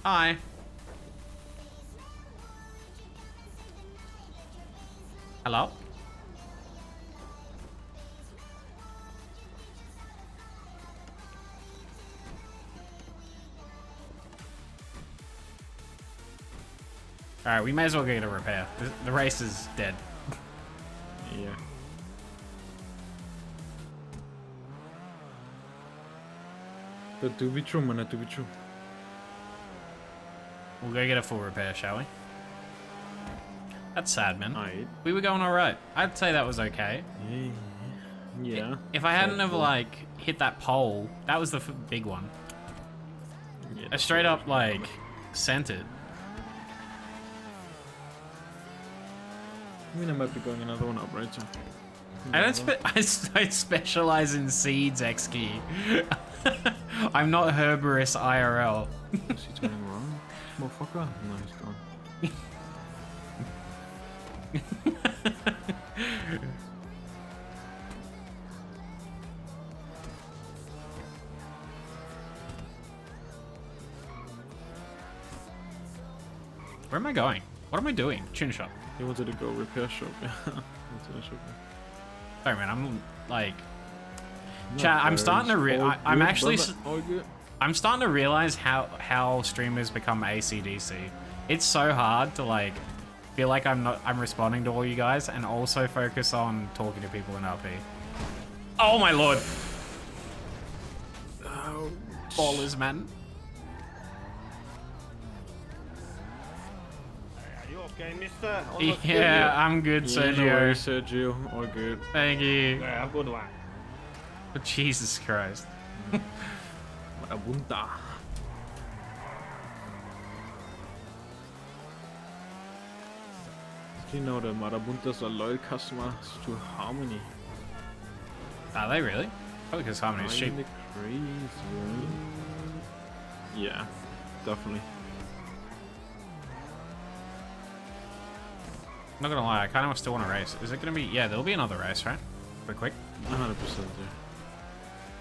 Hi. Hello? Alright, we may as well get a repair. The race is dead. Yeah. That do be true, man. That do be true. We'll go get a full repair, shall we? That's sad, man. Alright. We were going alright. I'd say that was okay. Yeah. If I hadn't have, like, hit that pole, that was the big one. Yeah, I straight up, like, sent it. I mean, I might be going another one up, right? So. I don't specialize in seeds, X-Key. I'm not Herberus IRL. Is he turning around? Motherfucker? No, he's gone. Where am I going? What am I doing? Tune shop. He wanted to go repair shop. Yeah. Went to the shop. Sorry, man. I'm like, No, chat. I'm starting to all I'm good, actually. brother, all good. I'm starting to realize how streamers become ACDC. It's so hard to like feel like I'm responding to all you guys and also focus on talking to people in RP. Oh my lord. Oh, Ballers, man. Are you okay, mister? Yeah, I'm good, yeah, no Sergio. worries, Sergio. All good. Thank you. Yeah, I'm good one. Jesus Christ. Marabunta. Do you know that Marabuntas are loyal customers to Harmony? Are they really? Probably because Harmony's cheap. Kinda crazy, right? Yeah, definitely. Not gonna lie, I kind of still want to race. Is it gonna be? Yeah, there'll be another race, right? Quick, quick. 100%.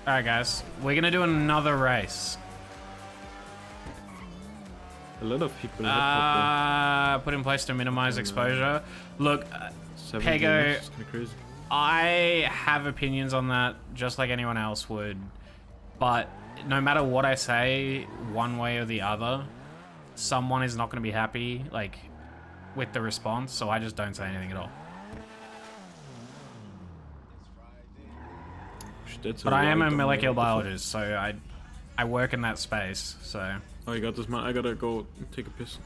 All right, guys, we're gonna do another race. A lot of people have Put in place to minimize exposure. Look, 7 Pego. It's kind of crazy. I have opinions on that, just like anyone else would. But no matter what I say, one way or the other, someone is not going to be happy, like, with the response, so I just don't say anything at all. But I am a molecular biologist, so I work in that space, so... Oh, you got this, man. I gotta go take a piss.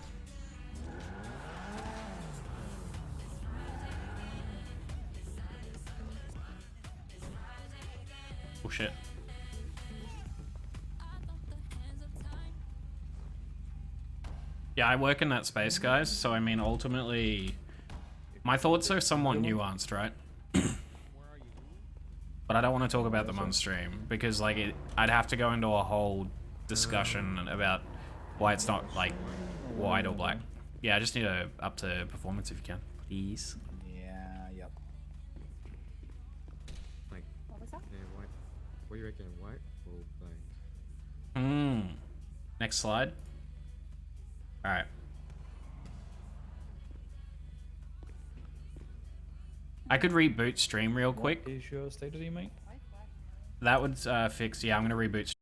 Oh, shit. Yeah, I work in that space, guys, so I mean, ultimately... My thoughts are somewhat nuanced, right? But I don't want to talk about them on stream, because, like, I'd have to go into a whole discussion about why it's not, like, white or black. Yeah, I just need to up to performance if you can, please. Yeah, yep. Like, What was that? yeah, white. What do you reckon, white or black? Next slide. Alright. I could reboot stream real quick. What is your state of the mate? That would fix, yeah, I'm gonna reboot